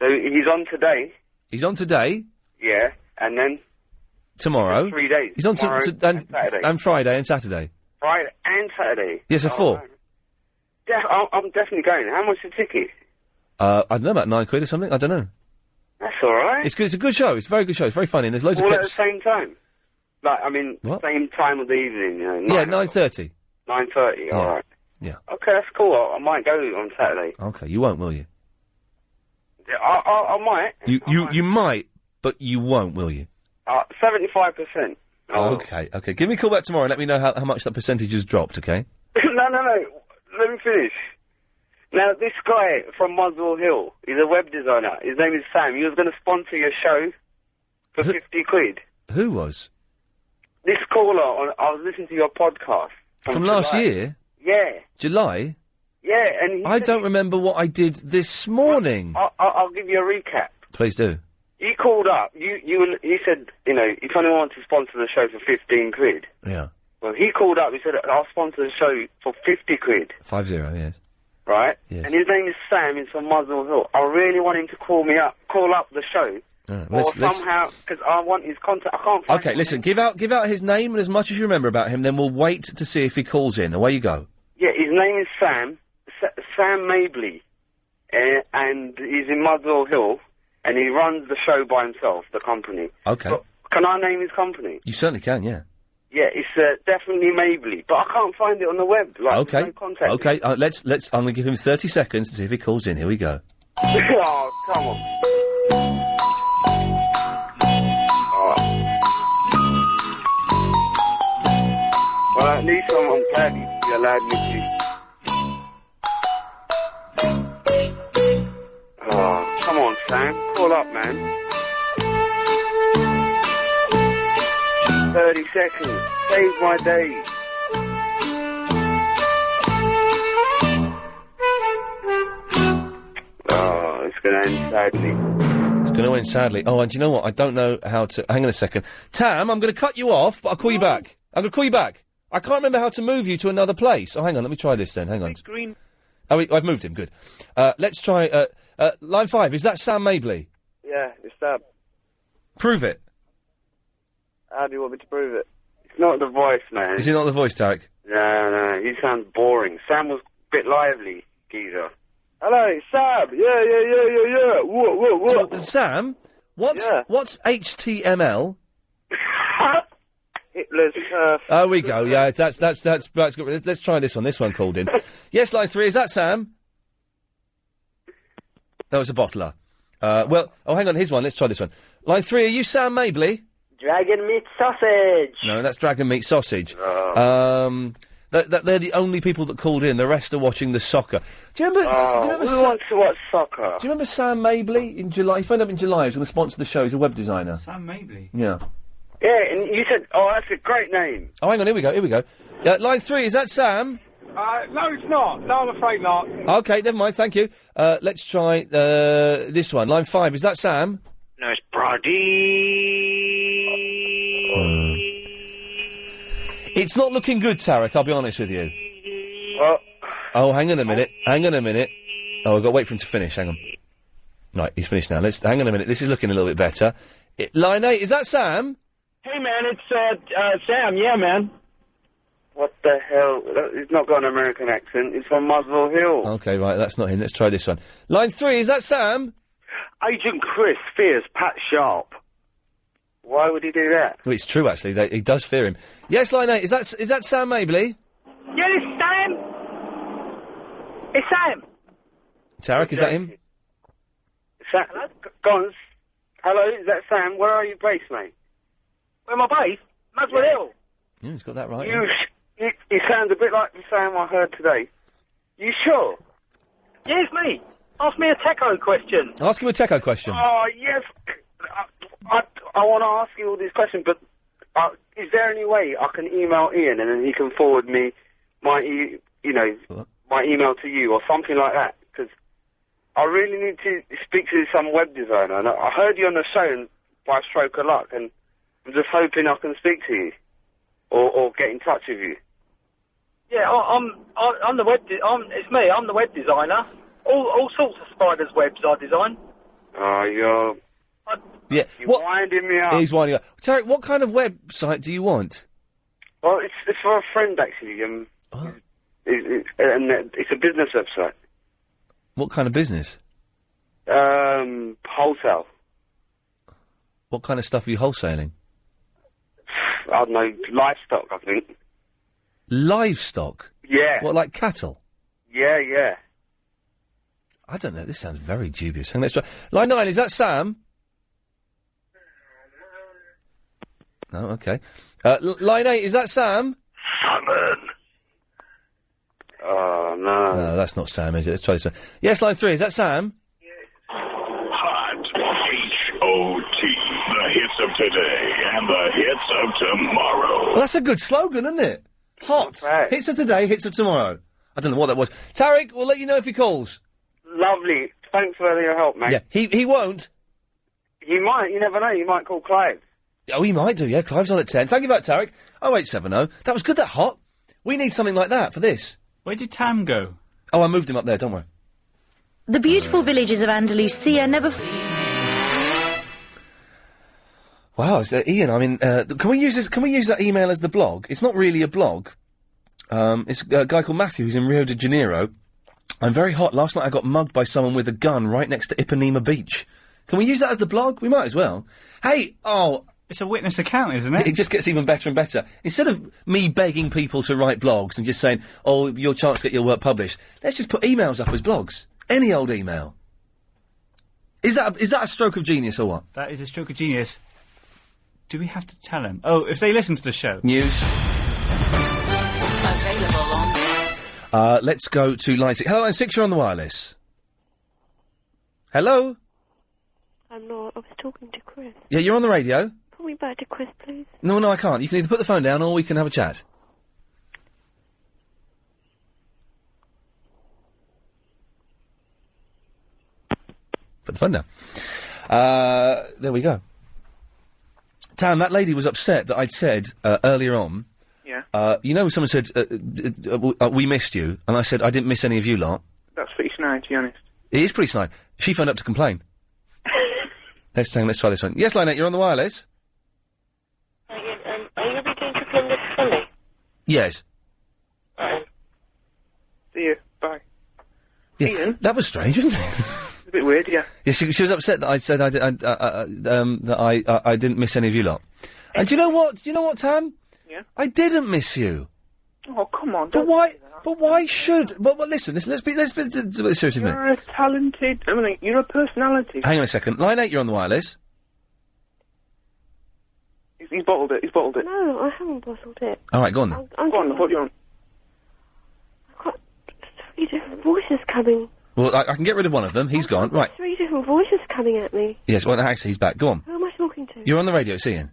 So he's on today? He's on today. Yeah, and then? Tomorrow. 3 days. He's on Tomorrow and Saturday. and Friday and Saturday. Friday and Saturday? Yes, at 4. Yeah, I'm definitely going. How much is the ticket? I don't know, about £9 or something. I don't know. That's all right. It's good. It's a good show. It's a very good show. It's very funny. And there's loads All of at the clips. same time? Like, I mean, What? same time of the evening, you know? Yeah, 9:30. 9:30, all right. Yeah. Okay, that's cool. I might go on Saturday. Okay, you won't, will you? Yeah, I might. You might, but you won't, will you? 75%. Oh. Okay. Give me a call back tomorrow and let me know how much that percentage has dropped, okay? No. Let me finish. Now, this guy from Muswell Hill, he's a web designer. His name is Sam. He was going to sponsor your show for 50 quid. Who was? This caller, I was listening to your podcast. From last July. year? Yeah. July? Yeah, and he I said don't remember what I did this morning. I'll give you a recap. Please do. He called up. You said, you know, if anyone wants to sponsor the show for 15 quid. Yeah. Well, he called up. He said, I'll sponsor the show for 50 quid. 50, yes. Right? Yes. And his name is Sam. He's from Muswell Hill. I really want him to call up the show Alright, Or somehow, because I want his contact. I can't find Okay, listen, give out his name and as much as you remember about him, then we'll wait to see if he calls in. Away you go. Yeah, his name is Sam. Sam Mabley. And he's in Muswell Hill, and he runs the show by himself, the company. Okay. But can I name his company? You certainly can, yeah. Yeah, it's definitely Mabley, but I can't find it on the web. Like, Okay. no contact. Okay, let's, I'm gonna give him 30 seconds to see if he calls in. Here we go. Oh, come on. Well, at least I'm glad you allowed me to. Oh, come on, Sam. Call up, man. 30 seconds. Save my day. Oh, it's going to end sadly. It's going to end sadly. Oh, and do you know what? I don't know how to... Hang on a second. Tam, I'm going to cut you off, but I'll call you back. I'm going to call you back. I can't remember how to move you to another place. Oh, hang on. Let me try this then. Hang on. Green. Oh, I've moved him. Good. Let's try... line 5. Is that Sam Mabley? Yeah, it's Sam. Prove it. How do you want me to prove it? It's not the voice, man. Is it not the voice, Tarek? No, he sounds boring. Sam was a bit lively, geezer. Hello, it's Sam. Yeah. Whoa. Sam, what's HTML? Hitler's turf. Oh, we go. Yeah, that's good. Let's try this one. This one called in. Yes, line 3. Is that Sam? No, it's a bottler. Hang on. Here's one. Let's try this one. Line 3. Are you Sam Mabley? Dragon meat sausage. No, that's Dragon Meat Sausage. They're the only people that called in. The rest are watching the soccer. Do you remember? Who wants to watch soccer? Do you remember Sam Mabley in July? He phoned up in July. He was going to sponsor the show. He's a web designer. Sam Mabley. Yeah. Yeah, and you said, oh, that's a great name. Oh, hang on. Here we go. Line 3. Is that Sam? No, it's not. No, I'm afraid not. Okay, never mind. Thank you. Let's try this one. Line 5. Is that Sam? No, it's Brady. It's not looking good, Tarek, I'll be honest with you. Oh, hang on a minute. Oh, I've got to wait for him to finish. Hang on. Right, he's finished now. Hang on a minute. This is looking a little bit better. Line 8, is that Sam? Hey, man, it's Sam. Yeah, man. What the hell? He's not got an American accent. He's from Muswell Hill. Okay, right, that's not him. Let's try this one. Line 3, is that Sam? Agent Chris fears Pat Sharp. Why would he do that? Well, it's true, actually. He does fear him. Yes, line 8. Is that Sam Mabley? Yeah, it's Sam. It's Sam. Tarek, is that him? Sam, Gons. Hello, is that Sam? Where are you based, mate? Where am I based? Muswell Hill. Yeah, he's got that right. You sound a bit like the Sam I heard today. You sure? Yeah, it's me. Ask me a techo question. Ask him a techo question. Oh, yes. I want to ask you all these questions, but is there any way I can email Iain and then he can forward me my email to you or something like that? Because I really need to speak to some web designer. And I heard you on the show by stroke of luck, and I'm just hoping I can speak to you or get in touch with you. Yeah, I'm the web. It's me. I'm the web designer. All sorts of spiders' webs I design. Oh, you're winding me up. He's winding up. Tarek, what kind of website do you want? Well, it's for a friend, actually. It's a business website. What kind of business? Wholesale. What kind of stuff are you wholesaling? I don't know, livestock, I think. Livestock? Yeah. What, like cattle? Yeah. I don't know, this sounds very dubious. Hang on, let's try. Line 9, is that Sam? No, okay. Line 8, is that Sam? Salmon. Oh, no. No, that's not Sam, is it? Let's try this one. Yes, line 3, is that Sam? Hot H-O-T. The hits of today and the hits of tomorrow. Well, that's a good slogan, isn't it? Hot. Right. Hits of today, hits of tomorrow. I don't know what that was. Tarek, we'll let you know if he calls. Lovely. Thanks for your help, mate. Yeah, he won't. He might. You never know. He might call Clive. Oh, he might do, yeah. Clive's on at 10. Thank you for that, Tarek. 0870. That was good, that hot. We need something like that for this. Where did Tam go? Oh, I moved him up there, don't worry. The beautiful villages of Andalusia never... Wow, Ian, I mean, can we use this? Can we use that email as the blog? It's not really a blog. It's a guy called Matthew who's in Rio de Janeiro. I'm very hot. Last night I got mugged by someone with a gun right next to Ipanema Beach. Can we use that as the blog? We might as well. Hey, it's a witness account, isn't it? It just gets even better and better. Instead of me begging people to write blogs and just saying, oh, your chance to get your work published, let's just put emails up as blogs. Any old email. Is that a stroke of genius or what? That is a stroke of genius. Do we have to tell them? Oh, if they listen to the show. News. Available on... let's go to line 6. Hello, line 6, you're on the wireless. Hello? I'm not. I was talking to Chris. Yeah, you're on the radio. Put me back to Chris, please. No, I can't. You can either put the phone down or we can have a chat. Put the phone down. There we go. Tam, that lady was upset that I'd said earlier on. Yeah. You know, someone said, we missed you, and I said, I didn't miss any of you lot. That's pretty snide, to be honest. It is pretty snide. She phoned up to complain. Let's try this one. Yes, Lynette, you're on the wireless. Are you going to be doing something this Sunday? Yes. See you. Bye. Yeah, Ian? that was strange, wasn't it? It's a bit weird, yeah. Yeah, she was upset that I said that I didn't miss any of you lot. And do you know what, Tam? Yeah. I didn't miss you. Oh, come on. But why should? But listen, let's be serious a minute. You're a talented. I mean, you're a personality. Hang on a second. Line 8, you're on the wireless. He's bottled it. No, I haven't bottled it. All right, go on then. Go on, what do you want? I've got 3 different voices coming. Well, I can get rid of one of them. He's gone. Right. 3 different voices coming at me. Yes. Well, actually, he's back. Go on. Who am I talking to? You're on the radio. It's Ian.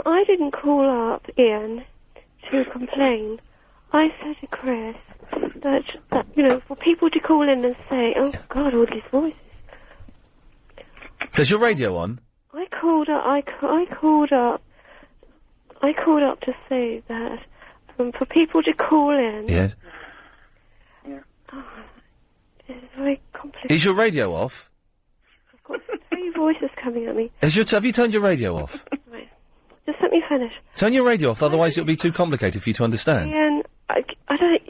I didn't call up Ian to complain. I said to Chris that you know, for people to call in and say, "Oh God, all these voices." So is your radio on? I called up to say that for people to call in. Yes. It's very complicated. Is your radio off? I've got 3 voices coming at me. Have you turned your radio off? Right. Just let me finish. Turn your radio off, otherwise it'll be too complicated for you to understand. Ian, I don't.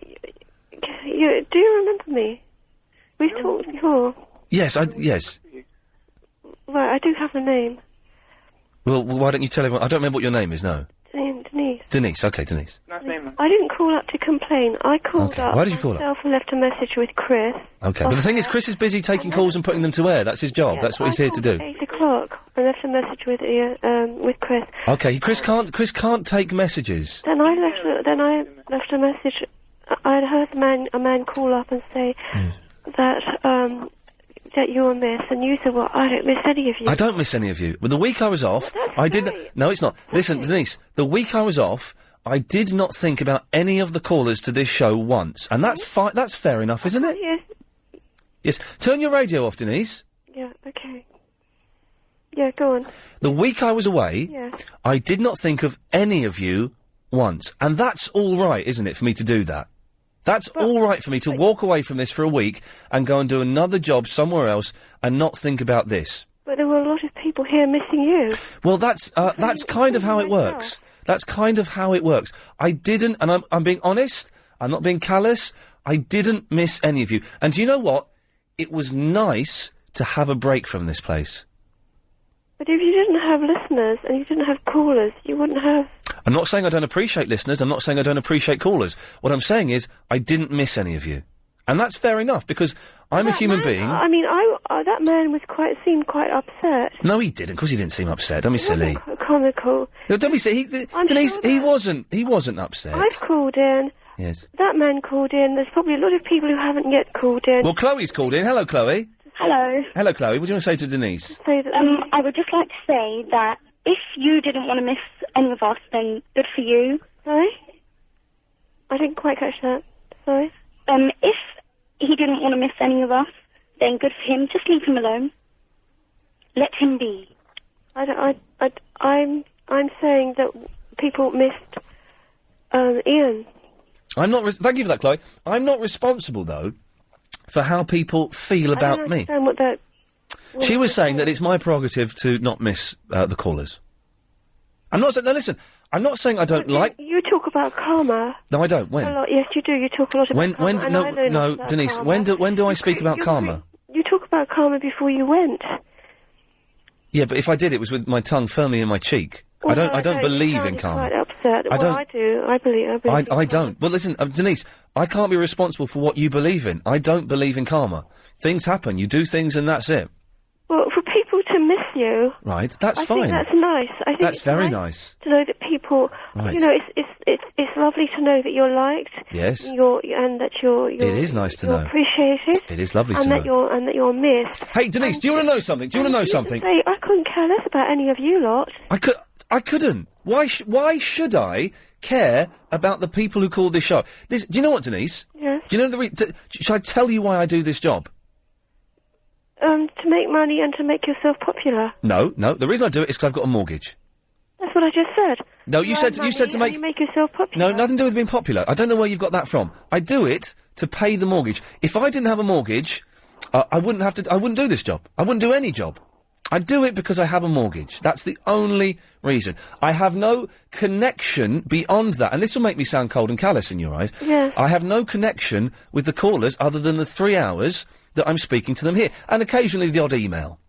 Do you remember me? We've talked before. Yes, yes. Right, I do have a name. Well, why don't you tell everyone? I don't remember what your name is, no. Denise. Denise, okay, Denise. Nice name, man. I didn't call up to complain. I called up. Why did you call up? myself and left a message with Chris. Okay, but the thing is, Chris is busy taking calls and putting them to air. That's his job. That's what he's here to do. 8 o'clock. I left a message with Chris. Okay, Chris can't take messages. Then I left a message. I'd heard a man call up and say that you were missed, and you said, "Well, I don't miss any of you." I don't miss any of you. But the week I was off, I did. No, it's not. Listen, Denise. The week I was off, I did not think about any of the callers to this show once, and that's fine. That's fair enough, isn't it? Yes. Yes. Turn your radio off, Denise. Yeah. Okay. Yeah. Go on. The week I was away, I did not think of any of you once, and that's all right, isn't it, for me to do that? That's all right for me to walk away from this for a week and go and do another job somewhere else and not think about this. But there were a lot of people here missing you. Well, that's kind of how it works. That's kind of how it works. I didn't, and I'm being honest, I'm not being callous, I didn't miss any of you. And do you know what? It was nice to have a break from this place. But if you didn't have listeners and you didn't have callers, you wouldn't have... I'm not saying I don't appreciate listeners, I'm not saying I don't appreciate callers. What I'm saying is, I didn't miss any of you. And that's fair enough, because I'm a human being... I mean, that man seemed quite upset. No, he didn't, because he didn't seem upset. Don't be silly. Comical. No, don't be silly. Denise, he wasn't upset. I've called in. Yes. That man called in. There's probably a lot of people who haven't yet called in. Well, Chloe's called in. Hello, Chloe. Hello. Hello, Chloe. What do you want to say to Denise? I would just like to say that if you didn't want to miss any of us, then good for you. Sorry? I didn't quite catch that. Sorry? If he didn't want to miss any of us, then good for him. Just leave him alone. Let him be. I'm saying that people missed Ian. I'm not. Thank you for that, Chloe. I'm not responsible though for how people feel about me. I don't understand what that. She was saying that it's my prerogative to not miss the callers. I'm not saying... No, listen. I'm not saying I don't like... You talk about karma. No, I don't. When? A lot. Yes, you do. You talk a lot about karma. And I know no, about Denise. karma. When do I speak about karma? You talk about karma before you went. Yeah, but if I did, it was with my tongue firmly in my cheek. I don't believe in karma. Quite upset. I don't. I do. I believe. I don't. Well, listen, Denise. I can't be responsible for what you believe in. I don't believe in karma. Things happen. You do things, and that's it. Well, for people to miss you, right? That's I fine. think that's nice. I think that's it's very nice to know that people. Right. You know, it's lovely to know that you're liked. Yes. And that you're. It is nice to know. Appreciated. It is lovely to and know. that you're missed. Hey, Denise, do you want to know something? Do you want to know something? Say, I couldn't care less about any of you lot. I couldn't. Why should I care about the people who call this show? Do you know what, Denise? Yes. Do you know should I tell you why I do this job? To make money and to make yourself popular. No. The reason I do it is because I've got a mortgage. That's what I just said. No, you said to make... You make yourself popular. No, nothing to do with being popular. I don't know where you've got that from. I do it to pay the mortgage. If I didn't have a mortgage, I wouldn't do this job. I wouldn't do any job. I do it because I have a mortgage. That's the only reason. I have no connection beyond that. And this will make me sound cold and callous in your eyes. Yeah. I have no connection with the callers other than the 3 hours that I'm speaking to them here. And occasionally the odd email.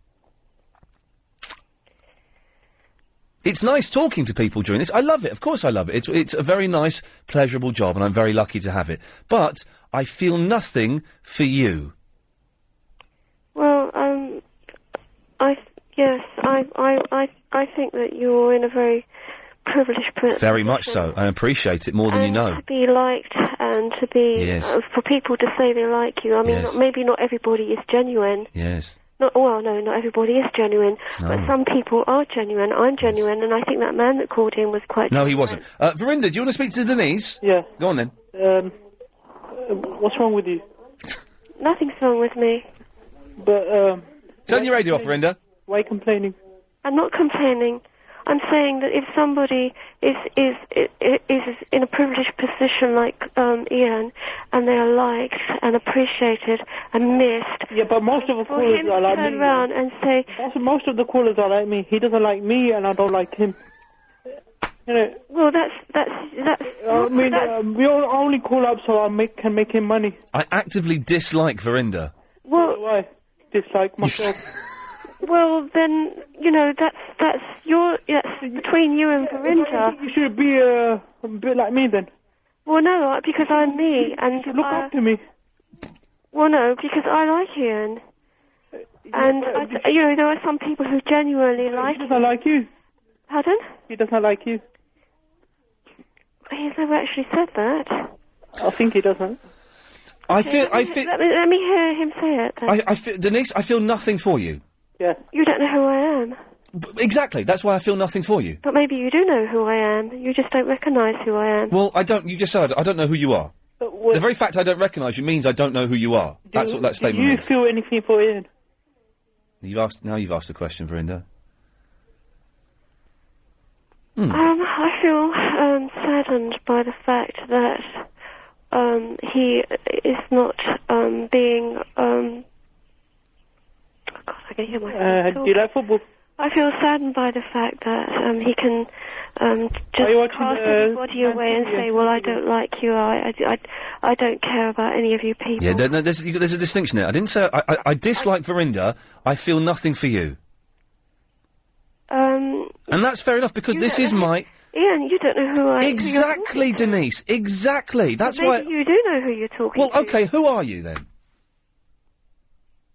It's nice talking to people during this. I love it. Of course I love it. It's a very nice, pleasurable job, and I'm very lucky to have it. But I feel nothing for you. Well, I think that you're in a very privileged position. Very much so. I appreciate it more than you know. To be liked and to be... Yes. For people to say they like you. I mean, Yes. maybe not everybody is genuine. Yes. Not everybody is genuine. No. But some people are genuine. I'm genuine, and I think that man that called in was quite No, he genuine. wasn't. Verinda, do you want to speak to Denise? Yeah. Go on then. What's wrong with you? Nothing's wrong with me. But, Turn your radio off, Verinda. Why are you complaining? I'm not complaining. I'm saying that if somebody is in a privileged position like Iain, and they are liked and appreciated and missed. Yeah, but most of the for callers him are to like turn me. around and say, Most of the callers are like me. He doesn't like me, and I don't like him. You know. Well, that's. I mean, we all only call up so I can make him money. I actively dislike Verinda. Well, why? Dislike myself. Well, then that's between you and Verinda. You should be a bit like me then. Well, no, because I'm me, and look up to me. Well, no, because I like Iain, and there are some people who genuinely like. He doesn't like you. Pardon? He doesn't like you. He's never actually said that. I think he doesn't. I feel. Let me hear him say it. Then. I feel, Denise. I feel nothing for you. Yeah. You don't know who I am. Exactly. That's why I feel nothing for you. But maybe you do know who I am. You just don't recognise who I am. Well, I don't. You just said I don't know who you are. The very fact I don't recognise you means I don't know who you are. That's what that statement Do you means. feel anything for Iain? You've asked a question, Verinda. I feel saddened by the fact that he is not being. God, I can hear myself. Do you like football? I feel saddened by the fact that he can just cast his body away and say, "Well, I don't like you. I don't care about any of you people." Yeah, there's a distinction there. I didn't say I dislike Verinda. I feel nothing for you. And that's fair enough because this is my. Iain, you don't know who I am. Exactly, Denise. Exactly. That's why. Maybe you do know who you're talking to. Well, okay. Who are you then?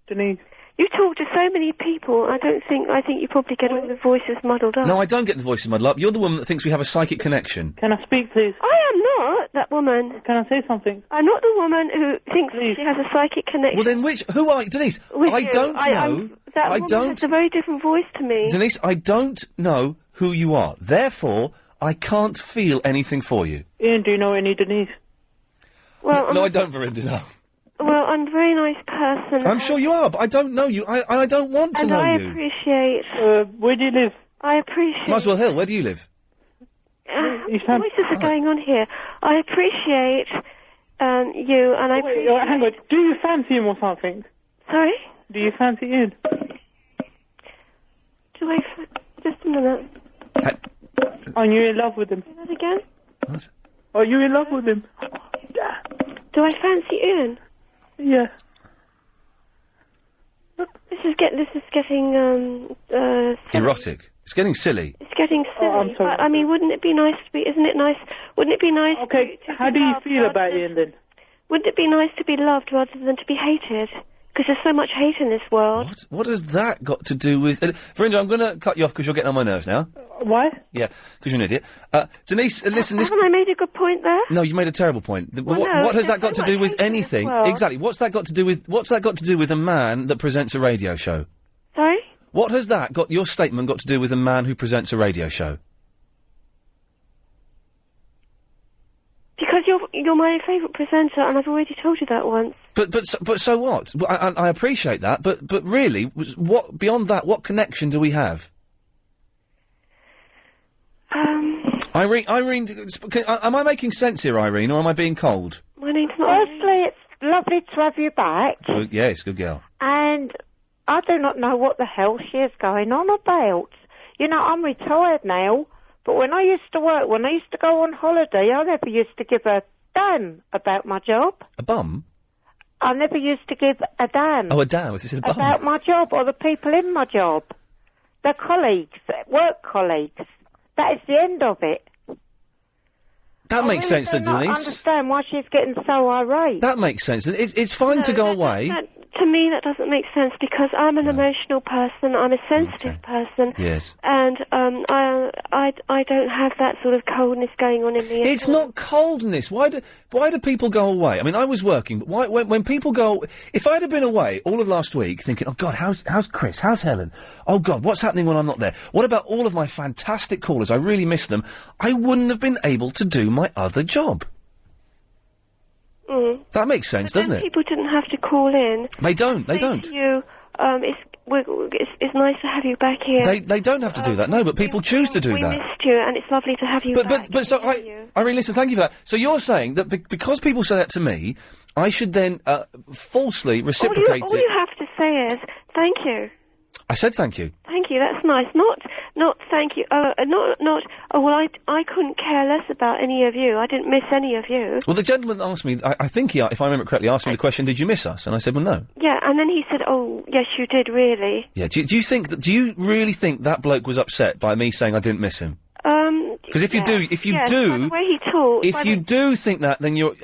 Denise. You talk to so many people. I think you probably get all the voices muddled up. No, I don't get the voices muddled up. You're the woman that thinks we have a psychic connection. Can I speak, please? I am not that woman. Can I say something? I'm not the woman who thinks she has a psychic connection. Well, then who are you, Denise? With I you. don't know. That woman has a very different voice to me. Denise, I don't know who you are. Therefore, I can't feel anything for you. Iain, do you know any Denise? Well, no, I don't, Verinda. No. Well, I'm a very nice person. I'm sure you are, but I don't know you. I don't want to know you. And I appreciate... where do you live? I appreciate... Muswell Hill, where do you live? Voices are going on here. I appreciate you, and I appreciate... Hang on, do you fancy him or something? Sorry? Do you fancy Iain? Do I... Just a minute. Are you in love with him? Say that again? What? Are you in love with him? Do I fancy Ian? Yeah. This is getting, Erotic. It's getting silly. It's getting silly. I'm sorry. But, I mean, wouldn't it be nice to be... Isn't it nice... Wouldn't it be nice Okay, how do you feel about Ian then? Wouldn't it be nice to be loved rather than to be hated? Because there's so much hate in this world. What has that got to do with... Verinda, I'm going to cut you off because you're getting on my nerves now. Why? Yeah, because you're an idiot. Denise, listen... Haven't I made a good point there? No, you made a terrible point. Well, what has that got so to do much with hate in this anything? world. Exactly. What's that got to do with a man that presents a radio show? Sorry? What has your statement got to do with a man who presents a radio show? Because you're my favourite presenter, and I've already told you that once. But so what? I appreciate that, but really, what beyond that? What connection do we have? Irene, am I making sense here, Irene, or am I being cold? My name's not... Firstly, it's lovely to have you back, Yes, good girl. and I do not know what the hell she is going on about. You know, I'm retired now, but when I used to work, when I used to go on holiday, I never used to give a damn about my job. A bum? I never used to give a damn. Oh, a damn. This is a bum. About my job or the people in my job. The colleagues, work colleagues. That is the end of it. That makes sense, I Denise. understand why she's getting so irate. That makes sense. It's fine to go away. To me, that doesn't make sense because I'm an emotional person. I'm a sensitive person. Yes. And I don't have that sort of coldness going on in me. It's not coldness. Why do people go away? I mean, I was working, but when people go... If I'd have been away all of last week thinking, oh, God, how's Chris? How's Helen? Oh, God, what's happening when I'm not there? What about all of my fantastic callers? I really miss them. I wouldn't have been able to do my other job. Mm. That makes sense, But doesn't then it? people didn't have to call in. They don't. They don't. To you, it's nice to have you back here. They don't have to do that. No, but people choose to do we that. missed you, and it's lovely to have you back. But so Irene, listen, thank you for that. So you're saying that because people say that to me, I should then falsely reciprocate all it. you have to say is thank you. I said thank you. Thank you. That's nice. Not thank you. Not. Oh well, I couldn't care less about any of you. I didn't miss any of you. Well, the gentleman asked me. I think he, if I remember correctly, asked me the question, "Did you miss us?" And I said, "Well, no." Yeah, and then he said, "Oh, yes, you did, really." Yeah. Do you think that? Do you really think that bloke was upset by me saying I didn't miss him? Because if you do, by the way he talked, if you do think that, then you're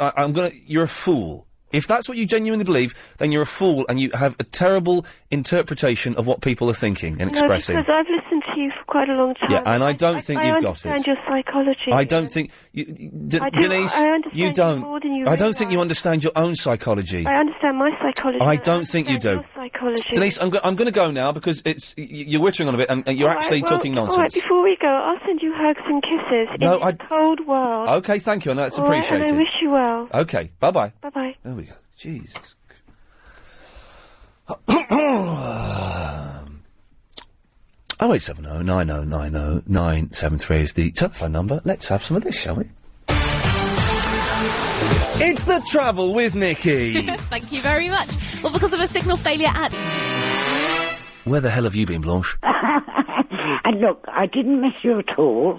a fool. If that's what you genuinely believe, then you're a fool and you have a terrible interpretation of what people are thinking and expressing. No, because I've listened to you for quite a long time. Yeah, and I don't think you've got it. I understand your psychology. I don't think Denise, I understand you don't. more than you I don't think you understand your own psychology. I understand my psychology. I don't think you do. Your psychology. Denise, I'm going to go now because you're wittering on a bit and you're actually talking nonsense. All right, before we go, I'll send you hugs and kisses in a cold world. Okay, thank you, and that's All right, appreciated. and I wish you well. Okay, bye-bye. Bye-bye. There we go. Jesus. 0870 9090 973 is the telephone number. Let's have some of this, shall we? It's the Travel with Nikki. Thank you very much. Well, because of a signal failure at... Where the hell have you been, Blanche? And look, I didn't miss you at all.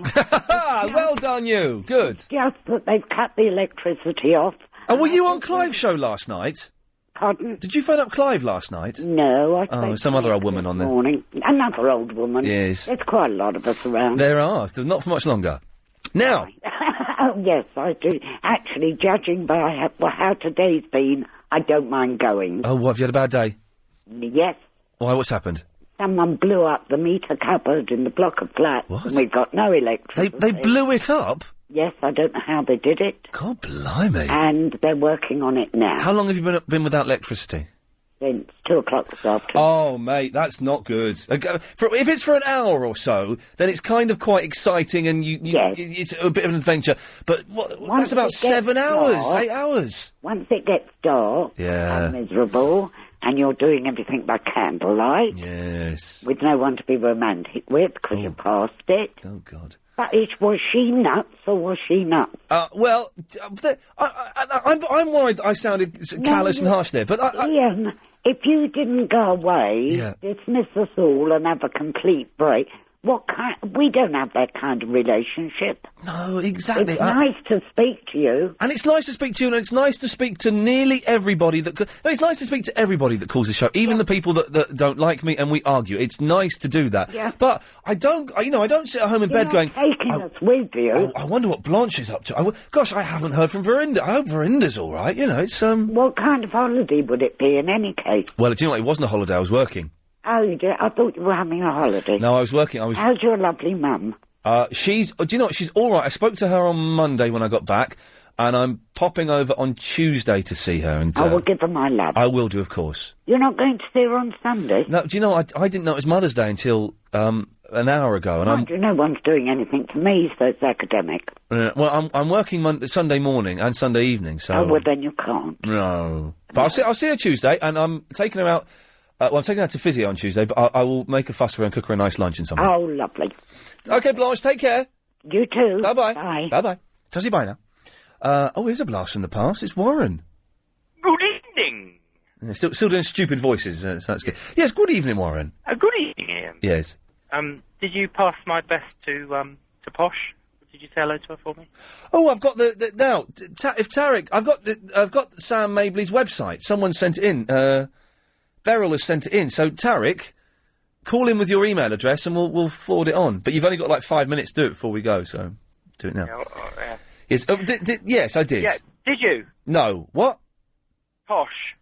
Well done, you. Good. Just that they've cut the electricity off. And were you on Clive's show last night? Pardon? Did you phone up Clive last night? No, I Oh, some other old woman on there. morning. Another old woman. Yes. There's quite a lot of us around. There are. Not for much longer. Now. Oh, yes, I do. Actually, judging by how today's been, I don't mind going. Oh, what, have you had a bad day? Yes. Why, what's happened? Someone blew up the meter cupboard in the block of flats. What? And we've got no electricity. They blew it up? Yes, I don't know how they did it. God blimey. And they're working on it now. How long have you been without electricity? Since 2 o'clock this afternoon. Oh, mate, that's not good. If it's for an hour or so, then it's kind of quite exciting and it's a bit of an adventure. But that's about 7 hours, 8 hours. Once it gets dark, Yeah. miserable, and you're doing everything by candlelight. Yes. With no one to be romantic with, because you're past it. Oh, God. But was she nuts, or was she nuts? I'm worried that I sounded callous and harsh there, but Ian, if you didn't go away, dismiss us all and have a complete break, we don't have that kind of relationship. No, exactly. It's nice to speak to you. And it's nice to speak to you, and it's nice to speak to nearly everybody that... No, it's nice to speak to everybody that calls the show, even the people that don't like me, and we argue. It's nice to do that. Yeah. But I don't sit at home in bed going... taking us with you. I wonder what Blanche is up to. Gosh, I haven't heard from Verinda. I hope Verinda's all right. It's... What kind of holiday would it be in any case? Well, do you know what? It wasn't a holiday. I was working. Oh, you did? I thought you were having a holiday. No, I was working. How's your lovely mum? Do you know what? She's all right. I spoke to her on Monday when I got back, and I'm popping over on Tuesday to see her. And I will give her my love. I will do, of course. You're not going to see her on Sunday? No, do you know, I didn't know it was Mother's Day until an hour ago. And no one's doing anything for me, so it's academic. Well, I'm working Sunday morning and Sunday evening, so... Oh, well, then you can't. No. But I'll see her Tuesday, and I'm taking her out... I'm taking her to physio on Tuesday, but I will make a fuss for her and cook her a nice lunch and something. Oh, lovely. OK, Blanche, take care. You too. Bye-bye. Bye. Bye-bye. Does he bye now? Here's a blast from the past. It's Warren. Good evening. Yeah, still doing stupid voices, so that's good. Yes, good evening, Warren. Good evening, Ian. Yes. Did you pass my best to Posh? Did you say hello to her for me? Oh, I've got now. If Tarek, I've got Sam Mabley's website. Someone sent it in. Beryl has sent it in. So Tarek, call in with your email address and we'll forward it on. But you've only got like 5 minutes to do it before we go, so do it now. Yeah. Yes. Yes, I did. Yeah. Did you? No. What? Posh.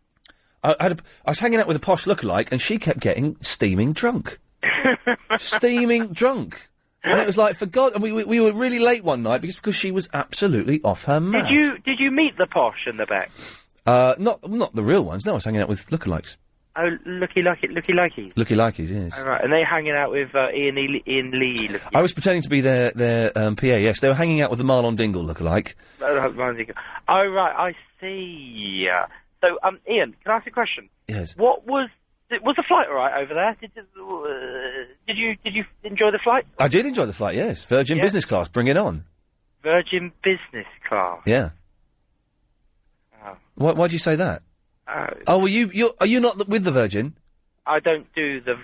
I was hanging out with a Posh lookalike, and she kept getting steaming drunk. Steaming drunk. And it was like, for God, and we were really late one night because she was absolutely off her mouth. Did you meet the Posh in the back? Not the real ones. No, I was hanging out with lookalikes. Oh, looky likey. Looky-likeys, yes. Oh, right, and they hanging out with Ian Lee. I was pretending to be their PA, yes. They were hanging out with the Marlon Dingle lookalike. Oh, right, I see. So, Ian, can I ask you a question? Yes. Was the flight all right over there? Did you enjoy the flight? I did enjoy the flight, yes. Virgin business class, bring it on. Virgin business class? Yeah. Oh. Why'd you say that? Well, are you not with the Virgin? I don't do the...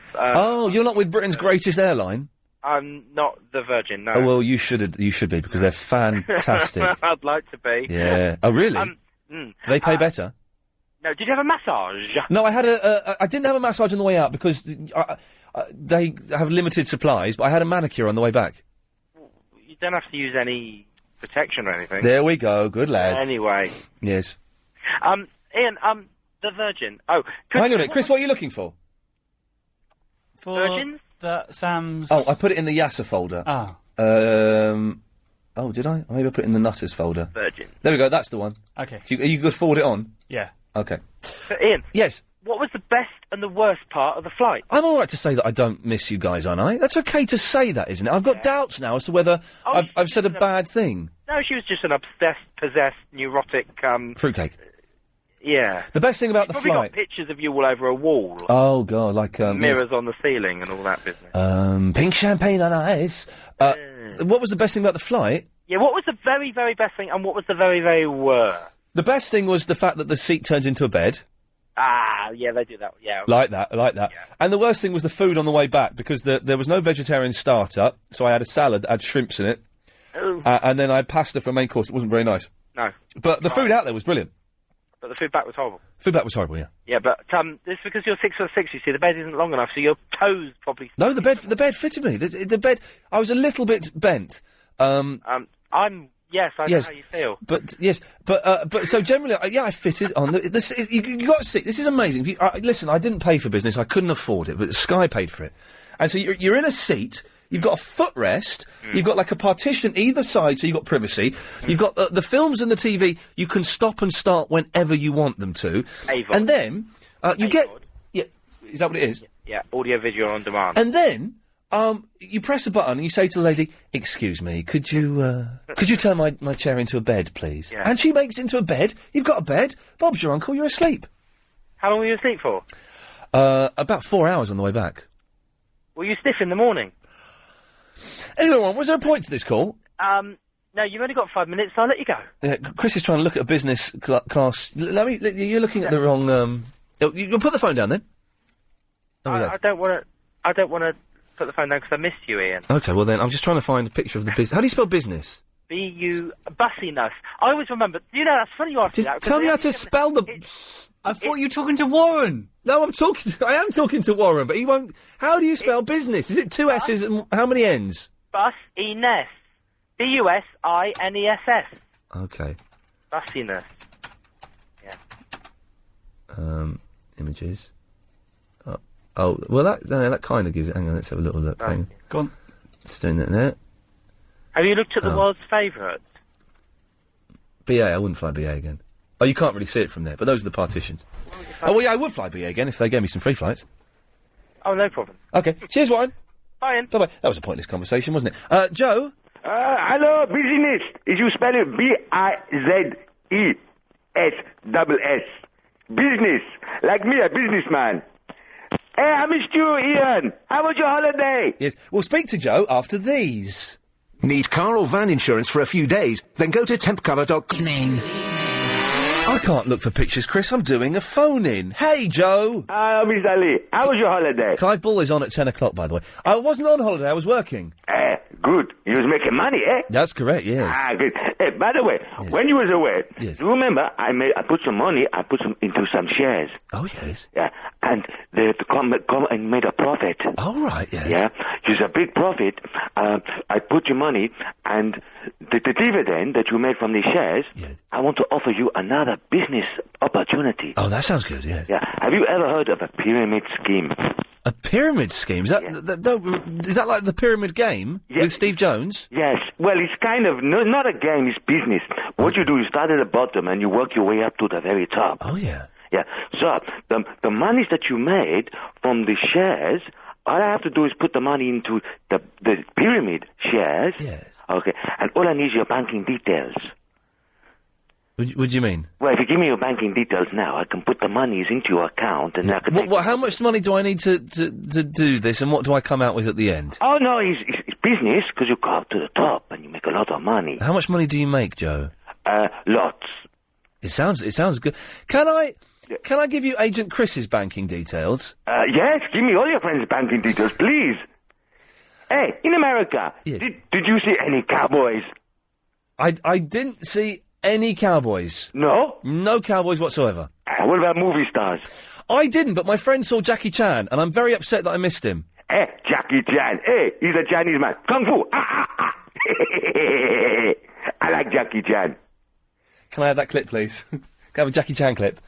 you're not with Britain's greatest airline? I'm not the Virgin, no. Oh, well, you should be, because they're fantastic. I'd like to be. Yeah. Oh, really? Do they pay better? No, did you have a massage? No, I had I didn't have a massage on the way out because they have limited supplies, but I had a manicure on the way back. You don't have to use any protection or anything. There we go. Good lads. Anyway. Yes. Ian, the Virgin. Oh. Hang on a minute. Chris, what are you looking for? Virgins? Sam's... Oh, I put it in the Yasser folder. Ah. Oh, did I? Maybe I put it in the Nutters folder. Virgin. There we go. That's the one. Okay. Are you going to forward it on? Yeah. Okay. So, Ian. Yes. What was the best and the worst part of the flight? I'm all right to say that I don't miss you guys, aren't I? That's okay to say that, isn't it? I've got doubts now as to whether I've said a bad thing. No, she was just an obsessed, possessed, neurotic, fruitcake. Yeah. The best thing about the probably flight... got pictures of you all over a wall. Oh, God, like... mirrors on the ceiling and all that business. Pink champagne on ice. What was the best thing about the flight? Yeah, what was the very, very best thing and what was the very, very worst? The best thing was the fact that the seat turns into a bed. Ah, yeah, they do that, yeah. Like that. Yeah. And the worst thing was the food on the way back, because there was no vegetarian starter, so I had a salad that had shrimps in it. And then I had pasta for a main course. It wasn't very nice. No. But the food out there was brilliant. But the food back was horrible. Food back was horrible, yeah. Yeah, but it's because you're 6'6", you see, the bed isn't long enough, so your toes probably... No, the bed fitted me. The bed... I was a little bit bent. Yes, I know how you feel. But so generally, I fitted on the. You got to see. This is amazing. If you, listen, I didn't pay for business. I couldn't afford it, but Sky paid for it. And so you're in a seat. You've got a footrest. You've got like a partition either side, so you've got privacy. You've got the films and the TV. You can stop and start whenever you want them to. AVOD. And then you get. Yeah, is that what it is? Yeah, audio, video on demand. And then. You press a button and you say to the lady, "Excuse me, could you turn my chair into a bed, please?" Yeah. And she makes it into a bed. You've got a bed. Bob's your uncle. You're asleep. How long were you asleep for? About 4 hours on the way back. Were you stiff in the morning? Anyway, Ron, was there a point to this call? No, you've only got 5 minutes, so I'll let you go. Chris is trying to look at a business class. You're looking at the wrong. You'll put the phone down then. Oh, I don't want to put the phone down because I missed you, Ian. Okay, well then, I'm just trying to find a picture of the business. How do you spell business? Bussiness. I always remember. You know, that's funny you asked me that. Tell me how to spell the... I thought you were talking to Warren. No, I am talking to Warren, but he won't... How do you spell business? Is it 2 S's and how many N's? Bussiness. Bussiness. Okay. Bussiness. Yeah. Images. Oh, well, that kind of gives it... Hang on, let's have a little look. Hang on. Go on. Just doing that there. Have you looked at the world's favourites? BA, I wouldn't fly BA again. Oh, you can't really see it from there, but those are the partitions. Oh, well, yeah, I would fly BA again if they gave me some free flights. Oh, no problem. Okay. Cheers, Warren. Bye, Ian. Bye-bye. That was a pointless conversation, wasn't it? Joe? Hello, business. If you spell it B-I-Z-E-S-S-S. Business. Like me, a businessman. Hey, I missed you, Ian. How was your holiday? Yes. We'll speak to Joe after these. Need car or van insurance for a few days? Then go to tempcover.com. I can't look for pictures, Chris. I'm doing a phone-in. Hey, Joe. Mr. Lee. How was your holiday? Clive Bull is on at 10 o'clock, by the way. I wasn't on holiday. I was working. Good. You was making money, eh? That's correct, yes. Good. Hey, by the way, when you was away, do you remember I put some money, into some shares. Oh, yes. Yeah, and they come and made a profit. Oh, right, yes. Yeah, it's a big profit. I put your money, and the dividend that you made from the shares, I want to offer you another business opportunity. Oh, that sounds good, yes. Yeah. Have you ever heard of a pyramid scheme? A pyramid scheme? Is that, is that like the pyramid game with Steve Jones? Yes. Well, it's kind of not a game, it's business. What you do, you start at the bottom and you work your way up to the very top. Oh, yeah. Yeah. So, the monies that you made from the shares, all I have to do is put the money into the pyramid shares. Yes. Okay. And all I need is your banking details. What do you mean? Well, if you give me your banking details now, I can put the monies into your account and I can... How much money do I need to do this, and what do I come out with at the end? Oh, no, it's business, because you go up to the top and you make a lot of money. How much money do you make, Joe? Lots. It sounds good. Can I give you Agent Chris's banking details? Yes, give me all your friends' banking details, please. Hey, in America, did you see any cowboys? I didn't see any cowboys. No? No cowboys whatsoever. What about movie stars? I didn't, but my friend saw Jackie Chan, and I'm very upset that I missed him. Jackie Chan. He's a Chinese man. Kung Fu. I like Jackie Chan. Can I have that clip, please? Can I have a Jackie Chan clip?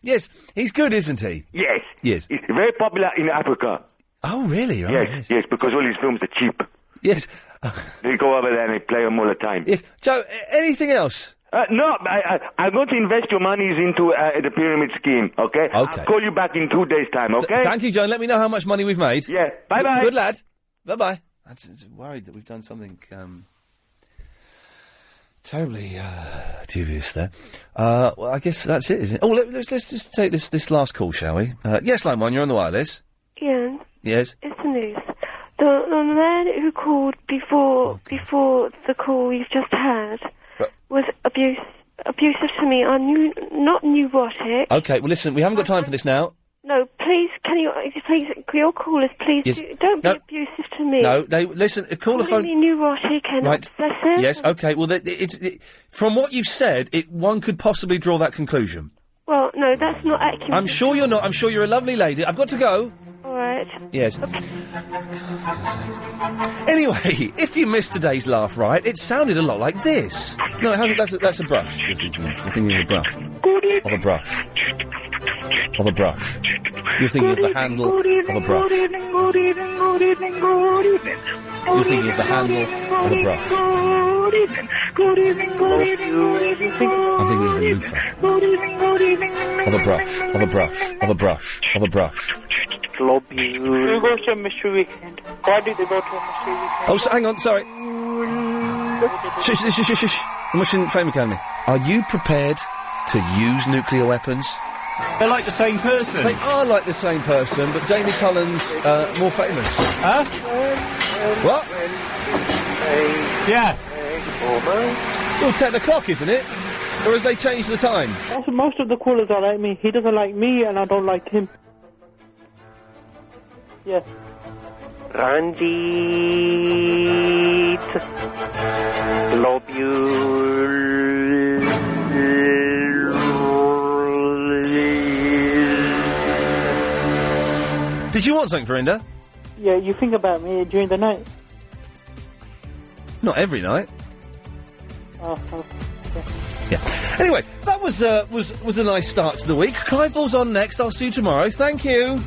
Yes, he's good, isn't he? Yes. Yes. He's very popular in Africa. Oh, really? Right, yes, because all his films are cheap. Yes. They go over there and they play them all the time. Yes. Joe, anything else? No, I'm going to invest your monies into the pyramid scheme, okay? Okay. I'll call you back in 2 days' time, okay? Thank you, Joe. Let me know how much money we've made. Yeah. Bye-bye. Good lad. Bye-bye. I'm just worried that we've done something, terribly, dubious there. Well, I guess that's it, isn't it? Oh, let's just take this last call, shall we? Yes, line 1, you're on the wireless. Ian. Yes? It's the news. The man who called before the call you've just had was abusive to me. Not neurotic. Okay, well listen, we haven't got time for this now. No, please, your callers, please, Yes. don't be abusive to me. No, listen, call the phone... me neurotic and obsessive. Yes, okay, well, from what you've said, one could possibly draw that conclusion. Well, no, that's not accurate. I'm sure you're not. I'm sure you're a lovely lady. I've got to go. All right. Yes. Anyway, if you missed today's laugh right, it sounded a lot like this. No, it hasn't. That's a brush. You're thinking of a brush. Of a brush. Of a brush. You're thinking of the handle of a brush. Good evening, good evening, good evening, good evening. You're thinking of the handle of a brush. Good evening, good evening, good evening, good evening. I'm thinking of the loofah. Good evening, good evening. Of a brush. Of a brush. Of a brush. Of a brush. Love you. Who goes to Mystery Weekend? Why did they go to Mystery Weekend? Oh, hang on, sorry. Shush. I'm watching Fame Academy. Are you prepared to use nuclear weapons? They're like the same person. They are like the same person, but Jamie Collins, more famous. Huh? What? Yeah. Well, 10 o'clock, isn't it? Or has they changed the time? Most of the callers are like me. He doesn't like me, and I don't like him. Yeah. Ranjit, love you. Did you want something, Verinda? Yeah, you think about me during the night. Not every night. Okay. Yeah. Anyway, that was a nice start to the week. Clive Ball's on next. I'll see you tomorrow. Thank you.